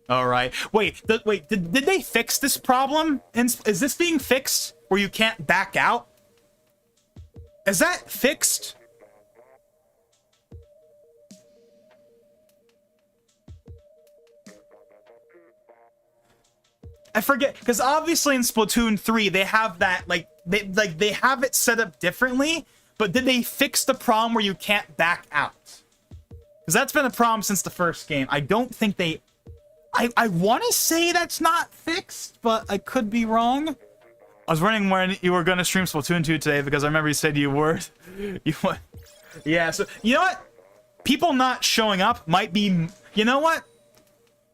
Speaker 1: All right. Wait. Did they fix this problem? Is this being fixed where you can't back out? Is that fixed? I forget, because obviously in Splatoon 3 they have that they have it set up differently, but did they fix the problem where you can't back out? Because that's been a problem since the first game. I don't think they... I want to say that's not fixed, but I could be wrong. I was wondering when you were going to stream Splatoon 2 today, because I remember you said you were. Yeah, so... You know what? People not showing up might be... You know what?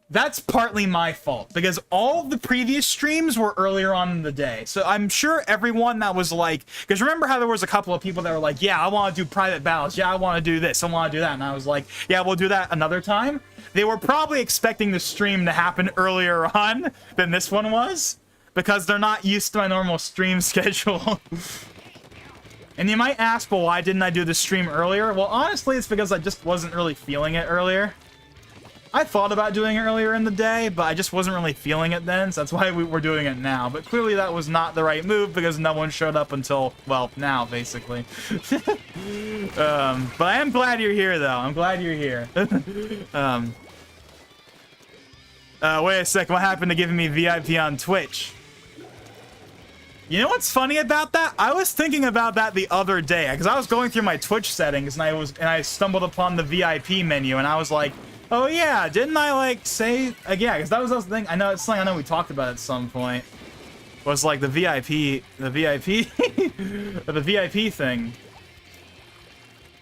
Speaker 1: That's partly my fault, because all the previous streams were earlier on in the day. So I'm sure everyone that was like... Because remember how there was a couple of people that were like, yeah, I want to do private battles. Yeah, I want to do this. I want to do that. And I was like, yeah, we'll do that another time. They were probably expecting the stream to happen earlier on than this one was, because they're not used to my normal stream schedule. And you might ask, well, why didn't I do the stream earlier? Well, honestly, it's because I just wasn't really feeling it earlier. I thought about doing it earlier in the day, but I just wasn't really feeling it then, so that's why we're doing it now. But clearly that was not the right move, because no one showed up until, well, now, basically. But I am glad you're here, though. I'm glad you're here. Wait a sec, what happened to giving me VIP on Twitch? You know what's funny about that? I was thinking about that the other day because I was going through my Twitch settings and I stumbled upon the VIP menu and I was like, oh yeah, didn't I like say yeah? Because that was the thing. I know it's something I know we talked about at some point. Was like the VIP, the VIP thing.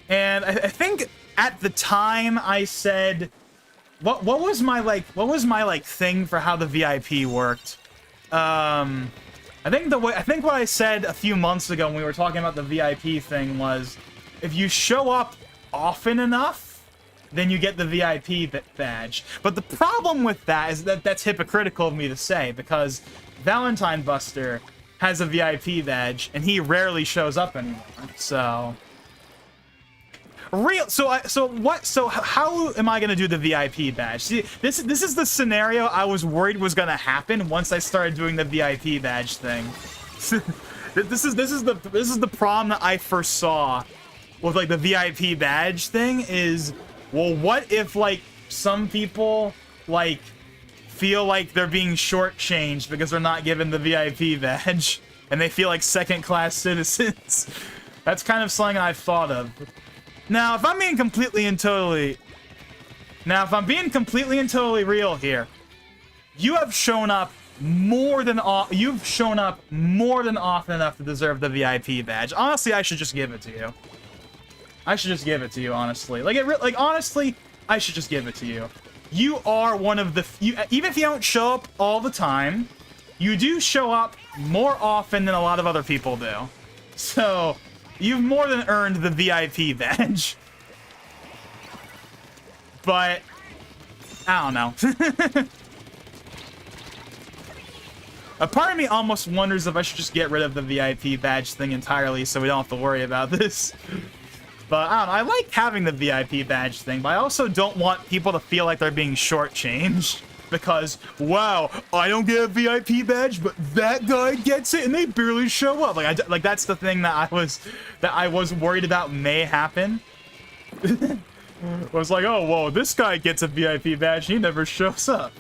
Speaker 1: And I think at the time I said, what was my thing for how the VIP worked? I think what I said a few months ago when we were talking about the VIP thing was, if you show up often enough, then you get the VIP badge. But the problem with that is that that's hypocritical of me to say, because Valentine Buster has a VIP badge and he rarely shows up anymore. So how am I gonna do the VIP badge? See, this is the scenario I was worried was gonna happen once I started doing the VIP badge thing. this is the problem that I first saw with like the VIP badge thing is, well, what if like some people like feel like they're being shortchanged because they're not given the VIP badge and they feel like second-class citizens? That's kind of something I've thought of. Now, if I'm being completely and totally real here, you have shown up more than often enough to deserve the VIP badge. Honestly, I should just give it to you. Honestly. Honestly, I should just give it to you. You are one of the even if you don't show up all the time, you do show up more often than a lot of other people do. So, you've more than earned the VIP badge. But I don't know. A part of me almost wonders if I should just get rid of the VIP badge thing entirely so we don't have to worry about this. But I don't know, I like having the VIP badge thing, but I also don't want people to feel like they're being shortchanged. Because, wow, I don't get a VIP badge, but that guy gets it and they barely show up. Like that's the thing that I was worried about may happen. I was like, oh, whoa, this guy gets a VIP badge, he never shows up.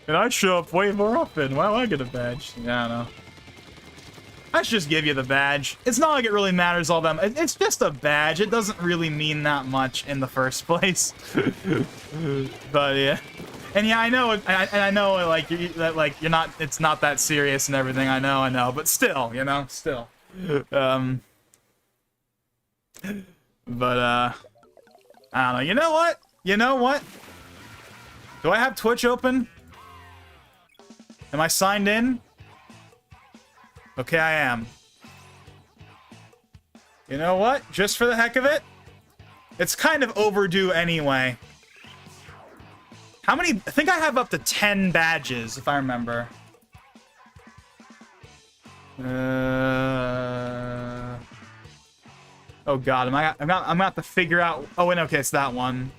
Speaker 1: And I show up way more often. Why do I get a badge? Yeah, I don't know. I should just give you the badge. It's not like it really matters all that much. It's just a badge. It doesn't really mean that much in the first place. But yeah. And yeah, I know, I know, like, you're not, it's not that serious and everything, I know, but still, you know, still. But, I don't know, you know what? Do I have Twitch open? Am I signed in? Okay, I am. You know what? Just for the heck of it, it's kind of overdue anyway. How many? I think I have up to 10 badges, if I remember. Oh god, I'm gonna have to figure out. Oh wait, okay, it's that one.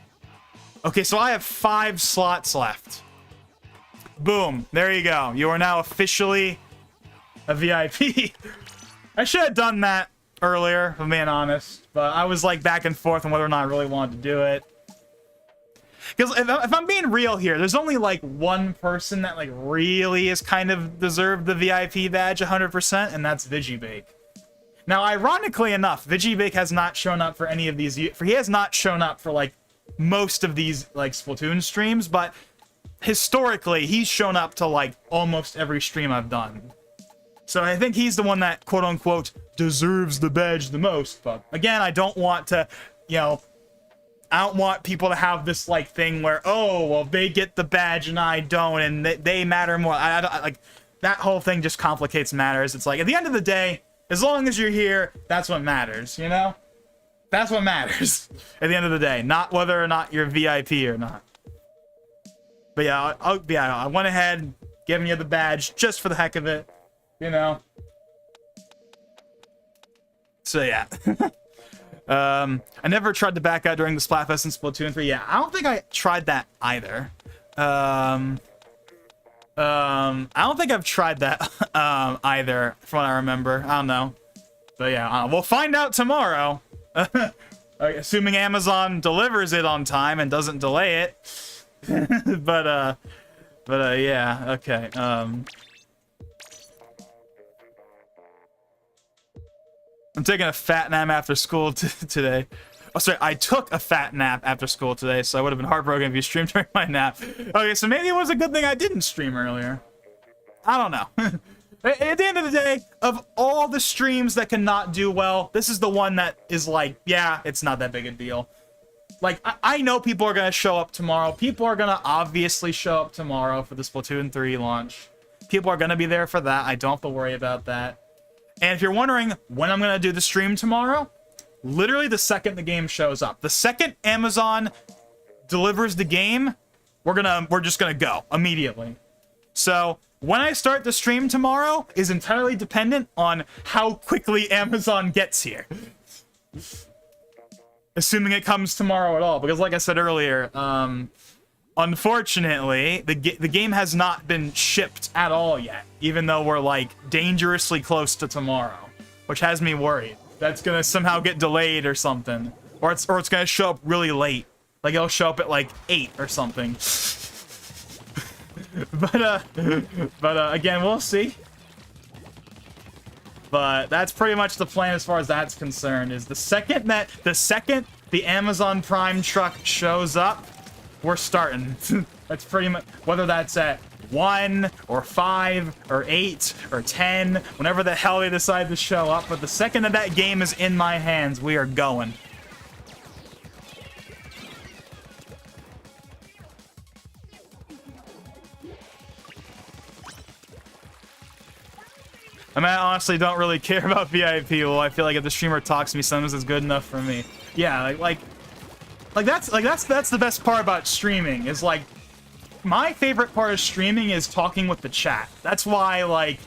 Speaker 1: Okay, so I have 5 slots left. Boom, there you go. You are now officially a VIP. I should have done that earlier, if I'm being honest, but I was like back and forth on whether or not I really wanted to do it. Because if I'm being real here, there's only like one person that like really is kind of deserved the VIP badge 100%, and that's Vigibake. Now, ironically enough, Vigibake has not shown up for any of these. He has not shown up for like most of these like Splatoon streams, but historically, he's shown up to like almost every stream I've done. So I think he's the one that quote unquote deserves the badge the most. But again, I don't want to, you know, I don't want people to have this like thing where, oh, well, they get the badge and I don't, and they matter more. I like that whole thing just complicates matters. It's like at the end of the day, as long as you're here, that's what matters, you know? That's what matters at the end of the day, not whether or not you're VIP or not. But yeah, I went ahead, giving you the badge just for the heck of it, you know? So yeah. I never tried to back out during the Splatfest in Splatoon 3. Yeah, I don't think I tried that either. I don't think I've tried that either, from what I remember. I don't know. But yeah, we'll find out tomorrow. Assuming Amazon delivers it on time and doesn't delay it. but yeah, okay. I'm taking a fat nap after school today. Oh, sorry, I took a fat nap after school today, so I would have been heartbroken if you streamed during my nap. Okay, so maybe it was a good thing I didn't stream earlier. I don't know. At the end of the day, of all the streams that cannot do well, this is the one that is like, yeah, it's not that big a deal. Like, I know people are going to show up tomorrow. People are going to obviously show up tomorrow for the Splatoon 3 launch. People are going to be there for that. I don't have to worry about that. And if you're wondering when I'm going to do the stream tomorrow, literally the second the game shows up. The second Amazon delivers the game, we're just going to go immediately. So when I start the stream tomorrow is entirely dependent on how quickly Amazon gets here. Assuming it comes tomorrow at all, because like I said earlier, unfortunately, the game has not been shipped at all yet, even though we're like dangerously close to tomorrow, which has me worried. That's gonna somehow get delayed or something, or it's gonna show up really late, like it'll show up at like 8 or something. but again, we'll see. But that's pretty much the plan as far as that's concerned, is the second the Amazon Prime truck shows up, we're starting. That's pretty much, whether that's at 1 or 5 or 8 or 10, whenever the hell they decide to show up, but the second that game is in my hands, we are going. I mean, I honestly don't really care about VIP. Well, I feel like if the streamer talks to me, sometimes it's good enough for me. Yeah, like that's the best part about streaming, is like, my favorite part of streaming is talking with the chat. That's why like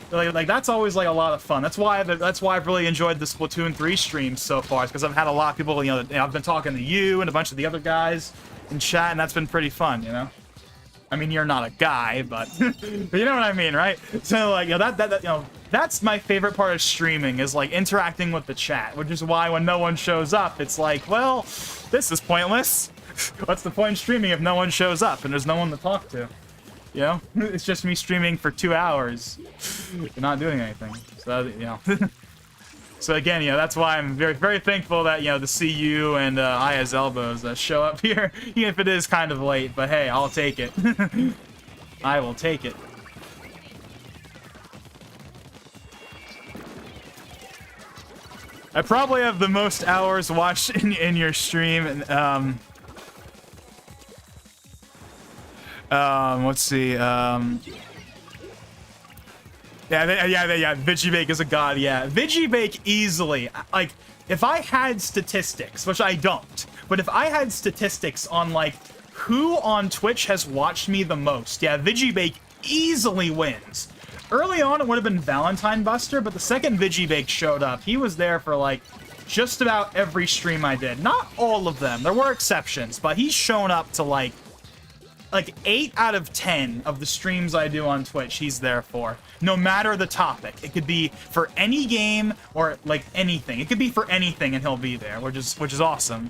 Speaker 1: that's always like a lot of fun. That's why I've really enjoyed the Splatoon 3 streams so far, because I've had a lot of people, you know, I've been talking to you and a bunch of the other guys in chat, and that's been pretty fun, you know. I mean, you're not a guy, but but you know what I mean, right? So like, you know, that you know, that's my favorite part of streaming, is like interacting with the chat, which is why when no one shows up, it's like, well, this is pointless. What's the point in streaming if no one shows up and there's no one to talk to? You know, it's just me streaming for 2 hours, not doing anything. So you know. So again, you know, that's why I'm very, very thankful that, you know, to see you and Aya's elbows show up here, even if it is kind of late. But hey, I'll take it. I will take it. I probably have the most hours watched in your stream. Let's see. Yeah, Vigibake is a god, yeah. Vigibake easily, like, if I had statistics, which I don't, but if I had statistics on, like, who on Twitch has watched me the most, yeah, Vigibake easily wins. Early on, it would have been Valentine Buster, but the second Vigibake showed up, he was there for, like, just about every stream I did. Not all of them, there were exceptions, but he's shown up to, like 8 out of 10 of the streams I do on Twitch, he's there for. No matter the topic. It could be for any game or, like, anything. It could be for anything and he'll be there, which is awesome.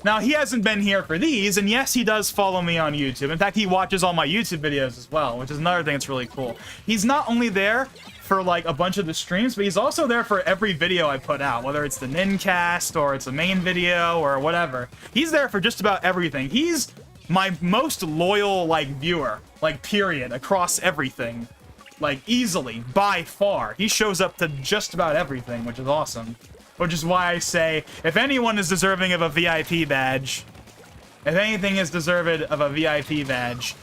Speaker 1: Now, he hasn't been here for these, and yes, he does follow me on YouTube. In fact, he watches all my YouTube videos as well, which is another thing that's really cool. He's not only there for, like, a bunch of the streams, but he's also there for every video I put out, whether it's the Nincast or it's a main video or whatever. He's there for just about everything. He's my most loyal, like, viewer, like, period, across everything. Like, easily, by far. He shows up to just about everything, which is awesome. Which is why I say, if anyone is deserving of a VIP badge, if anything is deserved of a VIP badge,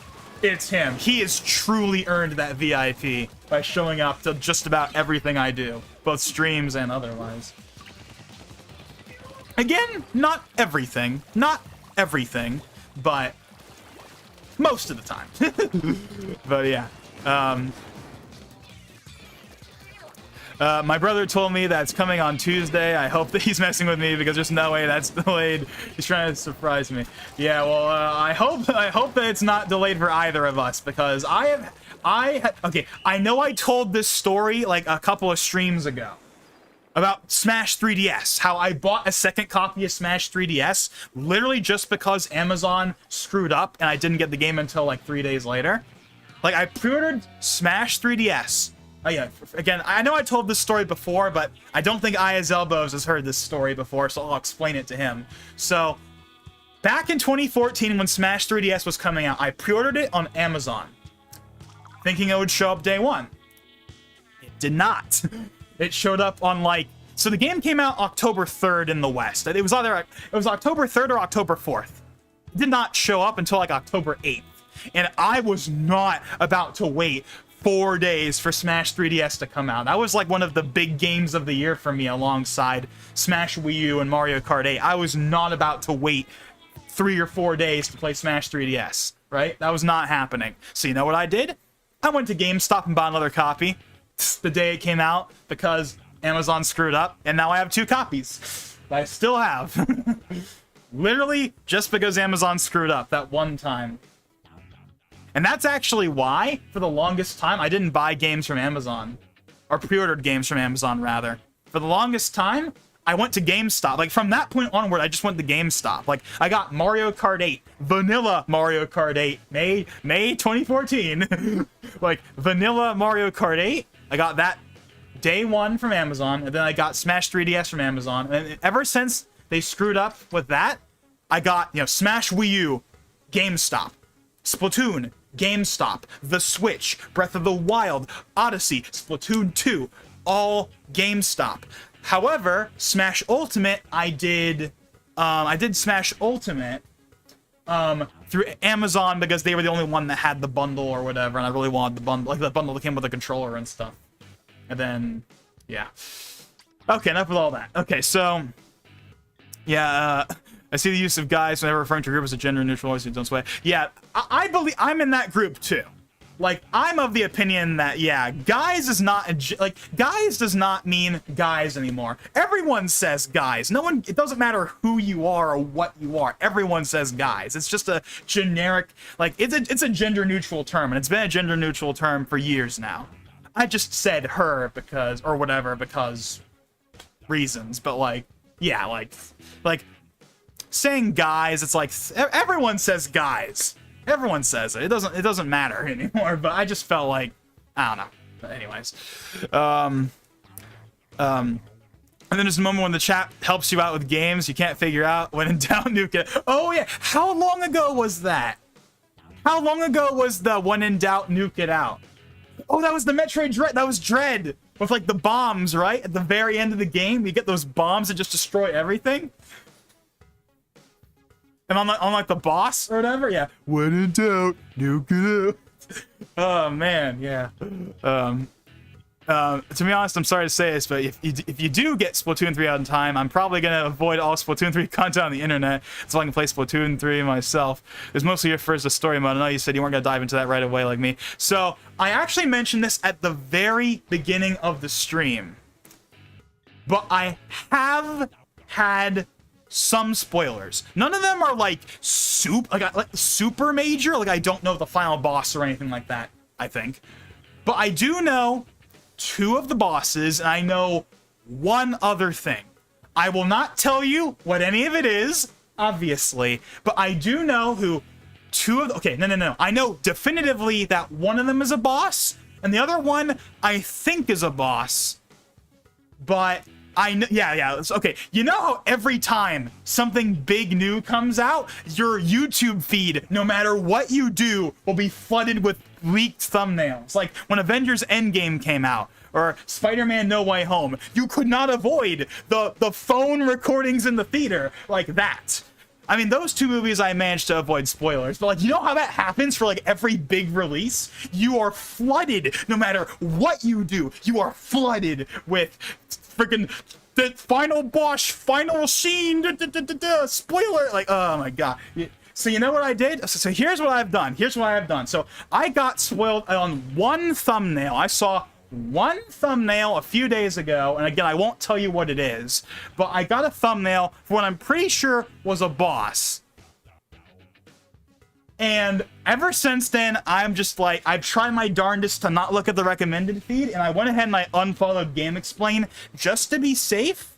Speaker 1: it's him. He has truly earned that VIP by showing up to just about everything I do, both streams and otherwise. Again, not everything, but most of the time. But yeah, my brother told me that's coming on Tuesday. I hope that he's messing with me because there's no way that's delayed. He's trying to surprise me. Yeah, well, I hope that it's not delayed for either of us, because okay, I know I told this story like a couple of streams ago about Smash 3DS, how I bought a second copy of Smash 3DS literally just because Amazon screwed up and I didn't get the game until like 3 days later. Like, I pre-ordered Smash 3DS Oh yeah, again, I know I told this story before, but I don't think Aya's Elbows has heard this story before, so I'll explain it to him. So, back in 2014 when Smash 3DS was coming out, I pre-ordered it on Amazon, thinking it would show up day one. It did not. It showed up on like... So the game came out October 3rd in the West. It was October 3rd or October 4th. It did not show up until like October 8th. And I was not about to wait 4 days for Smash 3DS to come out. That was like one of the big games of the year for me alongside Smash Wii U and Mario Kart 8. I was not about to wait 3 or 4 days to play Smash 3DS, right? That was not happening. So you know what I did? I went to GameStop and bought another copy the day it came out because Amazon screwed up, and now I have 2 copies that I still have. Literally just because Amazon screwed up that one time. And that's actually why, for the longest time, I didn't buy games from Amazon. Or pre-ordered games from Amazon, rather. For the longest time, I went to GameStop. Like, from that point onward, I just went to GameStop. Like, I got Mario Kart 8. Vanilla Mario Kart 8. May 2014. Like, vanilla Mario Kart 8. I got that day one from Amazon. And then I got Smash 3DS from Amazon. And ever since they screwed up with that, I got, you know, Smash Wii U, GameStop. Splatoon, GameStop, the Switch, Breath of the Wild, Odyssey, Splatoon 2, all GameStop. However, Smash Ultimate, I did Smash Ultimate through Amazon because they were the only one that had the bundle or whatever, and I really wanted the bundle, like the bundle that came with the controller and stuff. And then, yeah. Okay, enough with all that. Okay, so, yeah, I see the use of guys whenever referring to a group as a gender-neutral voice who don't sway. Yeah, I believe I'm in that group too. Like, I'm of the opinion that, yeah, guys is not like guys does not mean guys anymore. Everyone says guys. No one. It doesn't matter who you are or what you are. Everyone says guys. It's just a generic, like it's a gender-neutral term, and it's been a gender-neutral term for years now. I just said her because or whatever because reasons, but like, yeah, like. Saying guys, it's like everyone says guys. Everyone says it. It doesn't matter anymore. But I just felt like I don't know. But anyways, and then there's a moment when the chat helps you out with games you can't figure out. When in doubt, nuke it. Oh yeah, how long ago was that? How long ago was the when in doubt, nuke it out? Oh, that was the Metroid Dread. That was Dread with like the bombs, right? At the very end of the game, you get those bombs that just destroy everything. And on like the boss or whatever, yeah. When in doubt, nuke it out. Oh man, yeah. To be honest, I'm sorry to say this, but if you do get Splatoon 3 out in time, I'm probably gonna avoid all Splatoon 3 content on the internet so I can play Splatoon 3 myself. It's mostly your first story mode. I know you said you weren't gonna dive into that right away like me. So I actually mentioned this at the very beginning of the stream, but I have had some spoilers. None of them are like super major. Like I don't know the final boss or anything like that, I think. But I do know 2 of the bosses, and I know one other thing. I will not tell you what any of it is, obviously, but I do know who 2 of the, okay, no. I know definitively that one of them is a boss, and the other one I think is a boss. But I know, yeah. Okay, you know how every time something big new comes out, your YouTube feed, no matter what you do, will be flooded with leaked thumbnails. Like when Avengers Endgame came out, or Spider-Man No Way Home, you could not avoid the phone recordings in the theater like that. I mean, those 2 movies I managed to avoid spoilers, but like, you know how that happens for like every big release? You are flooded, no matter what you do, you are flooded with freaking the final boss, final scene, spoiler, like, oh my god. So you know what I did? So here's what I've done. So I got spoiled on one thumbnail. I saw one thumbnail a few days ago, and again, I won't tell you what it is, but I got a thumbnail for what I'm pretty sure was a boss. And ever since then, I'm just like, I've tried my darndest to not look at the recommended feed, and I went ahead and I unfollowed GameXplain just to be safe,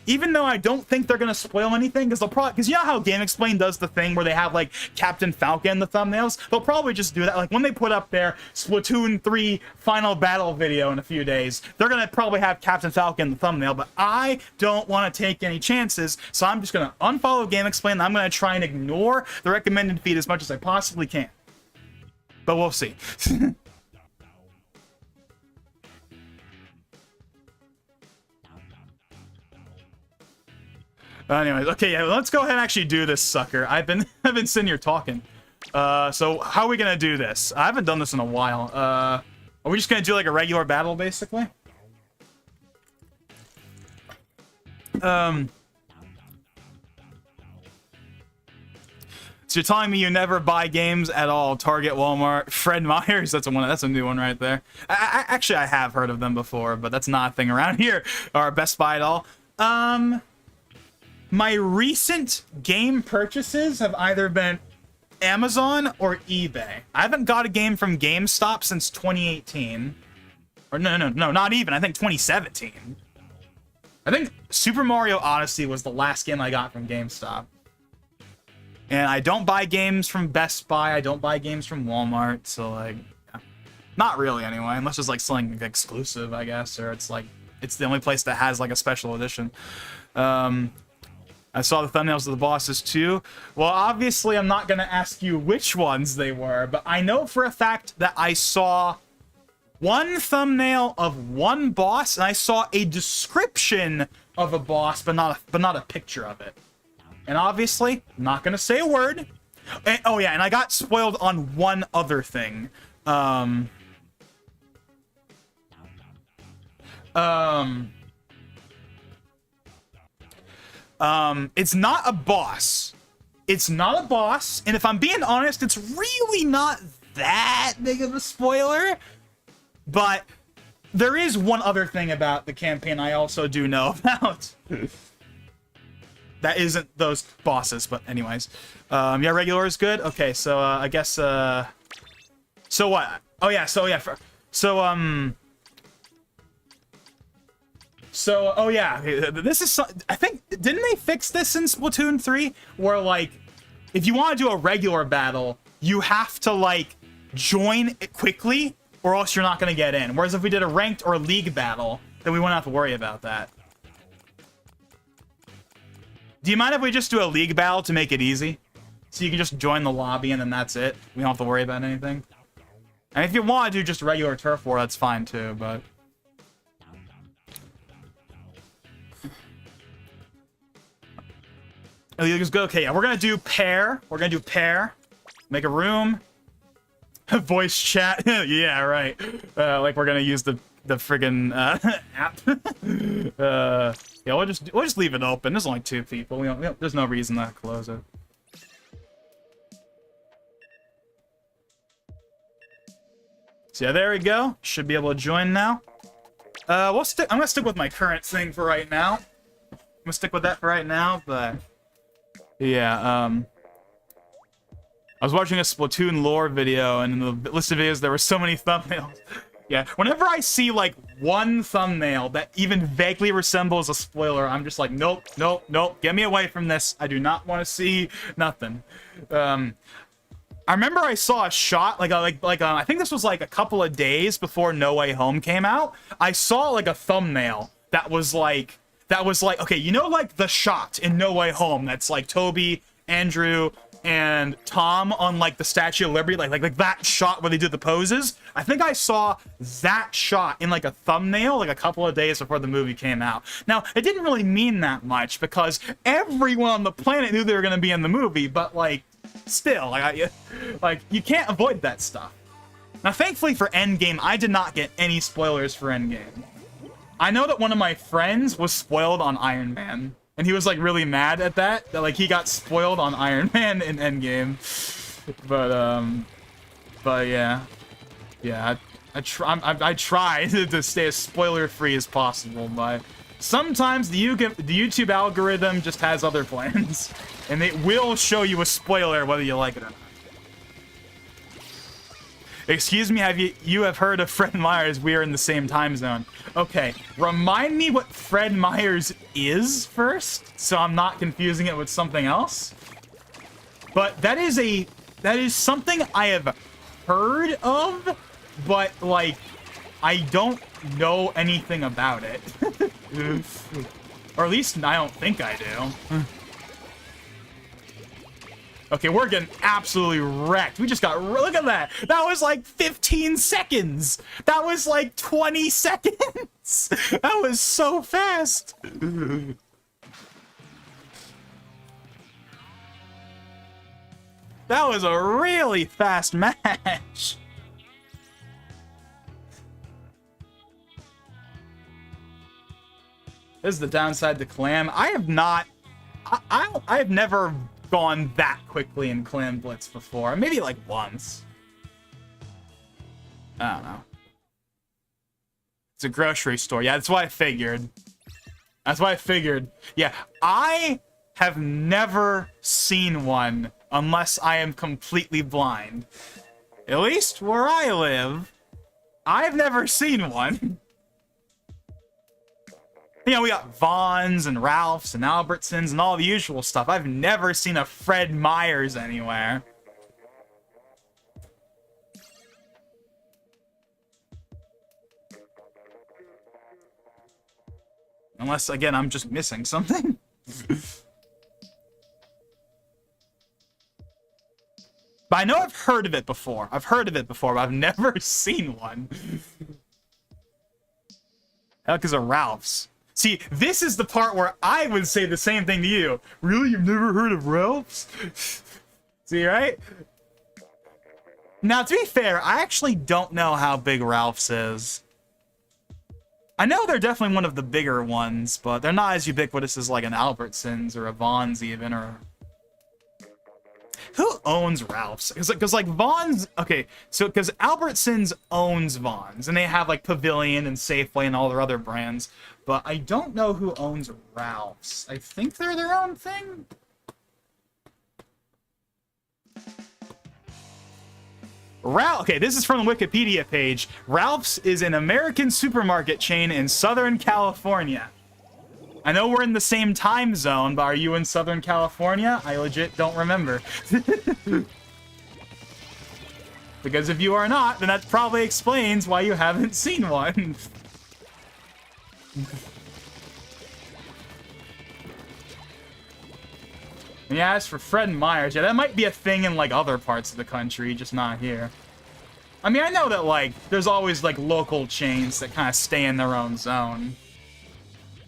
Speaker 1: even though I don't think they're gonna spoil anything, because they'll probably, because you know how Game Explain does the thing where they have like Captain Falcon in the thumbnails? They'll probably just do that. Like when they put up their Splatoon 3 final battle video in a few days, they're gonna probably have Captain Falcon in the thumbnail, but I don't want to take any chances, so I'm just gonna unfollow Game Explain, and I'm gonna try and ignore the recommended feed as much as I possibly can. But we'll see. Anyways, okay, yeah, let's go ahead and actually do this sucker. I've been sitting here talking. So how are we gonna do this? I haven't done this in a while. Are we just gonna do like a regular battle, basically? So you're telling me you never buy games at all? Target, Walmart, Fred Meyer's. That's a new one right there. Actually, I have heard of them before, but that's not a thing around here. Or Best Buy at all. My recent game purchases have either been Amazon or eBay. I haven't got a game from GameStop since 2018. Or no, not even. I think 2017. I think Super Mario Odyssey was the last game I got from GameStop. And I don't buy games from Best Buy. I don't buy games from Walmart. So, like, yeah. Not really, anyway. Unless it's, like, something exclusive, I guess. Or it's, like, it's the only place that has, like, a special edition. I saw the thumbnails of the bosses, too. Well, obviously, I'm not going to ask you which ones they were. But I know for a fact that I saw one thumbnail of one boss. And I saw a description of a boss, but not a picture of it. And obviously, I'm not going to say a word. And, oh, yeah, and I got spoiled on one other thing. It's not a boss. It's not a boss. And if I'm being honest, it's really not that big of a spoiler. But there is one other thing about the campaign I also do know about. That isn't those bosses, but anyways. Yeah, regular is good? Okay, so, I guess, so what? Oh, yeah, so, yeah, oh, yeah, this is, I think, didn't they fix this in Splatoon 3? Where, like, if you want to do a regular battle, you have to, like, join it quickly, or else you're not going to get in. Whereas if we did a ranked or a league battle, then we wouldn't have to worry about that. Do you mind if we just do a league battle to make it easy? So you can just join the lobby and then that's it? We don't have to worry about anything? And if you want to do just regular turf war, that's fine too, but... Okay, yeah, we're gonna do pair. We're gonna do pair. Make a room. Voice chat. Yeah, right. Like we're gonna use the friggin' app. Yeah, we'll just leave it open. There's only 2 people. There's no reason to close it. So yeah, there we go. Should be able to join now. I'm gonna stick with my current thing for right now. I'm gonna stick with that for right now, but yeah, I was watching a Splatoon lore video, and in the list of videos, there were so many thumbnails. Yeah, whenever I see, like, one thumbnail that even vaguely resembles a spoiler, I'm just like, nope, nope, nope, get me away from this. I do not want to see nothing. I remember I saw a shot, I think this was, like, a couple of days before No Way Home came out. I saw, like, a thumbnail that was, like, okay, you know, like, the shot in No Way Home that's, like, Toby, Andrew, and Tom on, like, the Statue of Liberty, like that shot where they do the poses. I think I saw that shot in, like, a thumbnail, like, a couple of days before the movie came out. Now, it didn't really mean that much, because everyone on the planet knew they were going to be in the movie, but, like, still, like, you can't avoid that stuff. Now, thankfully for Endgame, I did not get any spoilers for Endgame. I know that one of my friends was spoiled on Iron Man. And he was, like, really mad at that, like, he got spoiled on Iron Man in Endgame. But yeah. Yeah, I try to stay as spoiler-free as possible, but sometimes the YouTube algorithm just has other plans. And it will show you a spoiler whether you like it or not. Excuse me, you have heard of Fred Myers? We are in the same time zone. Okay, remind me what Fred Myers is first, so I'm not confusing it with something else. But that is something I have heard of, but like I don't know anything about it. Or at least I don't think I do. Okay, we're getting absolutely wrecked. We just got... Look at that. That was like 15 seconds. That was like 20 seconds. That was so fast. That was a really fast match. This is the downside to Clam. I have not... I have never gone that quickly in Clam Blitz before. Maybe like once. I don't know. It's a grocery store. Yeah, that's what I figured. That's what I figured. Yeah, I have never seen one unless I am completely blind. At least where I live, I've never seen one. You know, we got Vaughn's and Ralph's and Albertsons and all the usual stuff. I've never seen a Fred Myers anywhere. Unless, again, I'm just missing something. But I know I've heard of it before. I've heard of it before, but I've never seen one. Heck is a Ralph's. See, this is the part where I would say the same thing to you. Really? You've never heard of Ralph's? See, right? Now, to be fair, I actually don't know how big Ralph's is. I know they're definitely one of the bigger ones, but they're not as ubiquitous as like an Albertsons or a Vaughn's even, or... Who owns Ralph's? Because like Vaughn's, okay, so because Albertsons owns Vaughn's, and they have like Pavilion and Safeway and all their other brands, but I don't know who owns Ralph's. I think they're their own thing. Okay, this is from the Wikipedia page. Ralph's is an American supermarket chain in Southern California. I know we're in the same time zone, but are you in Southern California? I legit don't remember. Because if you are not, then that probably explains why you haven't seen one. Yeah, as for Fred Myers, yeah, that might be a thing in, like, other parts of the country, just not here. I mean, I know that, like, there's always, like, local chains that kind of stay in their own zone.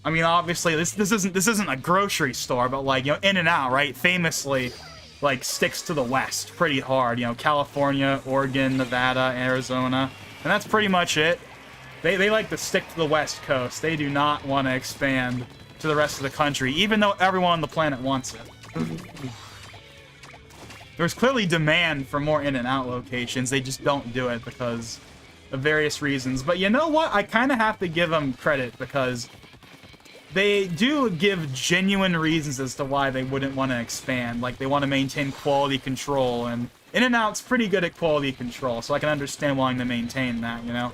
Speaker 1: I mean, obviously, this isn't a grocery store, but, like, you know, In-N-Out, right, famously, like, sticks to the West pretty hard. You know, California, Oregon, Nevada, Arizona, and that's pretty much it. They like to stick to the West Coast. They do not want to expand to the rest of the country, even though everyone on the planet wants it. There's clearly demand for more In-N-Out locations. They just don't do it because of various reasons. But you know what? I kind of have to give them credit because they do give genuine reasons as to why they wouldn't want to expand. Like, they want to maintain quality control, and In-N-Out's pretty good at quality control, so I can understand wanting to maintain that, you know?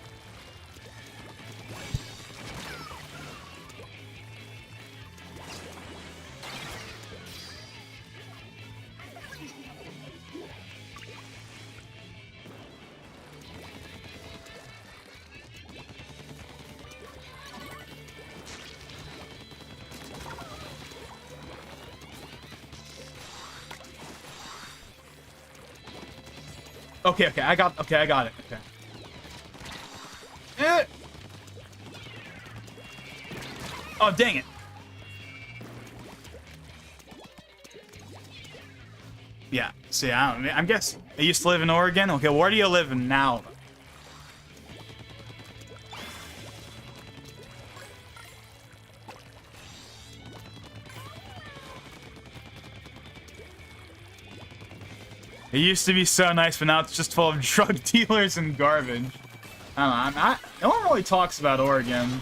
Speaker 1: Okay, I got it. Okay. Oh, dang it. Yeah, see, I guess I used to live in Oregon. Okay, where do you live now? It used to be so nice, but now it's just full of drug dealers and garbage. I don't know. No one really talks about Oregon.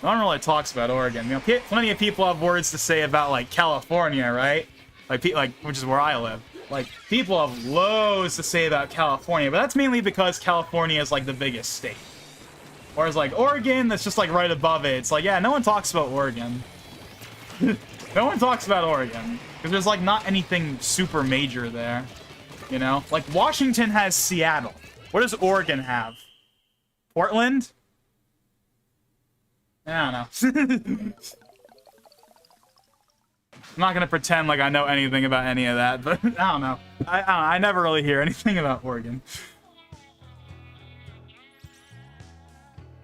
Speaker 1: No one really talks about Oregon. You know, plenty of people have words to say about, like, California, right? Like, which is where I live. like, people have loads to say about California, but that's mainly because California is, like, the biggest state. Whereas, like, Oregon, that's just, like, right above it. It's like, yeah, no one talks about Oregon. No one talks about Oregon. Because there's, like, not anything super major there. You know? Like, Washington has Seattle. What does Oregon have? Portland? I don't know. I'm not gonna pretend like I know anything about any of that, but I don't know. I never really hear anything about Oregon.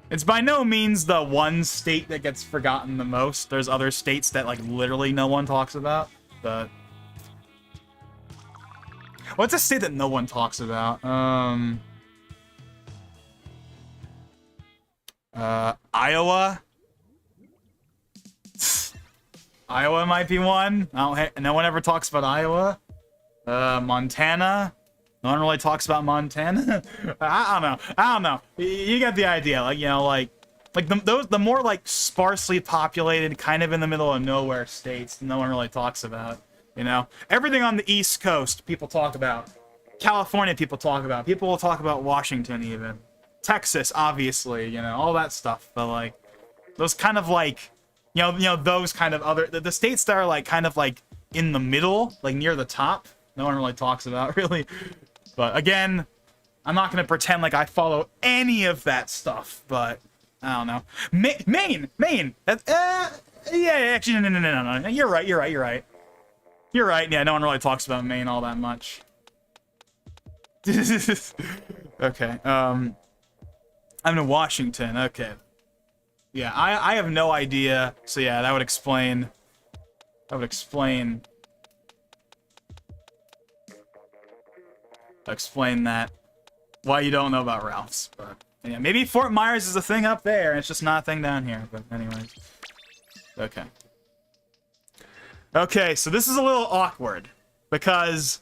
Speaker 1: It's by no means the one state that gets forgotten the most. There's other states that, like, literally no one talks about, but... What's a state that no one talks about? Iowa? Iowa might be one. No one ever talks about Iowa. Montana. No one really talks about Montana. I don't know. You get the idea. Like, you know, like the more like sparsely populated, kind of in the middle of nowhere states, no one really talks about. You know, everything on the East Coast, people talk about. California, people talk about. People will talk about Washington, even Texas, obviously. You know, all that stuff. But like, those kind of like. You know, those kind of other the states that are like kind of like in the middle, like near the top. No one really talks about really. But again, I'm not gonna pretend like I follow any of that stuff. But I don't know. Maine. Yeah, actually, no. You're right. You're right. Yeah, no one really talks about Maine all that much. Okay. I'm in Washington. Okay. Yeah, I have no idea. So yeah, that would explain that. Why you don't know about Ralph's. But yeah, maybe Fort Myers is a thing up there, and it's just not a thing down here. But anyways. Okay. Okay, so this is a little awkward. Because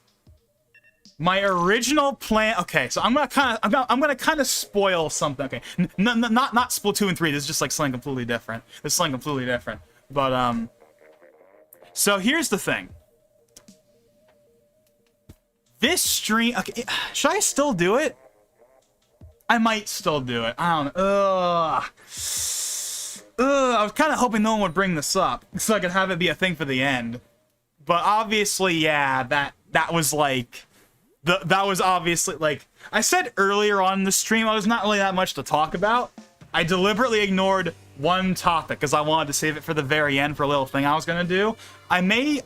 Speaker 1: my original plan. Okay, so I'm gonna kind of spoil something. Okay, not Splatoon 3. This is just like something completely different. But so here's the thing. This stream. Okay, should I still do it? I might still do it. I don't know. I was kind of hoping no one would bring this up so I could have it be a thing for the end. But obviously, yeah, that was like. That was obviously, like, I said earlier on in the stream, I was not really that much to talk about. I deliberately ignored one topic because I wanted to save it for the very end for a little thing I was going to do. Am I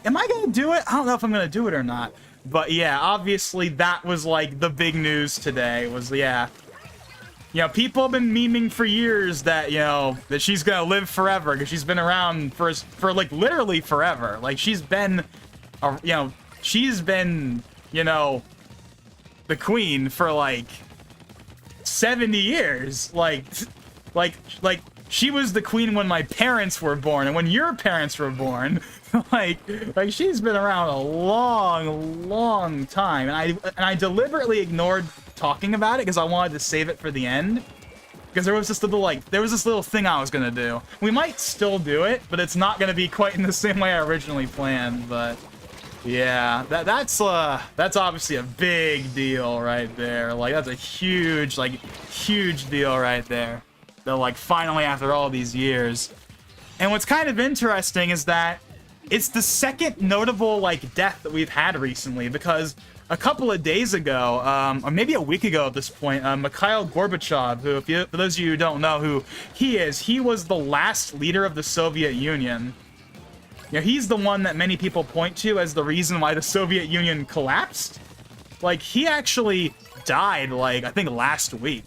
Speaker 1: going to do it? I don't know if I'm going to do it or not. But yeah, obviously that was, like, the big news today was, yeah. You know, people have been memeing for years that, you know, that she's going to live forever because she's been around for, like, literally forever. Like, she's been, you know, the queen for like 70 years. Like she was the queen when my parents were born and when your parents were born. like she's been around a long time, and I deliberately ignored talking about it because I wanted to save it for the end. Because there was this little thing I was gonna do. We might still do it, but it's not gonna be quite in the same way I originally planned, but yeah, that's obviously a big deal right there. Like, that's a huge deal right there. That, like, finally after all these years. And what's kind of interesting is that it's the second notable, like, death that we've had recently, because a couple of days ago, or maybe a week ago at this point, Mikhail Gorbachev, who, for those of you who don't know who he was the last leader of the Soviet Union. You know, he's the one that many people point to as the reason why the Soviet Union collapsed. Like, he actually died, like, I think last week.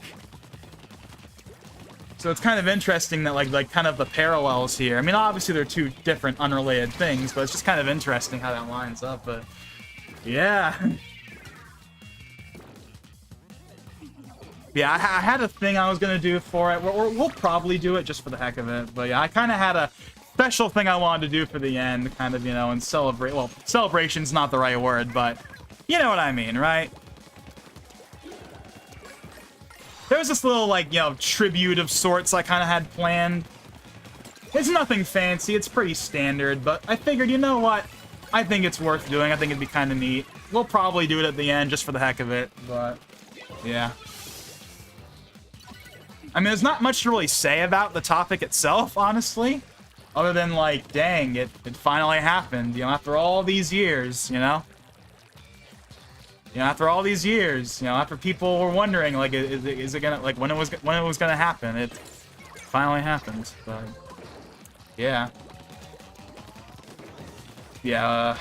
Speaker 1: So it's kind of interesting that, like kind of the parallels here. I mean, obviously they're two different, unrelated things, but it's just kind of interesting how that lines up, but yeah. Yeah, I had a thing I was going to do for it. We'll probably do it just for the heck of it, but yeah, I kind of had a special thing I wanted to do for the end, kind of, you know, and celebrate. Well, celebration's not the right word, but you know what I mean, right? There was this little, like, you know, tribute of sorts I kind of had planned. It's nothing fancy, it's pretty standard, but I figured, you know what? I think it's worth doing. I think it'd be kind of neat. We'll probably do it at the end just for the heck of it, but yeah. I mean, there's not much to really say about the topic itself, honestly. Other than, like, dang, it finally happened, you know, after all these years, you know? You know, after all these years, you know, after people were wondering, like, is it gonna, like, when it was gonna happen, it finally happened, but, yeah. Yeah,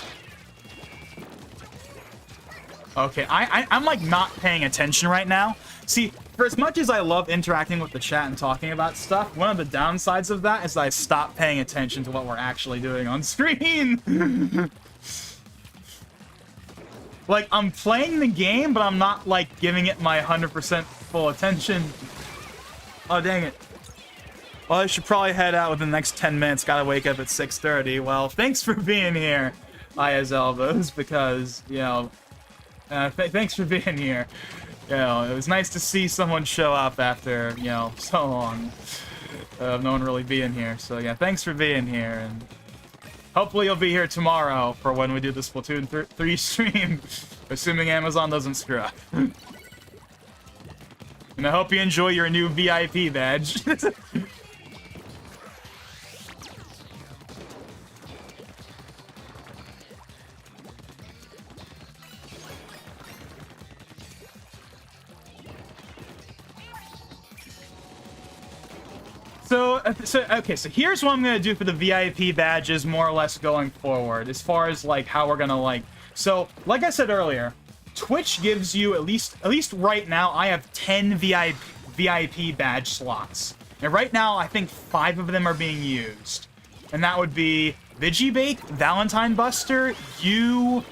Speaker 1: okay, I'm, like, not paying attention right now. See, for as much as I love interacting with the chat and talking about stuff, one of the downsides of that is that I stop paying attention to what we're actually doing on screen. Like, I'm playing the game, but I'm not, like, giving it my 100% full attention. Oh, dang it. Well, I should probably head out within the next 10 minutes. Gotta wake up at 6:30. Well, thanks for being here, Aya's Elbows, because, you know, thanks for being here. You know, it was nice to see someone show up after, you know, so long of no one really being here. So, yeah, thanks for being here, and hopefully you'll be here tomorrow for when we do the Splatoon 3 stream, assuming Amazon doesn't screw up. And I hope you enjoy your new VIP badge. Okay, so here's what I'm gonna do for the VIP badges, more or less going forward, as far as like how we're gonna like. So, like I said earlier, Twitch gives you at least right now, I have 10 VIP badge slots, and right now I think 5 of them are being used, and that would be Vigibake, Valentine Buster, you.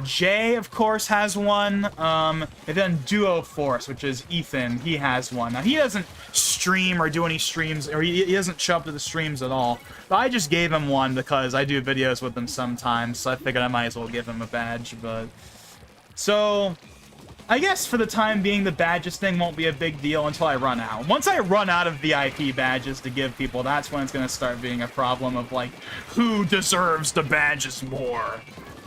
Speaker 1: Jay, of course, has one, and then Duo Force, which is Ethan, he has one. Now, he doesn't stream or do any streams, or he doesn't show up to the streams at all, but I just gave him one because I do videos with him sometimes, so I figured I might as well give him a badge, but... So, I guess for the time being, the badges thing won't be a big deal until I run out. Once I run out of VIP badges to give people, that's when it's gonna start being a problem of, like, who deserves the badges more?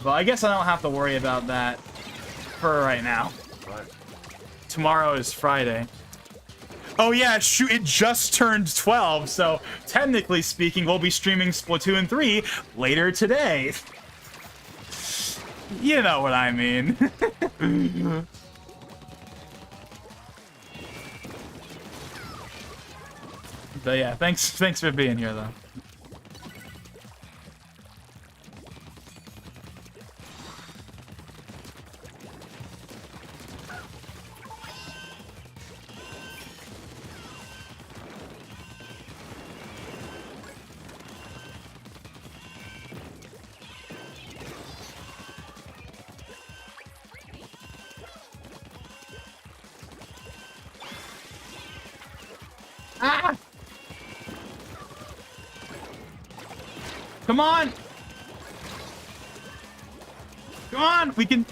Speaker 1: But I guess I don't have to worry about that for right now. But tomorrow is Friday. Oh yeah, shoot, it just turned 12, so technically speaking, we'll be streaming Splatoon 3 later today. You know what I mean. But yeah, thanks for being here, though. Ah! Come on! Come on! We can...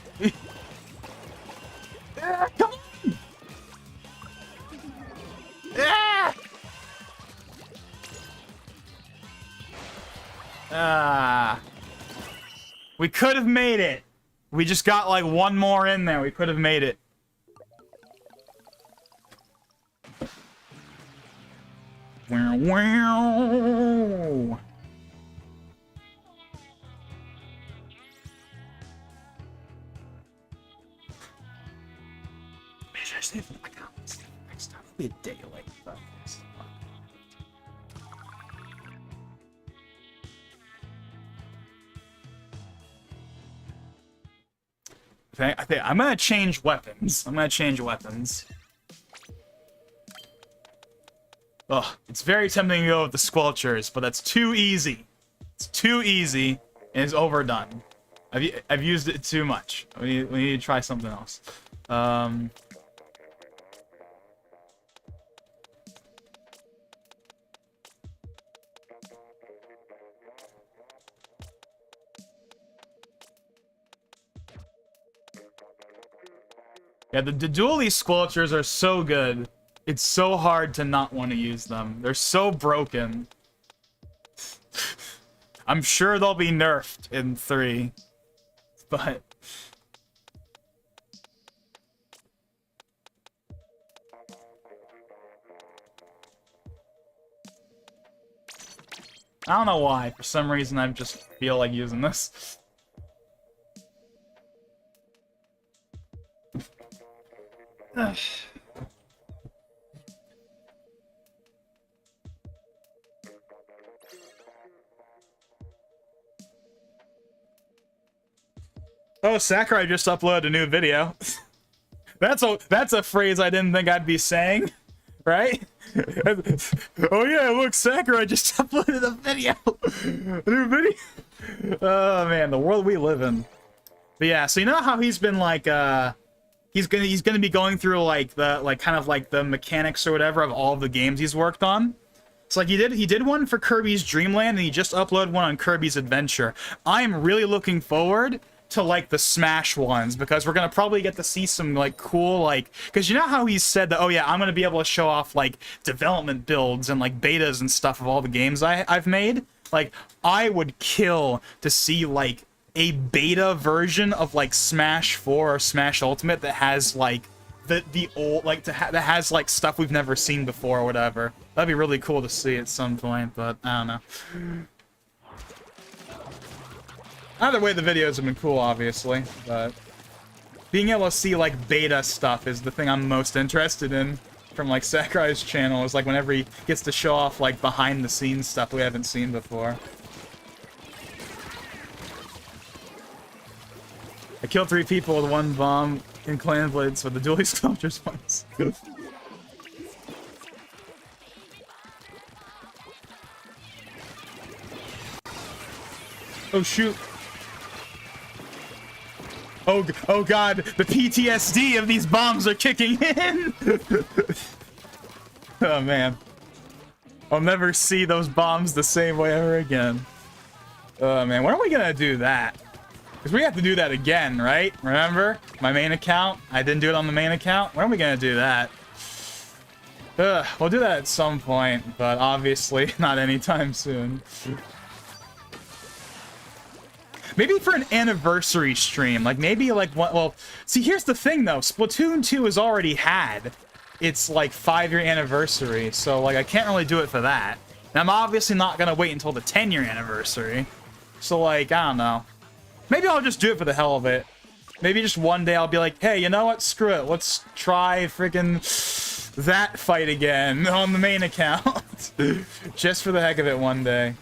Speaker 1: Ah, come on! Ah! Ah. We could have made it. We just got like one more in there. We could have made it. Wow, wow. Maybe I save my comments next time. It'll be a day late, but I think I'm gonna change weapons. Ugh, it's very tempting to go with the Squelchers, but that's too easy. It's too easy, and it's overdone. I've used it too much. We need to try something else. Yeah, the dually Squelchers are so good. It's so hard to not want to use them. They're so broken. I'm sure they'll be nerfed in 3, but... I don't know why. For some reason, I just feel like using this. Oh, Sakurai just uploaded a new video. That's a phrase I didn't think I'd be saying, right? Oh yeah, look, Sakurai just uploaded a video. A new video. Oh man, the world we live in. But yeah, so you know how he's been like he's gonna be going through like the kind of like the mechanics or whatever of all of the games he's worked on. So like he did one for Kirby's Dream Land, and he just uploaded one on Kirby's Adventure. I'm really looking forward to like the Smash ones, because we're gonna probably get to see some like cool, like, because you know how he said that, oh yeah, I'm gonna be able to show off like development builds and like betas and stuff of all the games I've made. Like, I would kill to see like a beta version of like Smash 4 or Smash Ultimate that has like the old, like that has like stuff we've never seen before or whatever. That'd be really cool to see at some point, but I don't know. Either way, the videos have been cool, obviously, but being able to see, like, beta stuff is the thing I'm most interested in from, like, Sakurai's channel, is, like, whenever he gets to show off, like, behind-the-scenes stuff we haven't seen before. I killed 3 people with 1 bomb in Clan Blades with the dually sculptures once. Oh, shoot. Oh god, the PTSD of these bombs are kicking in! Oh man. I'll never see those bombs the same way ever again. Oh man, when are we gonna do that? Because we have to do that again, right? Remember? My main account? I didn't do it on the main account? When are we gonna do that? We'll do that at some point, but obviously not anytime soon. Maybe for an anniversary stream, like maybe like what? Well, see, here's the thing though. Splatoon 2 has already had its like 5-year anniversary, so like I can't really do it for that. And I'm obviously not gonna wait until the 10-year anniversary. So like I don't know. Maybe I'll just do it for the hell of it. Maybe just one day I'll be like, hey, you know what? Screw it. Let's try freaking that fight again on the main account, just for the heck of it one day.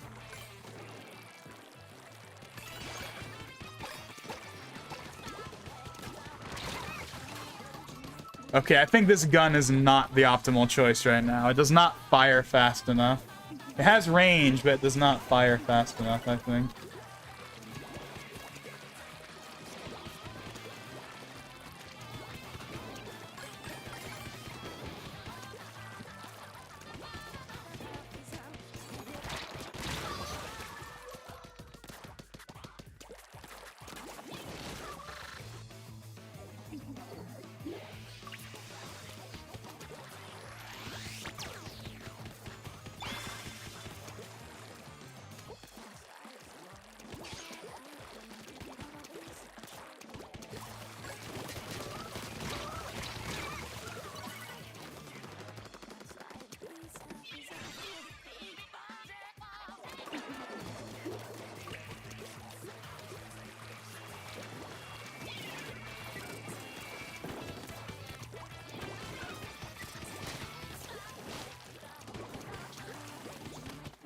Speaker 1: Okay, I think this gun is not the optimal choice right now. It does not fire fast enough. It has range, but it does not fire fast enough, I think.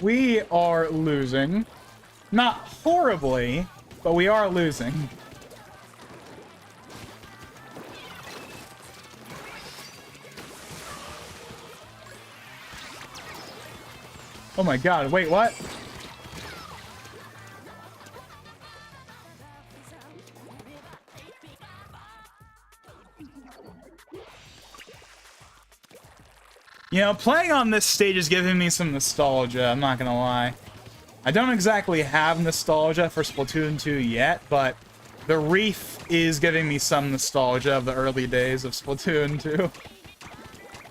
Speaker 1: We are losing. Not horribly, but we are losing. Oh my god, wait, what? You know, playing on this stage is giving me some nostalgia, I'm not gonna lie. I don't exactly have nostalgia for Splatoon 2 yet, but the Reef is giving me some nostalgia of the early days of Splatoon 2.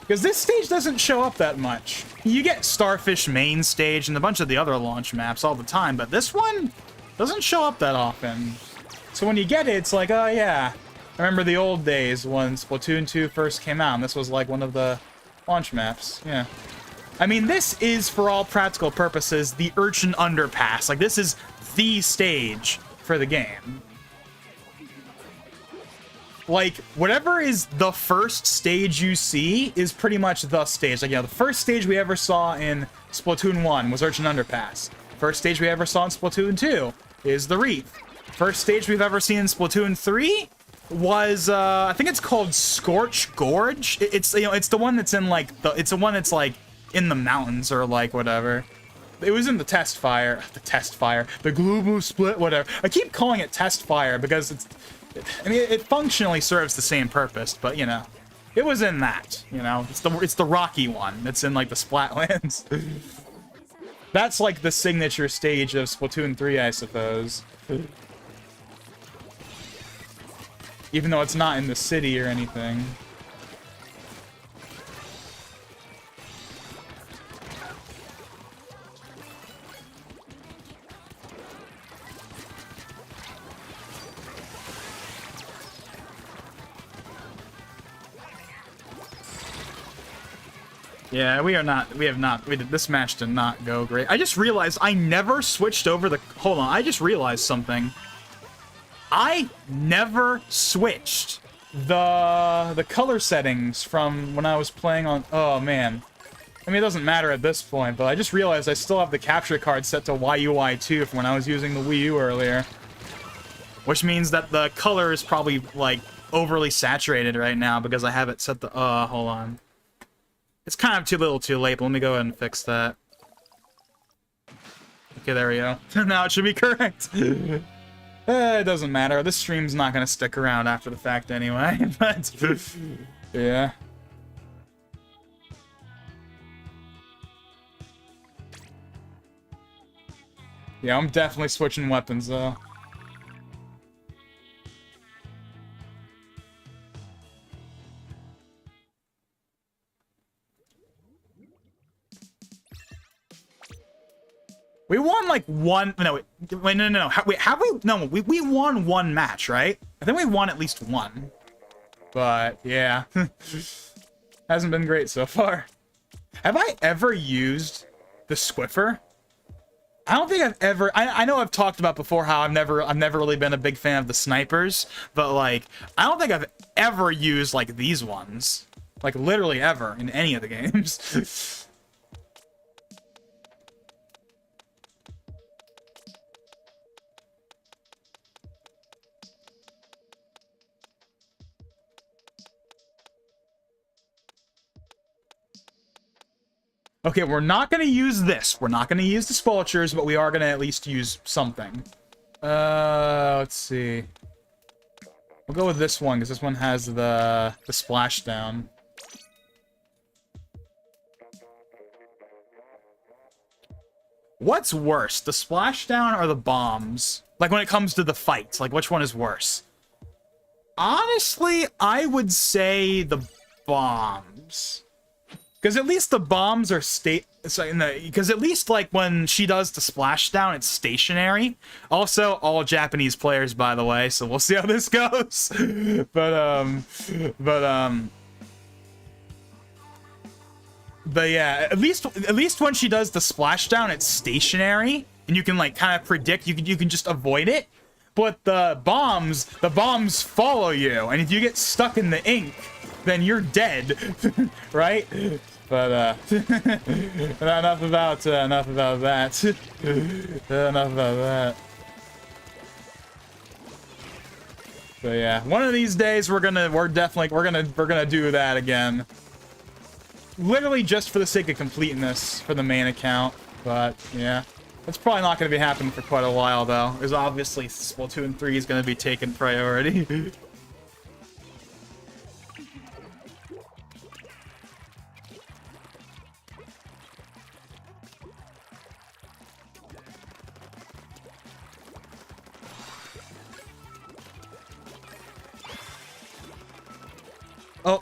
Speaker 1: Because this stage doesn't show up that much. You get Starfish main stage and a bunch of the other launch maps all the time, but this one doesn't show up that often. So when you get it, it's like, oh yeah. I remember the old days when Splatoon 2 first came out, and this was like one of the launch maps. Yeah. I mean, this is, for all practical purposes, the Urchin Underpass. Like, this is the stage for the game. Like, whatever is the first stage you see is pretty much the stage. Like, you know, the first stage we ever saw in Splatoon 1 was Urchin Underpass. First stage we ever saw in Splatoon 2 is the Reef. First stage we've ever seen in Splatoon 3 was, I think it's called Scorch Gorge. It's, you know, it's the one that's in, like, it's the one that's, like, in the mountains or, like, whatever. It was in the test fire. The global split, whatever. I keep calling it test fire because it's... I mean, it functionally serves the same purpose, but, you know, it was in that, you know? It's the rocky one. It's in, like, the Splatlands. That's, like, the signature stage of Splatoon 3, I suppose. Even though it's not in the city or anything. Yeah, this match did not go great. I just realized I never switched over the, hold on, I just realized something. I never switched the color settings from when I was playing on, oh man. I mean, it doesn't matter at this point, but I just realized I still have the capture card set to YUI2 from when I was using the Wii U earlier. Which means that the color is probably, like, overly saturated right now because I have it set to, hold on. It's kind of too little too late, but let me go ahead and fix that. Okay, there we go. Now it should be correct. It doesn't matter. This stream's not going to stick around after the fact anyway, but... yeah. Yeah, I'm definitely switching weapons, though. We won, like, one... No, wait, no. Wait, have we... No, we won one match, right? I think we won at least one. But, yeah. Hasn't been great so far. Have I ever used the Squiffer? I don't think I've ever... I know I've talked about before how I've never really been a big fan of the snipers, but, like, I don't think I've ever used, like, these ones. Like, literally ever in any of the games. Okay, we're not going to use this. We're not going to use the Spulchers, but we are going to at least use something. Let's see. We'll go with this one, because this one has the splashdown. What's worse, the splashdown or the bombs? Like, when it comes to the fights, like, which one is worse? Honestly, I would say the bombs. Because at least the bombs are because at least, like, when she does the splashdown, it's stationary. Also, all Japanese players, by the way, so we'll see how this goes. But yeah, at least when she does the splashdown, it's stationary, and you can, like, kind of predict. You can just avoid it. But the bombs follow you, and if you get stuck in the ink, then you're dead, right? But enough about that. Enough about that. But yeah, one of these days we're gonna do that again. Literally just for the sake of completeness for the main account. But yeah, that's probably not gonna be happening for quite a while though, because obviously Splatoon 3 is gonna be taking priority. Oh.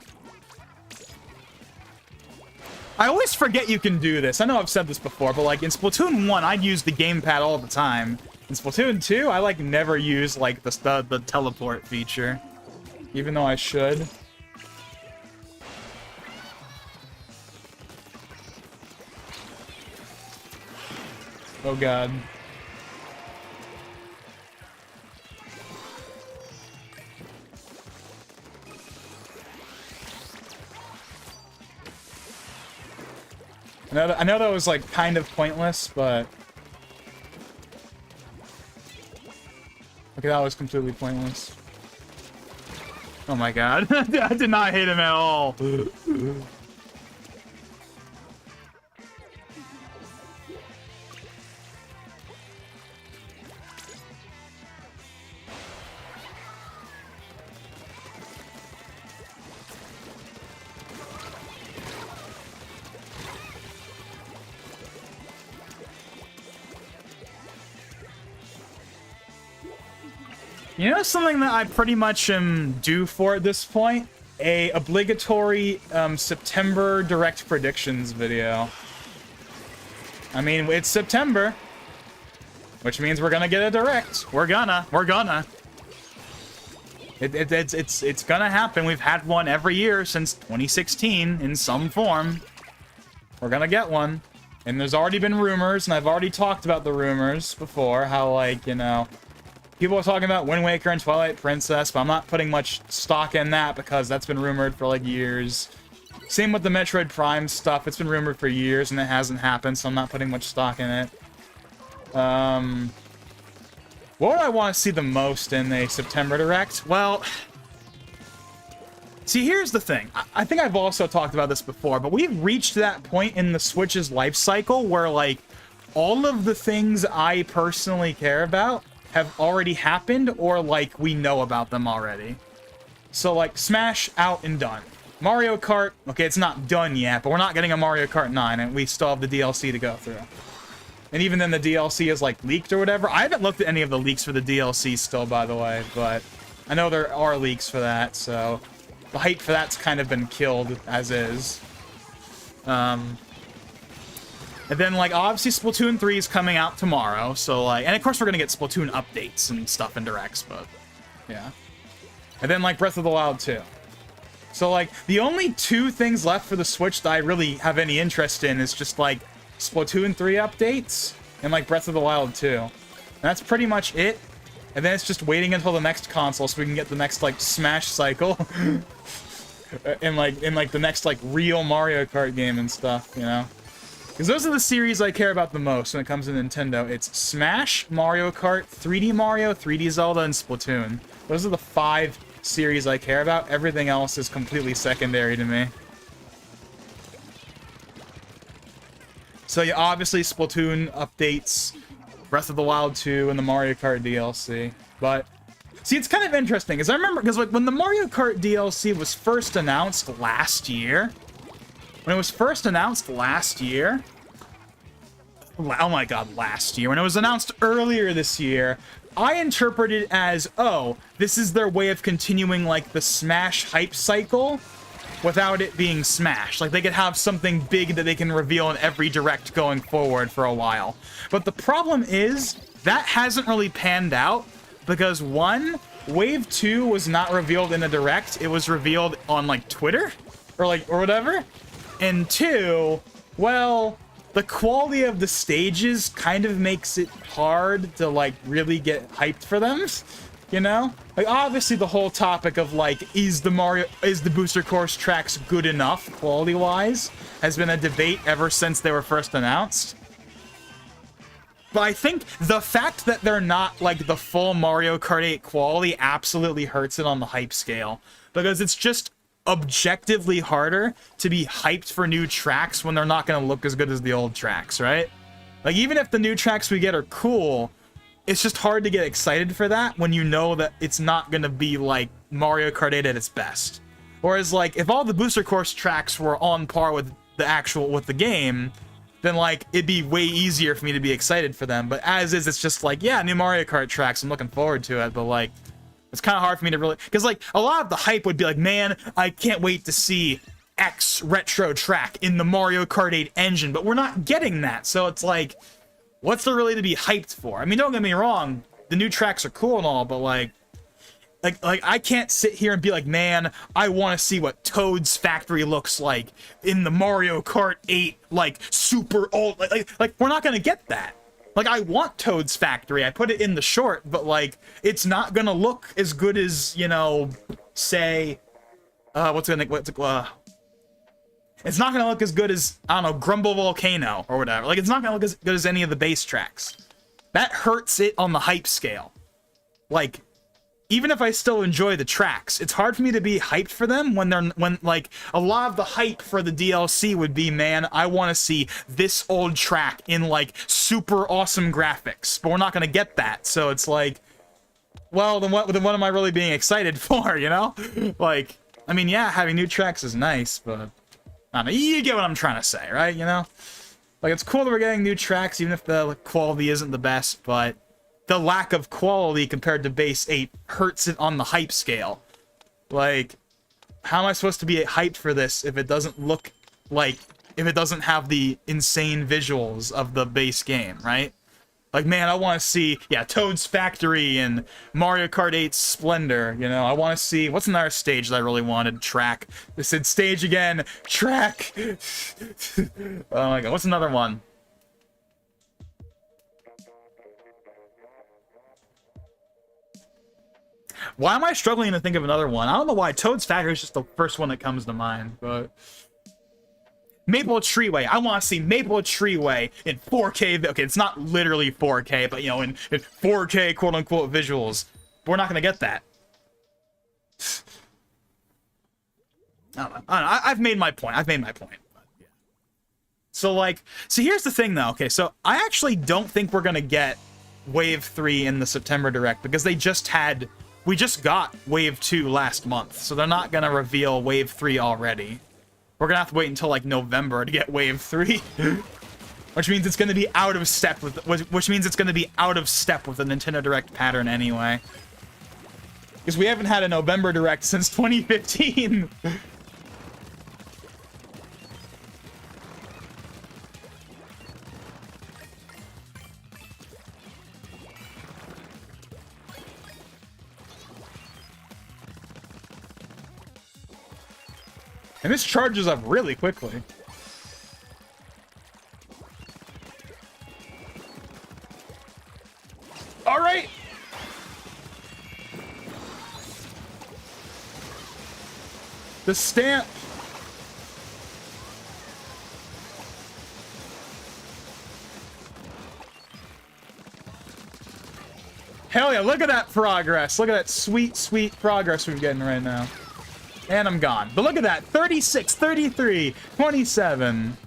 Speaker 1: I always forget you can do this. I know I've said this before, but like in Splatoon 1, I'd use the gamepad all the time. In Splatoon 2, I like never use like the teleport feature, even though I should. Oh god. I know that was like kind of pointless, but okay, that was completely pointless. Oh my god. I did not hit him at all. You know something that I pretty much am due for at this point? A obligatory September Direct predictions video. I mean, it's September, which means we're gonna get a Direct. We're gonna. It's gonna happen. We've had one every year since 2016 in some form. We're gonna get one. And there's already been rumors, and I've already talked about the rumors before, how, like, you know, people are talking about Wind Waker and Twilight Princess, but I'm not putting much stock in that because that's been rumored for, like, years. Same with the Metroid Prime stuff. It's been rumored for years, and it hasn't happened, so I'm not putting much stock in it. What would I want to see the most in a September Direct? Well, see, here's the thing. I think I've also talked about this before, but we've reached that point in the Switch's life cycle where, like, all of the things I personally care about have already happened, or, like, we know about them already. So, like, Smash, out and done. Mario Kart, okay, it's not done yet, but we're not getting a Mario Kart 9, and we still have the DLC to go through. And even then, the DLC is, like, leaked or whatever. I haven't looked at any of the leaks for the DLC still, by the way, but I know there are leaks for that, so the hype for that's kind of been killed as is. And then, like, obviously Splatoon 3 is coming out tomorrow, so, like, and of course we're gonna get Splatoon updates and stuff in Directs, but, yeah. And then, like, Breath of the Wild 2. So, like, the only two things left for the Switch that I really have any interest in is just, like, Splatoon 3 updates and, like, Breath of the Wild 2. And that's pretty much it. And then it's just waiting until the next console so we can get the next, like, Smash cycle. and, like, the next, like, real Mario Kart game and stuff, you know? Because those are the series I care about the most when it comes to Nintendo. It's Smash, Mario Kart, 3D Mario, 3D Zelda, and Splatoon. Those are the 5 series I care about. Everything else is completely secondary to me. So yeah, obviously Splatoon updates, Breath of the Wild 2, and the Mario Kart DLC. But, see, it's kind of interesting, because I remember, because like, when the Mario Kart DLC was first announced last year, oh my god, last year. When it was announced earlier this year, I interpreted it as, oh, this is their way of continuing, like, the Smash hype cycle without it being Smash. Like, they could have something big that they can reveal in every Direct going forward for a while. But the problem is, that hasn't really panned out, because, one, Wave 2 was not revealed in a Direct. It was revealed on, like, Twitter? Or whatever? And 2, well, the quality of the stages kind of makes it hard to, like, really get hyped for them, you know? Like, obviously the whole topic of, like, is the Booster Course tracks good enough, quality-wise, has been a debate ever since they were first announced. But I think the fact that they're not, like, the full Mario Kart 8 quality absolutely hurts it on the hype scale. Because it's just objectively harder to be hyped for new tracks when they're not going to look as good as the old tracks, right? Like, even if the new tracks we get are cool, it's just hard to get excited for that when you know that it's not going to be, like, Mario Kart 8 at its best. Whereas, like, if all the Booster Course tracks were on par with the game, then, like, it'd be way easier for me to be excited for them. But as is, it's just like, yeah, new Mario Kart tracks, I'm looking forward to it, but, like, it's kind of hard for me to really, because, like, a lot of the hype would be like, man, I can't wait to see X retro track in the Mario Kart 8 engine, but we're not getting that. So it's like, what's there really to be hyped for? I mean, don't get me wrong, the new tracks are cool and all, but like I can't sit here and be like, man, I want to see what Toad's factory looks like in the Mario Kart 8, like, super old, like we're not gonna get that. Like, I want Toad's factory, I put it in the short, but like, it's not gonna look as good as, you know, say, it's not gonna look as good as, I don't know, Grumble Volcano or whatever. Like, it's not gonna look as good as any of the base tracks. That hurts it on the hype scale. Like, even if I still enjoy the tracks, it's hard for me to be hyped for them when like a lot of the hype for the DLC would be, man, I want to see this old track in like super awesome graphics, but we're not gonna get that. So it's like, well, then what am I really being excited for? You know, like, I mean, yeah, having new tracks is nice, but I don't know, you get what I'm trying to say, right? You know, like, it's cool that we're getting new tracks, even if the quality isn't the best, but the lack of quality compared to base 8 hurts it on the hype scale. Like, how am I supposed to be hyped for this if it doesn't look like, if it doesn't have the insane visuals of the base game, right? Like, man, I want to see, yeah, Toad's Factory and Mario Kart 8 Splendor, you know? I want to see, what's another stage that I really wanted? Track. They said stage again. Track. Oh my god, what's another one? Why am I struggling to think of another one? I don't know why. Toad's Factory is just the first one that comes to mind, but... Maple Treeway. I want to see Maple Treeway in 4K. Okay, it's not literally 4K, but, you know, in 4K quote-unquote visuals. But we're not going to get that. I don't know. I've made my point. I've made my point. But, yeah. So, like... So here's the thing, though. Okay, so I actually don't think we're going to get Wave 3 in the September Direct, because they just had... We just got Wave 2 last month, so they're not gonna reveal Wave 3 already. We're gonna have to wait until, like, November to get Wave 3. Which means it's gonna be out of step with... Which means it's gonna be out of step with the Nintendo Direct pattern anyway. Because we haven't had a November Direct since 2015! And this charges up really quickly. All right. The stamp. Hell yeah, look at that progress. Look at that sweet, sweet progress we're getting right now. And I'm gone. But look at that. 36, 33, 27.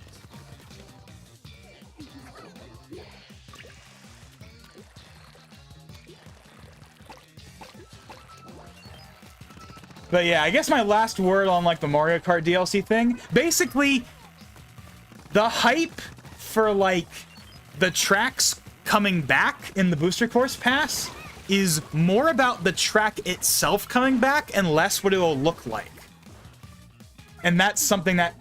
Speaker 1: But yeah, I guess my last word on, like, the Mario Kart DLC thing. Basically, the hype for, like, the tracks coming back in the Booster Course Pass is more about the track itself coming back and less what it will look like. And that's something that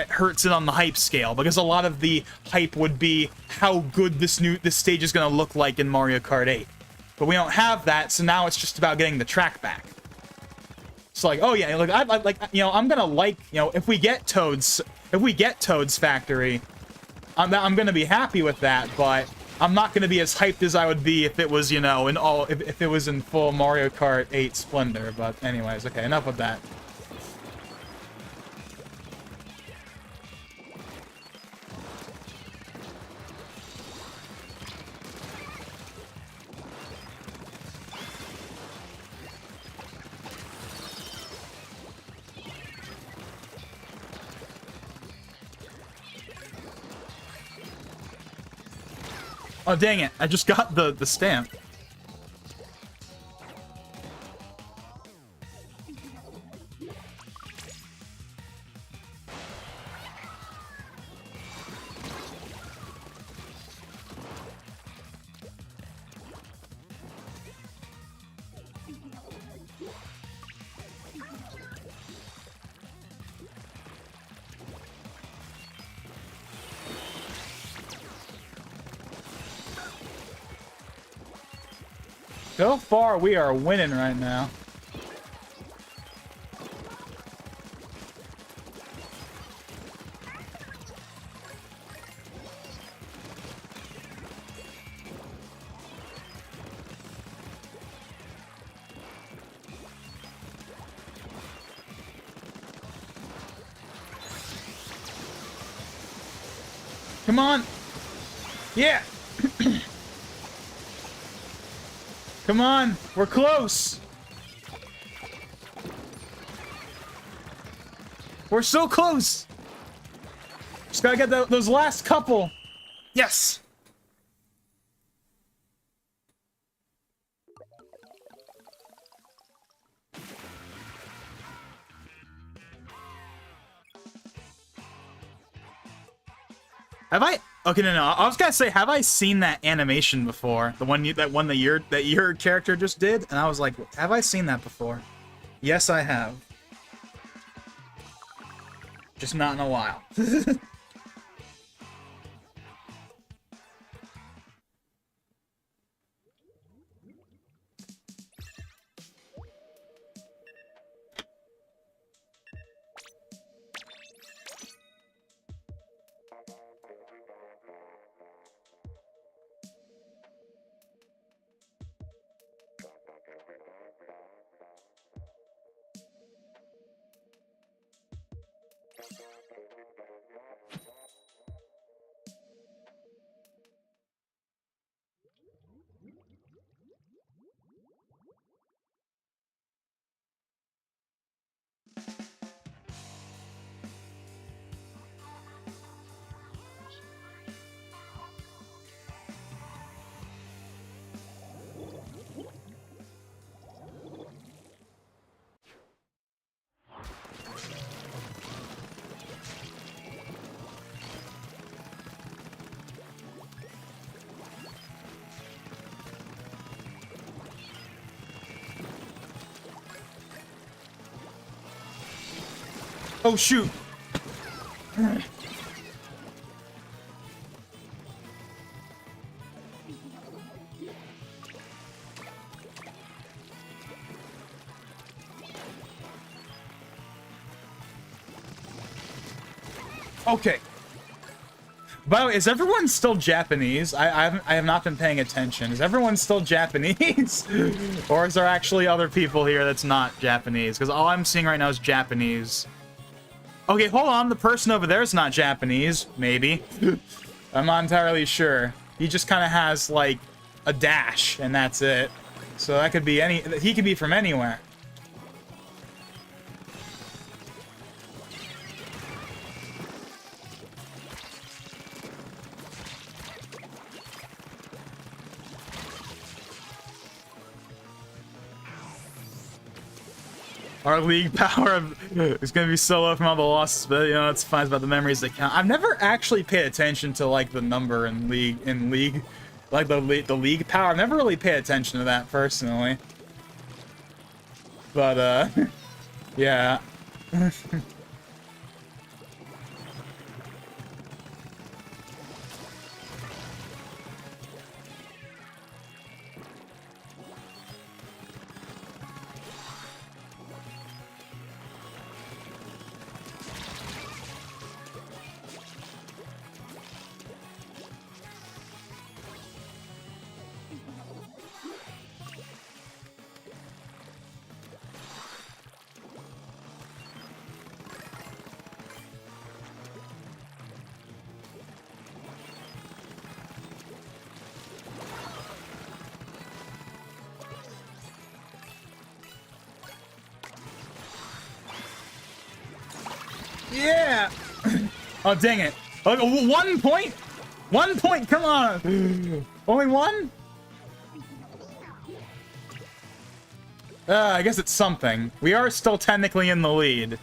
Speaker 1: hurts it on the hype scale, because a lot of the hype would be how good this stage is going to look like in Mario Kart 8. But we don't have that, so now it's just about getting the track back. So, like, oh yeah, like, you know, I'm gonna like, you know, if we get Toad's Factory, I'm gonna be happy with that, but I'm not going to be as hyped as I would be if it was, you know, if it was in full Mario Kart 8 Splendor. But anyways, okay, enough of that. Oh, dang it. I just got the stamp. So far, we are winning right now. Come on! Yeah! Come on! We're close! We're so close! Just gotta get those last couple! Yes! Have I? Okay, no. I was gonna say, have I seen that animation before? The one that your character just did, and I was like, have I seen that before? Yes, I have. Just not in a while. Oh, shoot. Okay. By the way, is everyone still Japanese? I have not been paying attention. Is everyone still Japanese? Or is there actually other people here that's not Japanese? Because all I'm seeing right now is Japanese. Okay, hold on. The person over there is not Japanese. Maybe. I'm not entirely sure. He just kind of has, like, a dash, and that's it. So that could be any... He could be from anywhere. Our league power is going to be so low from all the losses, but, you know, it's fine. It's about the memories that count. I've never actually paid attention to, like, the number in league, like, the league power. I've never really paid attention to that, personally. But, yeah. Yeah! Oh, dang it. Oh, 1 point? 1 point, come on! Only one? I guess it's something. We are still technically in the lead.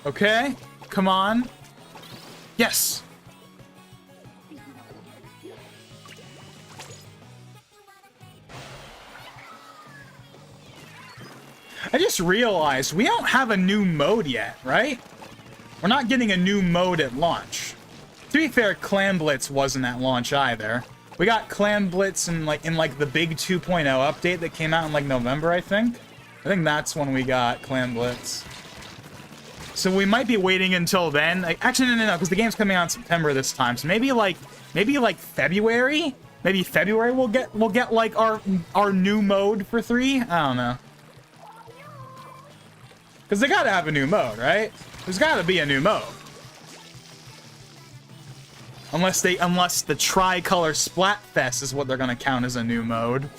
Speaker 1: Okay, come on. Yes. I just realized we don't have a new mode yet, right? We're not getting a new mode at launch. To be fair, Clan Blitz wasn't at launch either. We got Clan Blitz in like the big 2.0 update that came out in like November, I think. I think that's when we got Clan Blitz. So we might be waiting until then. Like, actually, no, because the game's coming out in September this time. So maybe like February. Maybe February we'll get like our new mode for 3. I don't know. Because they gotta have a new mode, right? There's gotta be a new mode. Unless the Tricolor Splatfest is what they're gonna count as a new mode.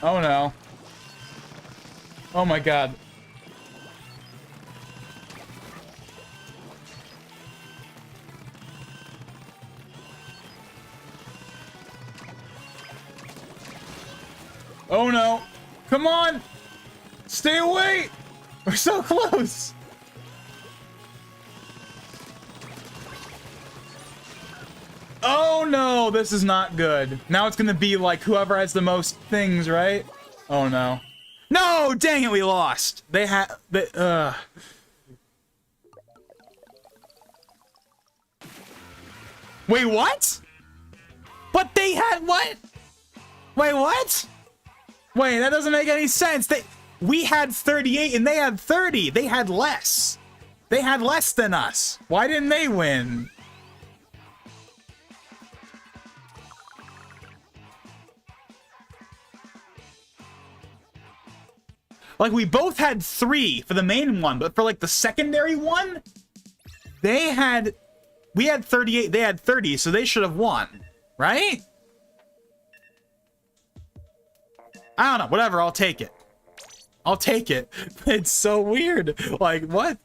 Speaker 1: Oh no. Oh my god. Oh no. Come on! Stay away! We're so close! Oh no, this is not good. Now it's gonna be like whoever has the most things, right? Oh no. No, dang it, we lost. They had Wait, what? But they had what? Wait, what? Wait, that doesn't make any sense. We had 38 and they had 30. They had less. They had less than us. Why didn't they win? Like, we both had 3 for the main one, but for, like, the secondary one, we had 38, they had 30, so they should have won, right? I don't know, whatever, I'll take it. I'll take it. It's so weird. Like, what?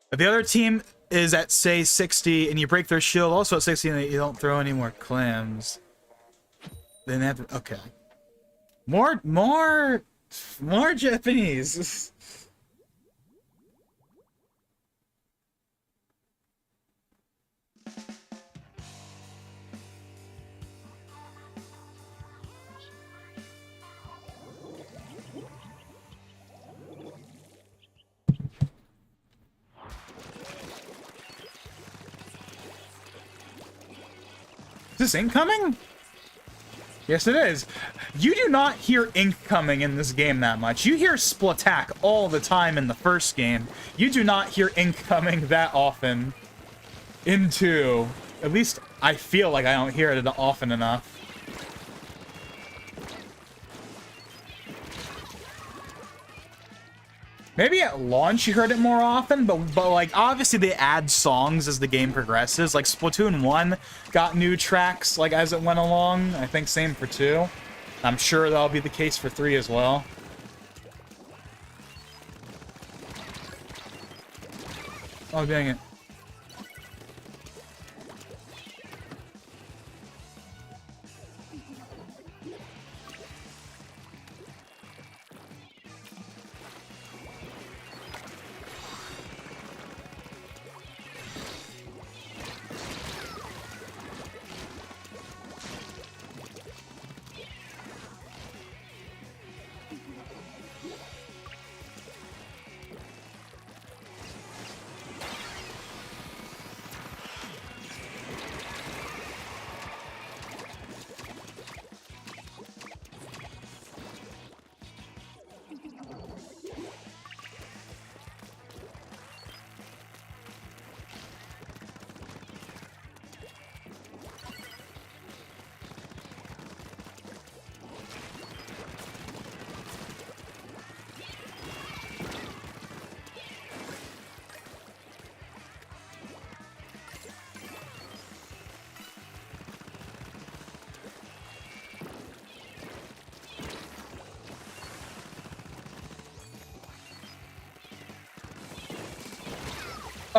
Speaker 1: If the other team is at, say, 60, and you break their shield, also at 60, and you don't throw any more clams, then they have to, okay. More Japanese. Is this incoming? Yes, it is. You do not hear ink coming in this game that much. You hear Splatak all the time in the first game. You do not hear ink coming that often in 2. At least I feel like I don't hear it often enough. Maybe at launch you heard it more often, but like obviously they add songs as the game progresses. Like Splatoon 1 got new tracks like as it went along. I think same for 2. I'm sure that'll be the case for 3 as well. Oh dang it.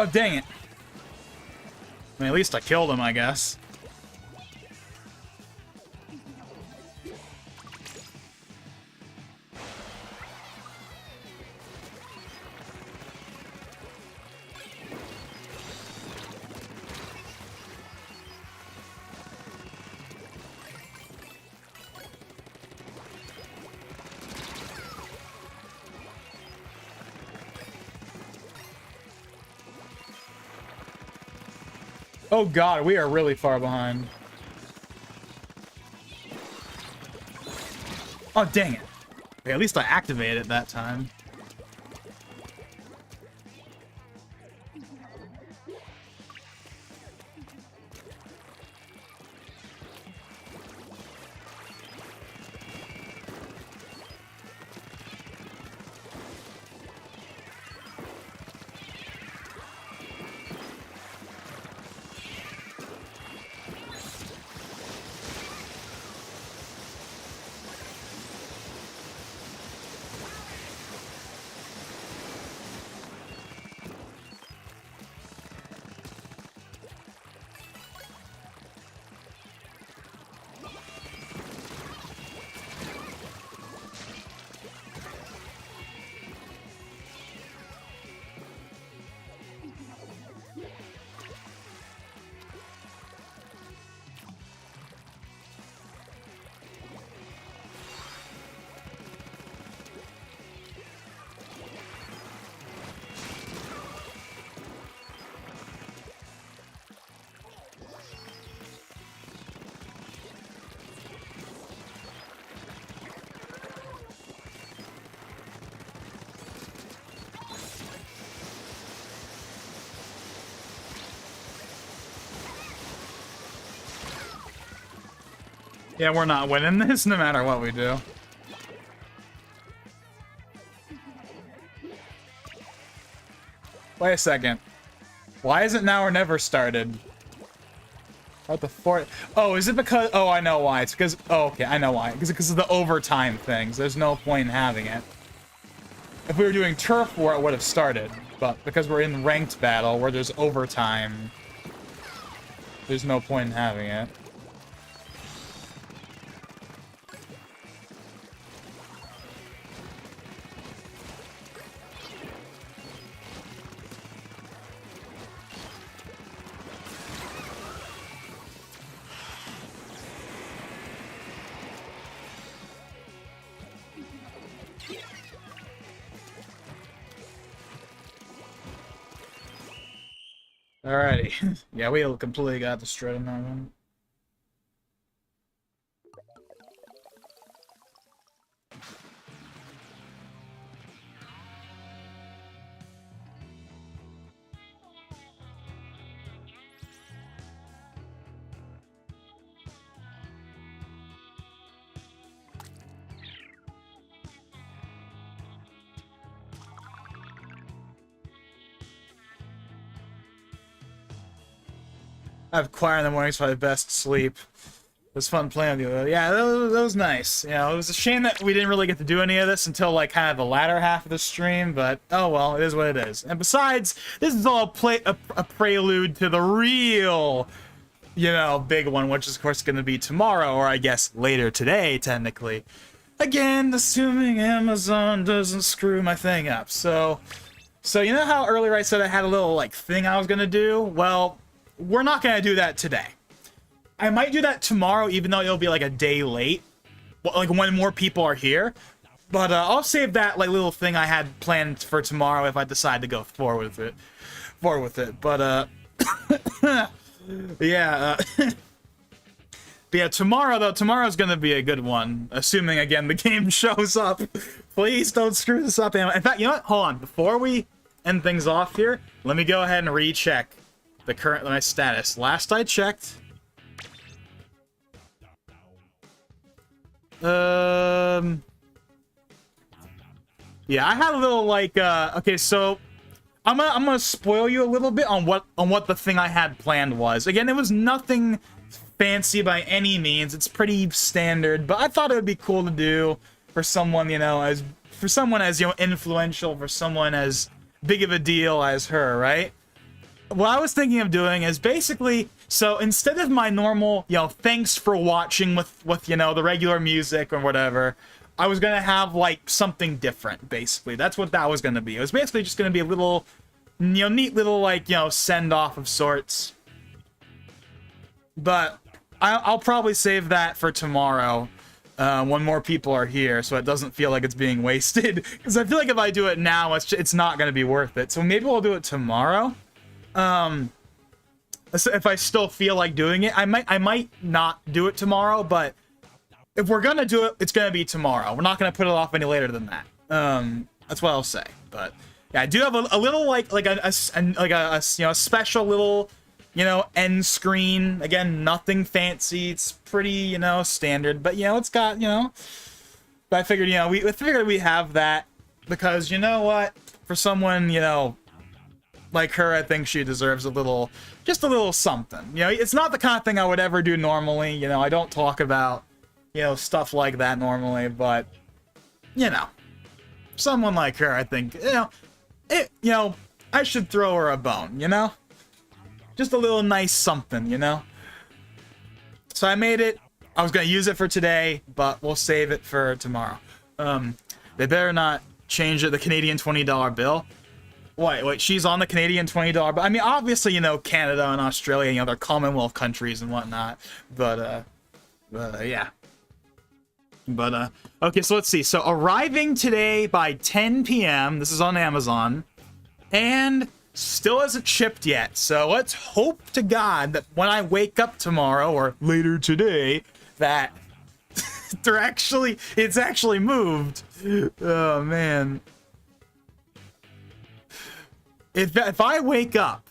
Speaker 1: Oh, dang it. I mean, at least I killed him, I guess. Oh god, we are really far behind. Oh, dang it. Okay, at least I activated it that time. Yeah, we're not winning this no matter what we do. Wait a second. Why is it now or never started? What the fort? Oh, is it because... Oh, I know why. It's because... Oh, okay, I know why. Because of the overtime things. There's no point in having it. If we were doing Turf War, it would have started. But because we're in ranked battle, where there's overtime, there's no point in having it. Alrighty. Yeah, we completely got destroyed in that one. I have choir in the mornings for my best sleep. It was fun playing with you. Yeah, that was nice. You know, it was a shame that we didn't really get to do any of this until, like, kind of the latter half of the stream, but oh well, it is what it is. And besides, this is all a prelude to the real, you know, big one, which is, of course, going to be tomorrow, or I guess later today, technically. Again, assuming Amazon doesn't screw my thing up. So you know how earlier I said I had a little, like, thing I was going to do? Well, we're not going to do that today. I might do that tomorrow, even though it'll be like a day late, like when more people are here. But I'll save that like little thing I had planned for tomorrow if I decide to go forward with it. But yeah, but yeah. Tomorrow's gonna be a good one, assuming again the game shows up. Please don't screw this up. In fact, you know what? Hold on. Before we end things off here, let me go ahead and recheck my status. Last I checked, yeah, I had a little like okay, so I'm gonna spoil you a little bit on what the thing I had planned was. Again, it was nothing fancy by any means. It's pretty standard, but I thought it would be cool to do for someone, you know, as influential, for someone as big of a deal as her, right? what I was thinking of doing is basically, so instead of my normal, thanks for watching with the regular music or whatever, I was gonna have like something different. Basically, that's what that was gonna be. It was basically just gonna be a little, neat little like send off of sorts. But I'll probably save that for tomorrow. When more people are here, so it doesn't feel like it's being wasted. Because I feel like if I do it now, it's not going to be worth it. So maybe we'll do it tomorrow. If I still feel like doing it, I might not do it tomorrow. But if we're gonna do it, it's gonna be tomorrow. We're not gonna put it off any later than that. That's what I'll say. But yeah, I do have a little like a special little. End screen. Again, nothing fancy. It's pretty, standard. But, it's got, But I figured, we have that. Because, you know what? For someone, like her, I think she deserves just a little something. It's not the kind of thing I would ever do normally. I don't talk about, stuff like that normally. But, someone like her, I think, I should throw her a bone, Just a little nice something, So I made it. I was going to use it for today, but we'll save it for tomorrow. They better not change it, the Canadian $20 bill. Wait, she's on the Canadian $20 bill. I mean, obviously, Canada and Australia, they're Commonwealth countries and whatnot. But yeah. But, okay, so let's see. So arriving today by 10 p.m. This is on Amazon. And still hasn't shipped yet, so let's hope to God that when I wake up tomorrow or later today, that it's actually moved. Oh man! If I wake up,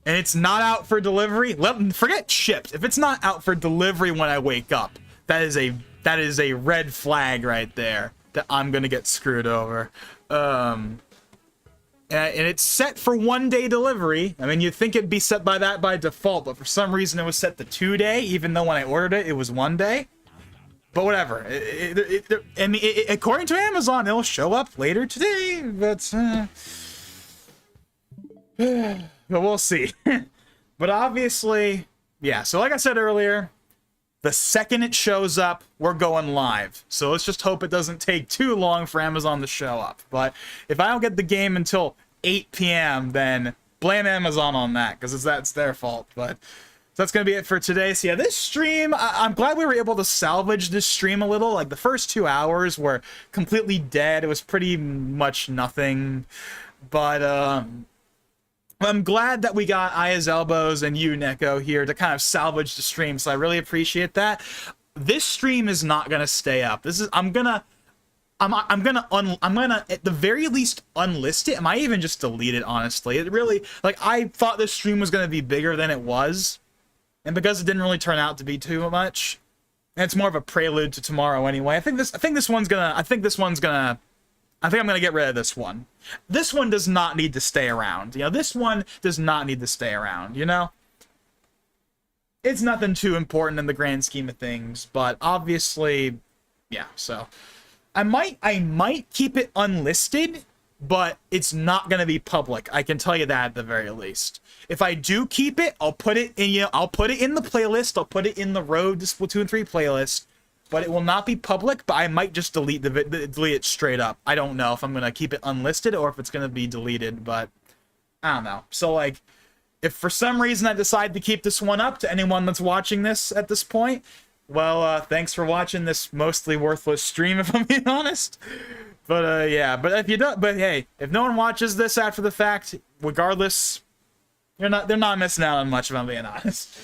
Speaker 1: and it's not out for delivery, forget shipped. If it's not out for delivery when I wake up, that is a red flag right there. That I'm gonna get screwed over. And it's set for 1-day delivery. I mean, you'd think it'd be set by that by default, but for some reason it was set to 2-day, even though when I ordered it, it was 1 day. But whatever. According to Amazon, it'll show up later today. But we'll see. But obviously, yeah. So like I said earlier, the second it shows up, we're going live. So let's just hope it doesn't take too long for Amazon to show up. But if I don't get the game until 8 p.m., then blame Amazon on that, because that's their fault. But so that's going to be it for today. So yeah, this stream, I'm glad we were able to salvage this stream a little. Like, the first 2 hours were completely dead. It was pretty much nothing. But, I'm glad that we got Aya's Elbows and you, Neko, here to kind of salvage the stream, so I really appreciate that. This stream is not gonna stay up. I'm gonna at the very least unlist it. I might even just delete it, honestly. It really, like, I thought this stream was gonna be bigger than it was, and because it didn't really turn out to be too much, and it's more of a prelude to tomorrow anyway. I think I'm gonna get rid of this one. This one does not need to stay around. This one does not need to stay around, It's nothing too important in the grand scheme of things, but obviously, yeah, so. I might keep it unlisted, but it's not gonna be public. I can tell you that at the very least. If I do keep it, I'll put it in, I'll put it in the playlist, I'll put it in the Road to Splatoon 3 playlist, but it will not be public, but I might just delete it straight up. I don't know if I'm going to keep it unlisted or if it's going to be deleted, but I don't know. So, like, if for some reason I decide to keep this one up, to anyone that's watching this at this point, well, thanks for watching this mostly worthless stream, if I'm being honest. But, yeah, but if you don't, but hey, if no one watches this after the fact, regardless, they're not missing out on much, if I'm being honest.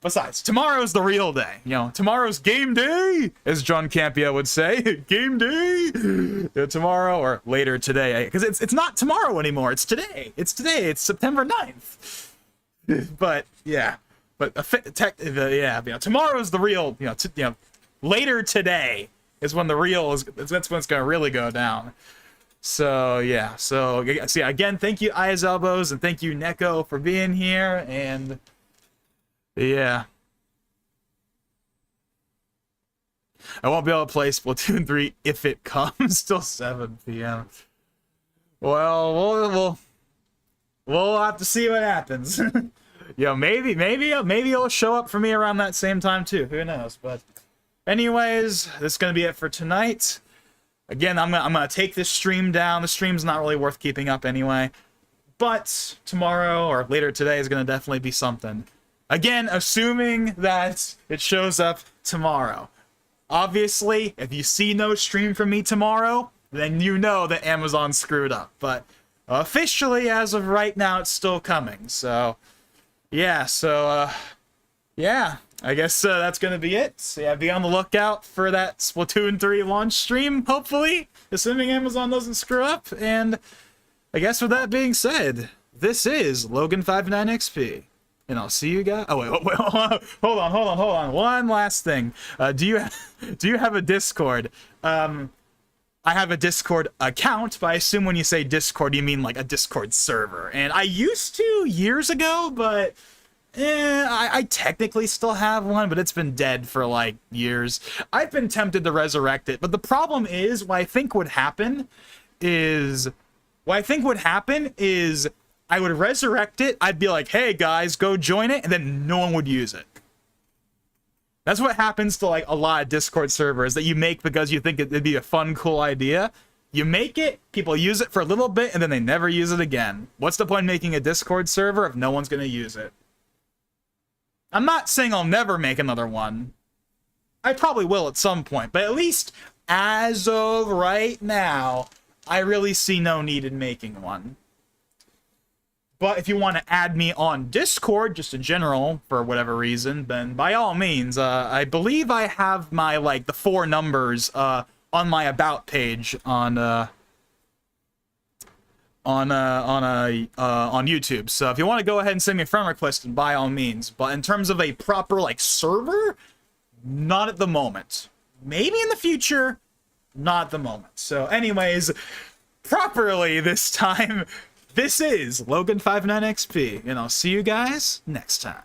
Speaker 1: Besides, tomorrow's the real day. Tomorrow's game day, as John Campia would say. Game day! Tomorrow, or later today. Because it's not tomorrow anymore, it's today. It's today, it's September 9th. But, yeah. But, tomorrow's the real, later today is when the real is, that's when it's going to really go down. So, yeah. So, yeah, again, thank you, Aya's Elbows, and thank you, Neko, for being here, and yeah. I won't be able to play Splatoon 3 if it comes till 7 p.m. Well, we'll have to see what happens. Maybe it'll show up for me around that same time too. Who knows? But anyways, this is gonna be it for tonight. Again, I'm gonna take this stream down. The stream's not really worth keeping up anyway. But tomorrow or later today is gonna definitely be something. Again, assuming that it shows up tomorrow. Obviously, if you see no stream from me tomorrow, then you know that Amazon screwed up. But officially, as of right now, it's still coming. So, yeah. Yeah. I guess that's going to be it. So, yeah, be on the lookout for that Splatoon 3 launch stream, hopefully. Assuming Amazon doesn't screw up. And I guess with that being said, this is Logan59XP. And I'll see you guys. Oh, wait, hold on. One last thing. Do you have a Discord? I have a Discord account, but I assume when you say Discord, you mean like a Discord server. And I used to years ago, but I technically still have one, but it's been dead for like years. I've been tempted to resurrect it, but the problem is, what I think would happen is I would resurrect it, I'd be like, hey guys, go join it, and then no one would use it. That's what happens to like a lot of Discord servers that you make because you think it'd be a fun, cool idea. You make it, people use it for a little bit, and then they never use it again. What's the point of making a Discord server if no one's gonna use it? I'm not saying I'll never make another one. I probably will at some point, but at least as of right now, I really see no need in making one. But if you want to add me on Discord, just in general, for whatever reason, then by all means. I believe I have my, like, the 4 numbers on my About page on YouTube. So if you want to go ahead and send me a friend request, then by all means. But in terms of a proper, like, server, not at the moment. Maybe in the future, not at the moment. So anyways, properly this time... This is Logan59XP, and I'll see you guys next time.